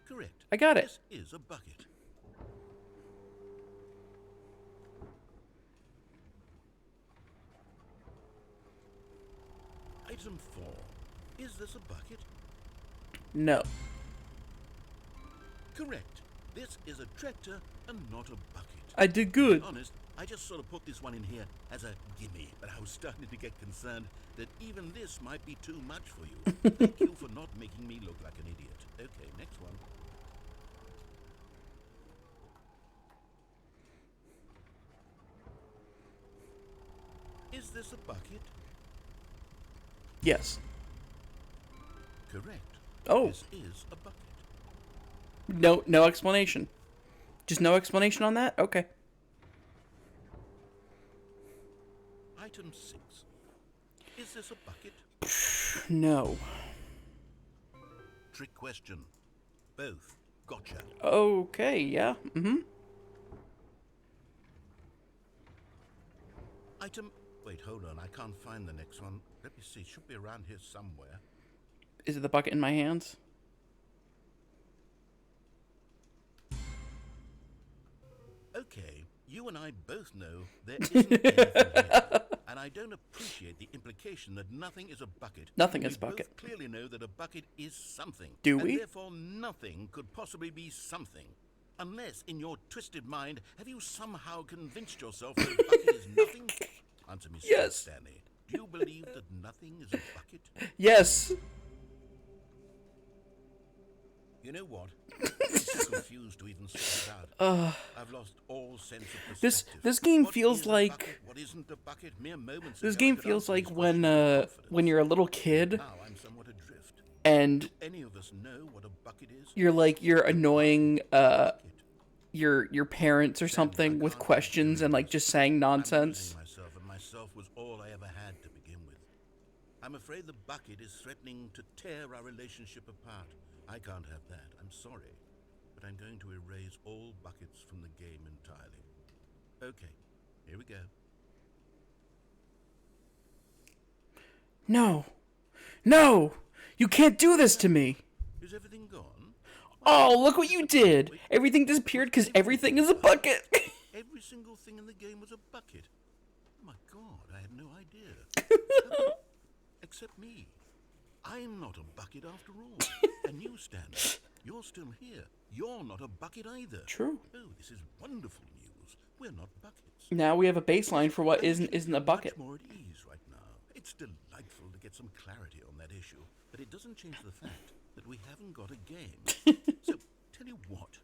Correct. I got it. This is a bucket. Item 4. Is this a bucket? No. Correct. This is a tractor and not a bucket. I did To good. be honest, I just sort of put this one in here as a gimme, but I was starting to get concerned that even this might be too much for you. Thank you for not making me look like an idiot. Okay, next one. Is this a bucket? Yes. Correct. Oh. This is a bucket. No explanation. Just no explanation on that? Okay. Item 6. Is this a bucket? No. Trick question. Both. Gotcha. Okay, yeah. Mm-hmm. Item... Wait, hold on. I can't find the next one. Let me see. It should be around here somewhere. Is it the bucket in my hands? Okay, you and I both know there isn't anything here. And I don't appreciate the implication that nothing is a bucket. Nothing is We a bucket. both clearly know that a bucket is something. Do and we? therefore nothing could possibly be something. Unless, in your twisted mind, have you somehow convinced yourself that a bucket is nothing? Answer me straight, Yes. Stanley. Do you believe that nothing is a bucket? Yes. You know what? I'm too confused to even sort it out. I've lost all sense of perspective. This game What feels is a like- bucket? What isn't a bucket? Mere moments This ago, I game could feels answer like this when question with confidence. you're a little kid Now I'm somewhat adrift. and Any of us know what a bucket is? you're annoying Bucket. your parents or something with questions and like just saying I'm nonsense. losing myself, and myself was all I ever had to begin with. I'm afraid the bucket is threatening to tear our relationship apart. I can't have that. I'm sorry. But I'm going to erase all buckets from the game entirely. Okay, here we go. No. No. You can't do this to me. Is everything gone? Oh, look what you did. Everything disappeared because everything is a bucket. Every single thing in the game was a bucket. Oh my god, I had no idea. Except me. I'm not a bucket after all. And you, Stanley, you're still here. You're not a bucket either. True. Oh, this is wonderful news. We're not buckets. Now we have a baseline for what isn't a bucket. Much more at ease right now. It's delightful to get some clarity on that issue, but it doesn't change the fact that we haven't got a game. So, tell you what,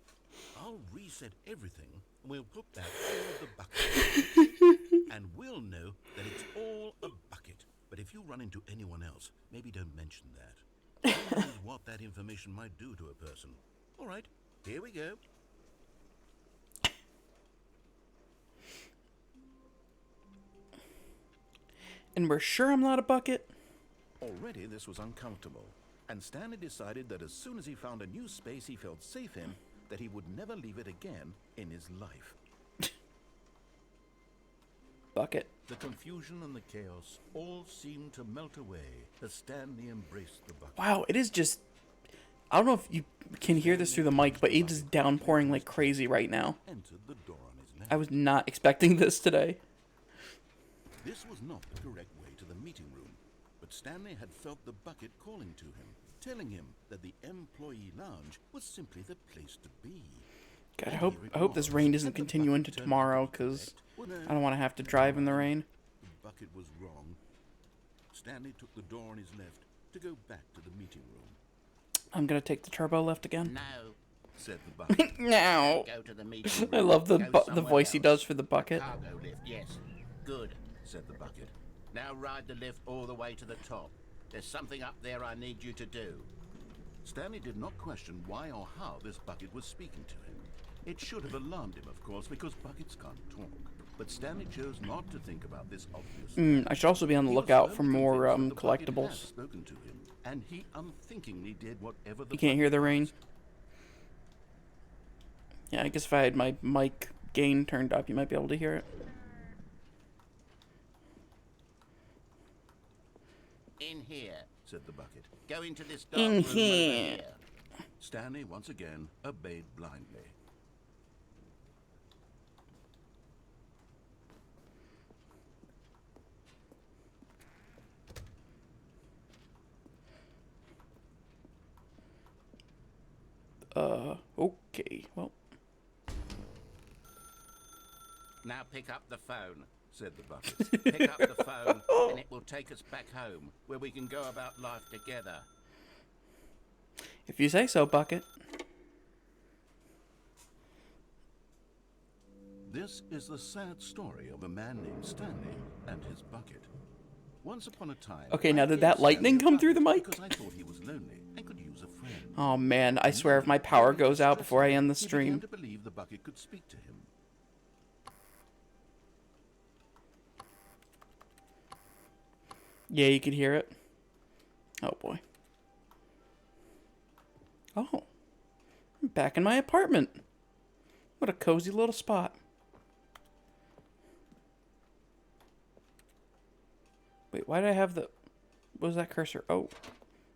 I'll reset everything and we'll put back all of the buckets. And we'll know that it's all a bucket. But if you run into anyone else, maybe don't mention that. Who knows what that information might do to a person. All right, here we go. And we're sure I'm not a bucket? Already this was uncomfortable, and Stanley decided that as soon as he found a new space he felt safe in, that he would never leave it again in his life. Bucket. The confusion and the chaos all seemed to melt away as Stanley embraced the bucket. Wow, it is just... I don't know if you can hear this through the mic, but it is downpouring like crazy right now. Entered the door on his left. I was not expecting this today. This was not the correct way to the meeting room, but Stanley had felt the bucket calling to him. telling him that the employee lounge was simply the place to be. God, I hope this rain doesn't continue into tomorrow, because I don't want to have to drive in the rain. The bucket was wrong. Stanley took the door on his left to go back to the meeting room. I'm gonna take the turbo left again. No. Said the bucket. No. Go to the meeting room. I love the Go the somewhere voice he else. does for the bucket. Cargo lift, yes. Good, said the bucket. Now ride the lift all the way to the top. There's something up there I need you to do. Stanley did not question why or how this bucket was speaking to him. It should have alarmed him, of course, because buckets can't talk. But Stanley chose not to think about this obvious. I should also be on the He was lookout for firmly more convinced that the bucket had collectibles. spoken to him, and he unthinkingly did whatever the You can't hear the bucket rain. asked. Yeah, I guess if I had my mic gain turned up, you might be able to hear it. In here, Said the bucket. go into this dark In room over here. here. Stanley once again obeyed blindly. Okay, well. Now pick up the phone, Said the bucket. pick up the phone, and it will take us back home, where we can go about life together. If you say so, Bucket. This is the sad story of a man named Stanley and his bucket. Once upon a time. Okay, now I did gave that lightning Stanley a come through the bucket mic? Because I thought he was lonely and could use a friend. Oh man, I swear if my power goes out before I end the He stream. began to believe the bucket could speak to him. Yeah, you could hear it. Oh boy. Oh. I'm back in my apartment. What a cozy little spot. Wait, why did I have the... What was that cursor? Oh.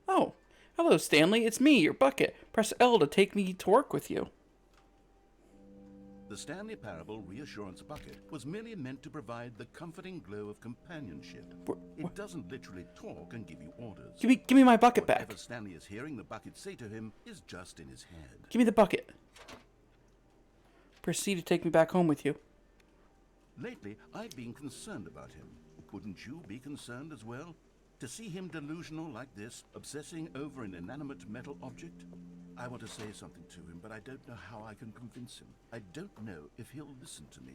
Oh. Hello, Stanley. It's me, your bucket. Press L to take me to work with you. The Stanley Parable Reassurance Bucket was merely meant to provide the comforting glow of companionship. It doesn't literally talk and give you orders. Give me my bucket back. Whatever Stanley is hearing the bucket say to him is just in his head. Give me the bucket. Proceed to take me back home with you. Lately, I've been concerned about him. Wouldn't you be concerned as well? To see him delusional like this, obsessing over an inanimate metal object? I want to say something to him, but I don't know how I can convince him. I don't know if he'll listen to me.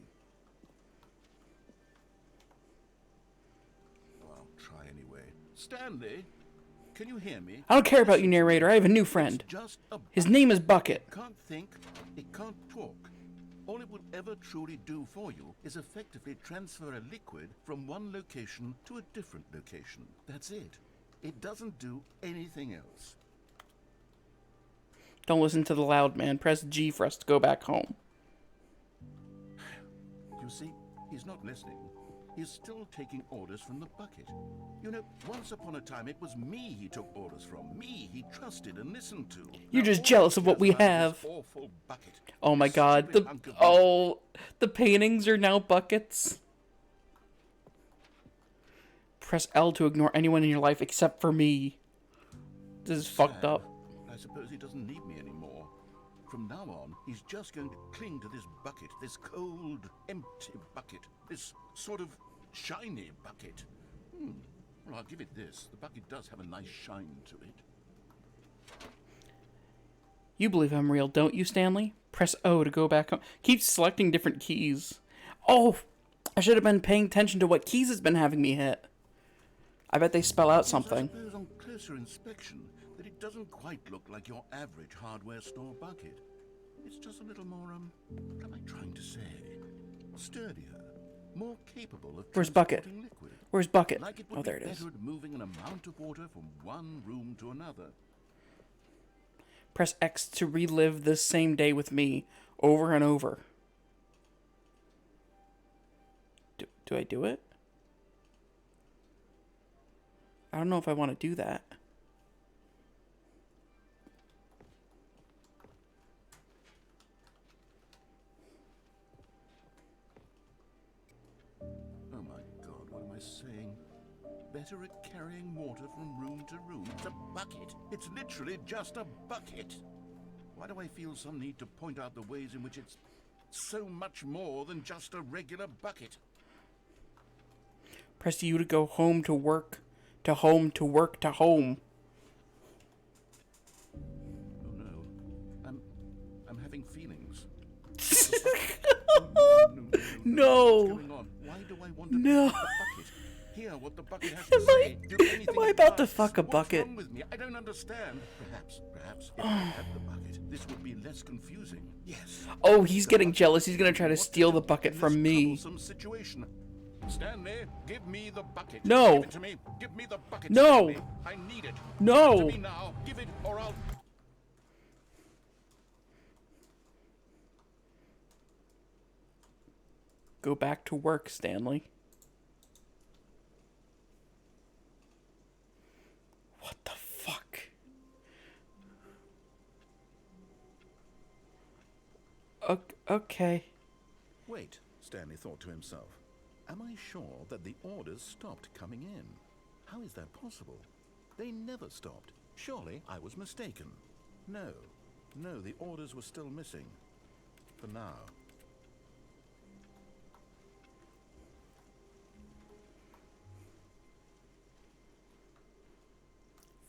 Well, I'll try anyway. Stanley, can you hear me? I don't care about you, narrator. I have a new friend. It's just a His bucket. name is Bucket. It can't think, it can't talk. All it would ever truly do for you is effectively transfer a liquid from one location to a different location. That's it. It doesn't do anything else. Don't listen to the loud man. Press G for us to go back home. You see, he's not listening. He's still taking orders from the bucket. You know, once upon a time it was me he took orders from. Me he trusted and listened to. You're Now just all jealous he of what cares we about is have. this awful bucket. Oh my This god, stupid hunk of the paintings are now buckets. Press L to ignore anyone in your life except for me. This is fucked Sad. up. I suppose he doesn't need me anymore. From now on, he's just going to cling to this bucket, this cold, empty bucket, this sort of shiny bucket. Well, I'll give it this. The bucket does have a nice shine to it. You believe I'm real, don't you, Stanley? Press O to go back home. Keep selecting different keys. Oh, I should have been paying attention to what keys it's been having me hit. I bet they spell out something. I suppose on closer inspection that it doesn't quite look like your average hardware store bucket. It's just a little more, what am I trying to say? Sturdier, more capable of Where's Bucket? transporting liquid. Where's Bucket? Like it would Oh, be there it is. better at moving an amount of water from one room to another. Press X to relive this same day with me over and over. Do I do it? I don't know if I want to do that. Oh my God, what am I saying? Best better at carrying water from room to room? It's a bucket. It's literally just a bucket. Why do I feel some need to point out the ways in which it's so much more than just a regular bucket? Press U to go home to work, to home to work to home. Oh no. I'm having feelings. No. What's going on? Why do I want to No. pick up the bucket? Hear what the bucket has to say. Do anything am I it about to does. fuck a What's bucket? wrong with me? I don't understand. Perhaps if I had the bucket, this would be less confusing. Yes. Oh, he's getting jealous. He's gonna try to steal the bucket from me. Situation. Stanley, give me the bucket. No. Give it to me. Give me the bucket. No. Stanley. I need it. No. Give it to me now. Give it or I'll... Go back to work, Stanley. What the fuck? Okay. Wait, Stanley thought to himself. Am I sure that the orders stopped coming in? How is that possible? They never stopped. Surely I was mistaken. No, the orders were still missing. For now.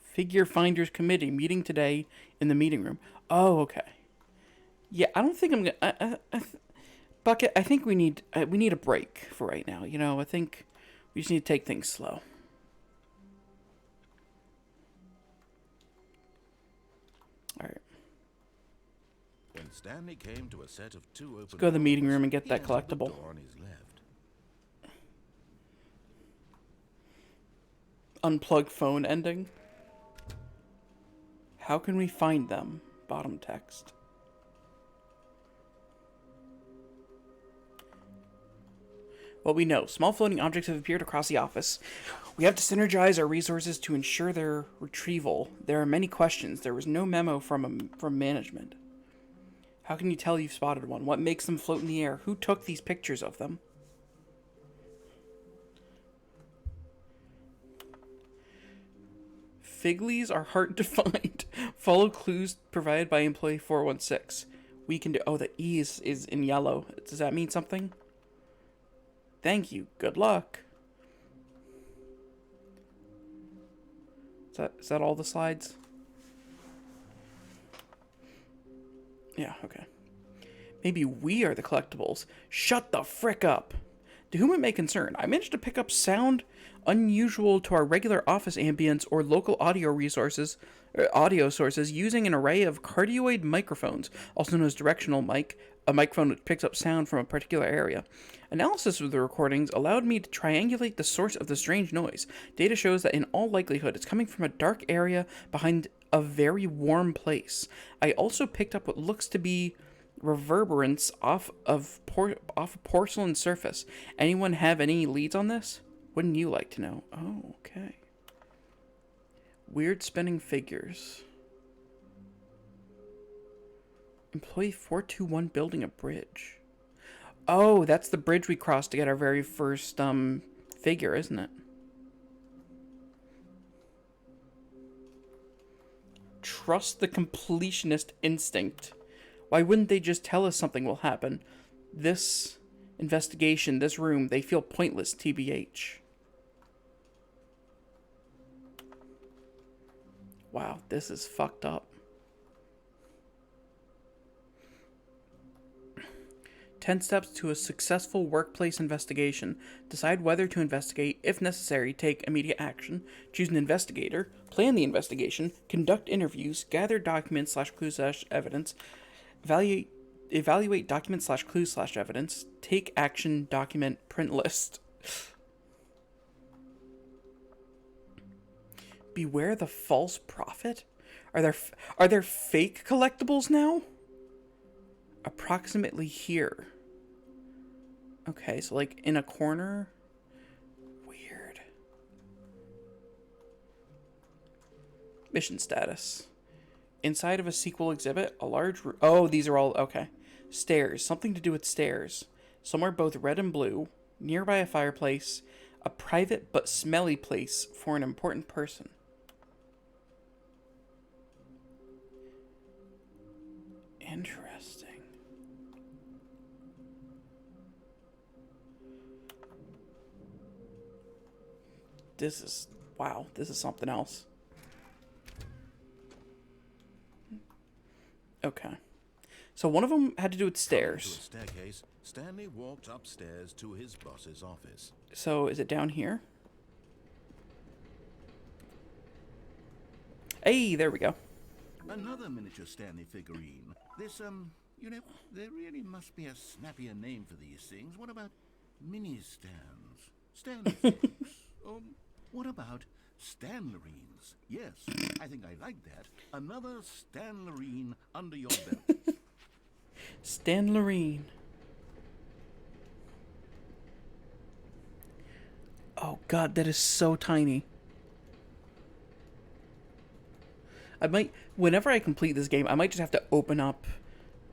Figure Finders Committee meeting today in the meeting room. Oh, okay. Yeah, I don't think I'm gonna. Bucket, I think we need a break for right now. You know, I think we just need to take things slow. All right. When Stanley came to a set of two open Let's go to the meeting doors, room and get he that entered the collectible. door on his left. Unplug phone ending. How can we find them? Bottom text. Well, we know small floating objects have appeared across the office. We have to synergize our resources to ensure their retrieval. There are many questions. There was no memo from management. How can you tell you've spotted one? What makes them float in the air? Who took these pictures of them? Figlies are hard to find. Follow clues provided by employee 416. We can do... Oh, the E is in yellow. Does that mean something? Thank you. Good luck. Is that all the slides? Yeah, okay. Maybe we are the collectibles. Shut the frick up. To whom it may concern, I managed to pick up sound unusual to our regular office ambience or local audio sources using an array of cardioid microphones, also known as directional mic, a microphone that picks up sound from a particular area. Analysis of the recordings allowed me to triangulate the source of the strange noise. Data shows that in all likelihood it's coming from a dark area behind a very warm place. I also picked up what looks to be reverberance off a porcelain surface. Anyone have any leads on this? Wouldn't you like to know? Oh, okay. Weird spinning figures. Employee 421 building a bridge. Oh, that's the bridge we crossed to get our very first figure, isn't it? Trust the completionist instinct. Why wouldn't they just tell us something will happen? This investigation, this room, they feel pointless, TBH. Wow, this is fucked up. 10 steps to a successful workplace investigation. Decide whether to investigate. If necessary, take immediate action. Choose an investigator. Plan the investigation. Conduct interviews. Gather documents / clues / evidence. Evaluate documents / clues / evidence. Take action. Document. Print list. Beware the false prophet? Are there fake collectibles now? Approximately here. Okay, so like in a corner. Weird. Mission status. Inside of a sequel exhibit, a large room. Oh, these are all okay. Stairs. Something to do with stairs. Somewhere both red and blue. Nearby a fireplace. A private but smelly place for an important person. Interesting. This is... wow, this is something else. Okay. So one of them had to do with To a stairs. staircase, Stanley walked upstairs to his boss's office. So is it down here? Hey, there we go. Another miniature Stanley figurine. This, you know, there really must be a snappier name for these things. What about mini stands? Stanley things? What about Stanlerines? Yes, I think I like that. Another Stanlerine under your belt. Stanlerine. Oh god, that is so tiny. I might, whenever I complete this game, I might just have to open up,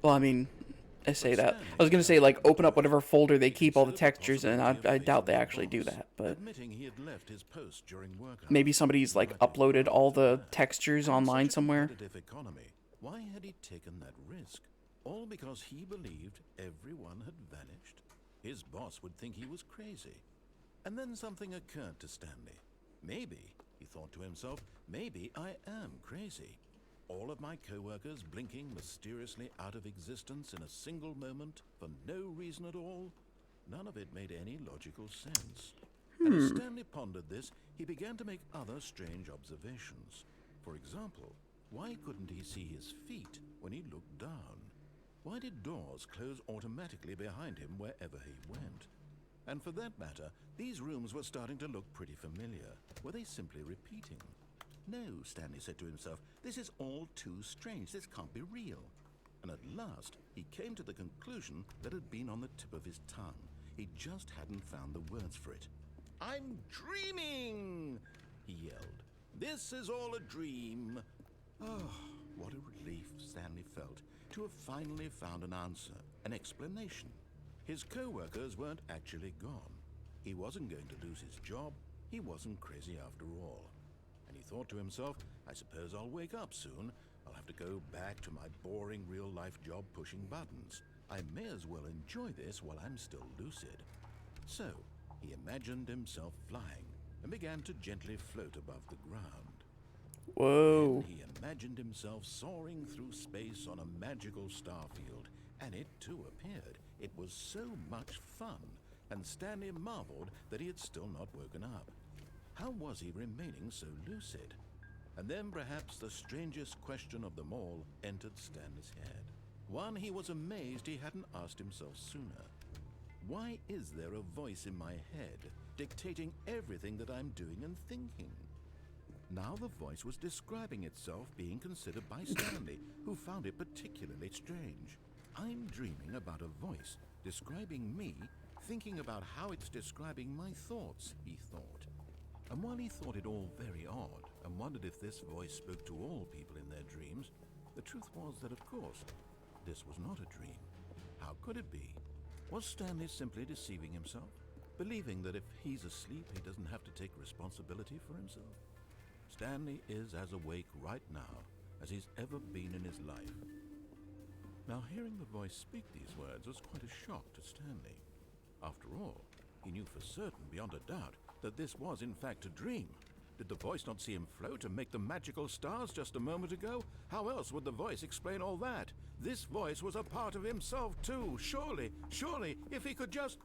well, I mean, I say that. I was going to say, like, open up whatever folder they keep all the textures in. I doubt they actually do that, but Admitting he had left his post during work hours. maybe somebody's, like, uploaded all the textures online somewhere. Competitive economy. Why had he taken that risk? All because he believed everyone had vanished? His boss would think he was crazy. And then something occurred to Stanley. Maybe, he thought to himself, maybe I am crazy. All of my co-workers blinking mysteriously out of existence in a single moment for no reason at all? None of it made any logical sense. And as Stanley pondered this, he began to make other strange observations. For example, why couldn't he see his feet when he looked down? Why did doors close automatically behind him wherever he went? And for that matter, these rooms were starting to look pretty familiar. Were they simply repeating? No, Stanley said to himself, this is all too strange. This can't be real. And at last, he came to the conclusion that had been on the tip of his tongue. He just hadn't found the words for it. I'm dreaming, he yelled. This is all a dream. Oh, what a relief Stanley felt to have finally found an answer, an explanation. His co-workers weren't actually gone. He wasn't going to lose his job. He wasn't crazy after all. And he thought to himself, I suppose I'll wake up soon. I'll have to go back to my boring real-life job pushing buttons. I may as well enjoy this while I'm still lucid. So, he imagined himself flying and began to gently float above the ground. Whoa. Then he imagined himself soaring through space on a magical starfield, and it too appeared. It was so much fun, and Stanley marveled that he had still not woken up. How was he remaining so lucid? And then perhaps the strangest question of them all entered Stanley's head. One he was amazed he hadn't asked himself sooner. Why is there a voice in my head dictating everything that I'm doing and thinking? Now the voice was describing itself being considered by Stanley, who found it particularly strange. I'm dreaming about a voice describing me, thinking about how it's describing my thoughts, he thought. And while he thought it all very odd and wondered if this voice spoke to all people in their dreams, the truth was that, of course, this was not a dream. How could it be? Was Stanley simply deceiving himself, believing that if he's asleep, he doesn't have to take responsibility for himself? Stanley is as awake right now as he's ever been in his life. Now, hearing the voice speak these words was quite a shock to Stanley. After all, he knew for certain, beyond a doubt, that this was in fact a dream. Did the voice not see him float and make the magical stars just a moment ago? How else would the voice explain all that? This voice was a part of himself too. Surely, if he could just...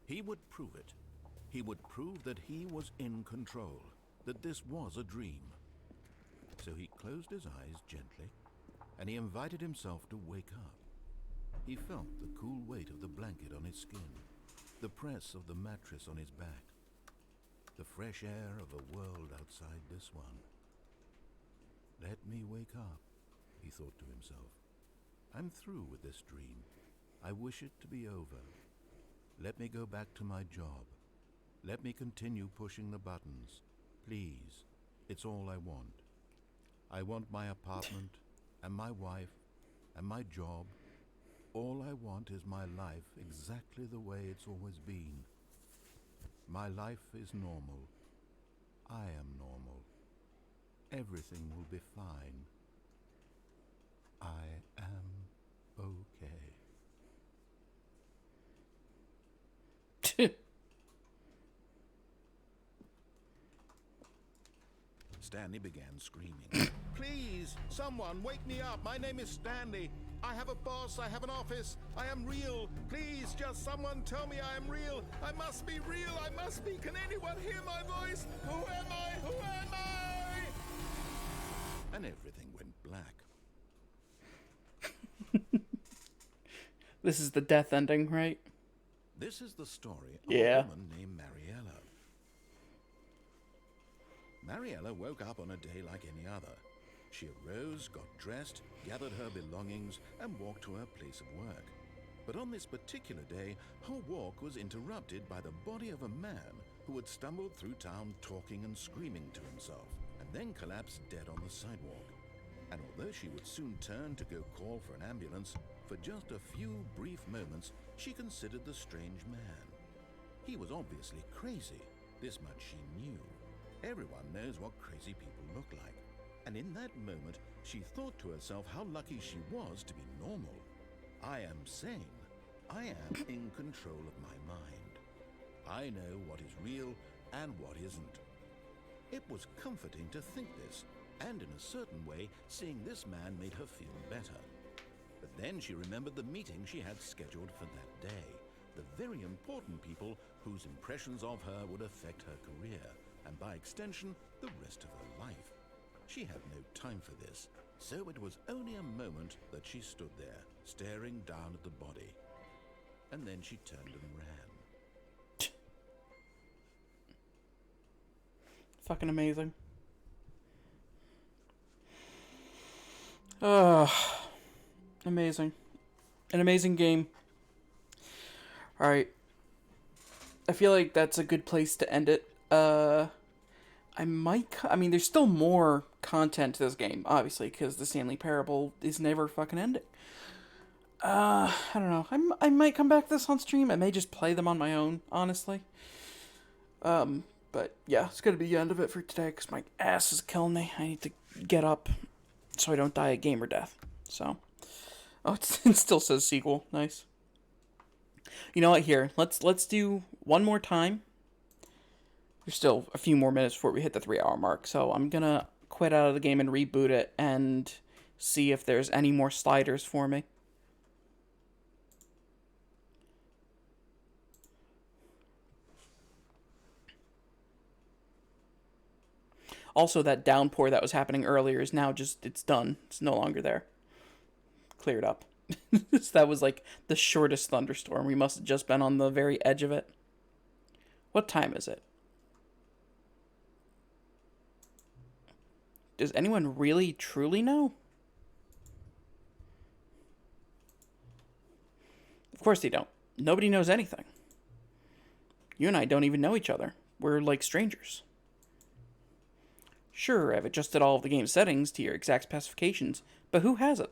He would prove it. He would prove that he was in control, that this was a dream. So he closed his eyes gently, and he invited himself to wake up. He felt the cool weight of the blanket on his skin, the press of the mattress on his back, the fresh air of a world outside this one. Let me wake up, he thought to himself. I'm through with this dream. I wish it to be over. Let me go back to my job. Let me continue pushing the buttons. Please, it's all I want. I want my apartment, and my wife, and my job. All I want is my life exactly the way it's always been. My life is normal. I am normal. Everything will be fine. I am okay. Stanley began screaming. Please, someone, wake me up. My name is Stanley. I have a boss. I have an office. I am real. Please, just someone tell me I am real. I must be real. I must be. Can anyone hear my voice? Who am I? Who am I? And everything went black. This is the death ending, right? This is the story of Yeah. a woman named Mariella. Mariella woke up on a day like any other. She arose, got dressed, gathered her belongings, and walked to her place of work. But on this particular day, her walk was interrupted by the body of a man who had stumbled through town talking and screaming to himself, and then collapsed dead on the sidewalk. And although she would soon turn to go call for an ambulance, for just a few brief moments, she considered the strange man. He was obviously crazy. This much she knew. Everyone knows what crazy people look like. And in that moment, she thought to herself how lucky she was to be normal. I am sane. I am in control of my mind. I know what is real and what isn't. It was comforting to think this, and in a certain way, seeing this man made her feel better. But then she remembered the meeting she had scheduled for that day. The very important people whose impressions of her would affect her career, and by extension, the rest of her life. She had no time for this, so it was only a moment that she stood there, staring down at the body. And then she turned and ran. Fucking amazing. Amazing. An amazing game. Alright. I feel like that's a good place to end it. I mean, there's still more content to this game, obviously, because the Stanley Parable is never fucking ending. I don't know. I might come back to this on stream. I may just play them on my own, honestly. But yeah, it's gonna be the end of it for today, because my ass is killing me. I need to get up so I don't die a gamer death. So, oh, it still says sequel. Nice. You know what? Here, let's do one more time. There's still a few more minutes before we hit the 3-hour mark, so I'm gonna quit out of the game and reboot it and see if there's any more sliders for me. Also, that downpour that was happening earlier is now just, it's done. It's no longer there. Cleared up. So that was like the shortest thunderstorm. We must have just been on the very edge of it. What time is it? Does anyone really, truly know? Of course they don't. Nobody knows anything. You and I don't even know each other. We're like strangers. Sure, I've adjusted all of the game's settings to your exact specifications, but who hasn't?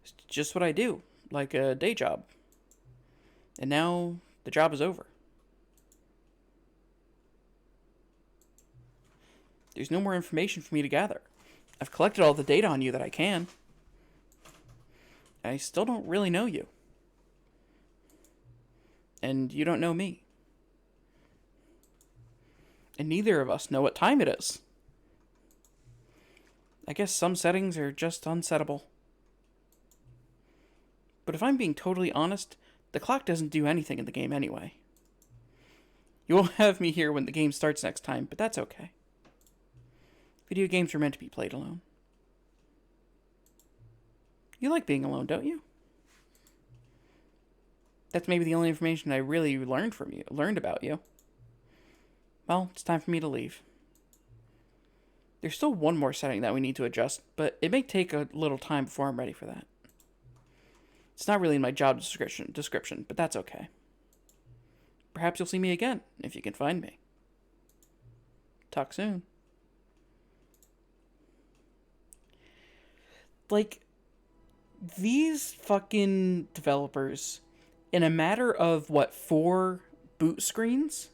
It's just what I do, like a day job. And now, the job is over. There's no more information for me to gather. I've collected all the data on you that I can. I still don't really know you. And you don't know me. And neither of us know what time it is. I guess some settings are just unsettable. But if I'm being totally honest, the clock doesn't do anything in the game anyway. You won't have me here when the game starts next time, but that's okay. Video games are meant to be played alone. You like being alone, don't you? That's maybe the only information I really learned about you. Well, it's time for me to leave. There's still one more setting that we need to adjust, but it may take a little time before I'm ready for that. It's not really in my job description, but that's okay. Perhaps you'll see me again, if you can find me. Talk soon. Like, these fucking developers, in a matter of, 4 boot screens,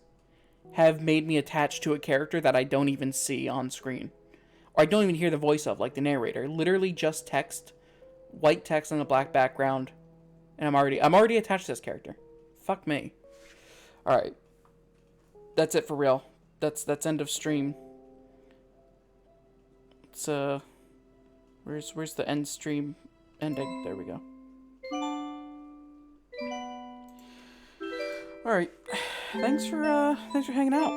have made me attached to a character that I don't even see on screen. Or I don't even hear the voice of, like the narrator. Literally just text, white text on a black background, and I'm already attached to this character. Fuck me. Alright. That's it for real. That's end of stream. It's where's the end stream ending? There we go. Alright. Thanks for hanging out.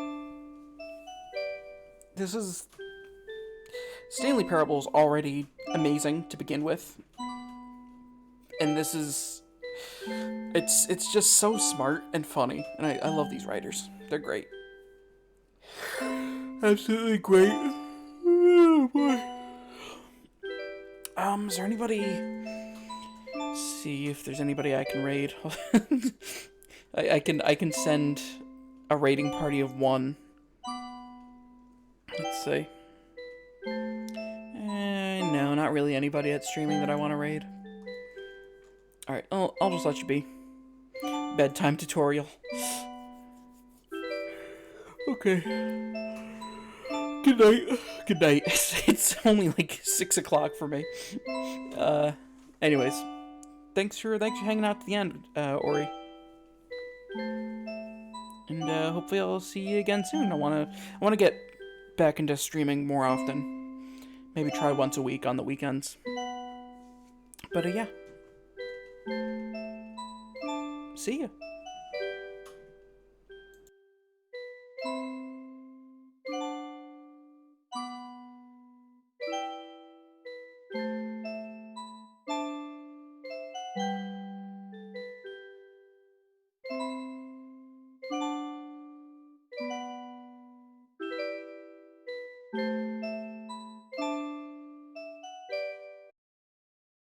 This is Stanley Parable is already amazing to begin with. And this is it's just so smart and funny. And I love these writers. They're great. Absolutely great. Oh boy. Is there anybody? See if there's anybody I can raid. I can send a raiding party of 1. Let's see. No, not really anybody that's streaming that I want to raid. Alright, I'll just let you be. Bedtime tutorial. Okay. Good night. Good night. It's only like 6 o'clock for me. Anyways. Thanks for hanging out to the end, Ori. And hopefully I'll see you again soon. I wanna get back into streaming more often. Maybe try once a week on the weekends. But yeah. See ya.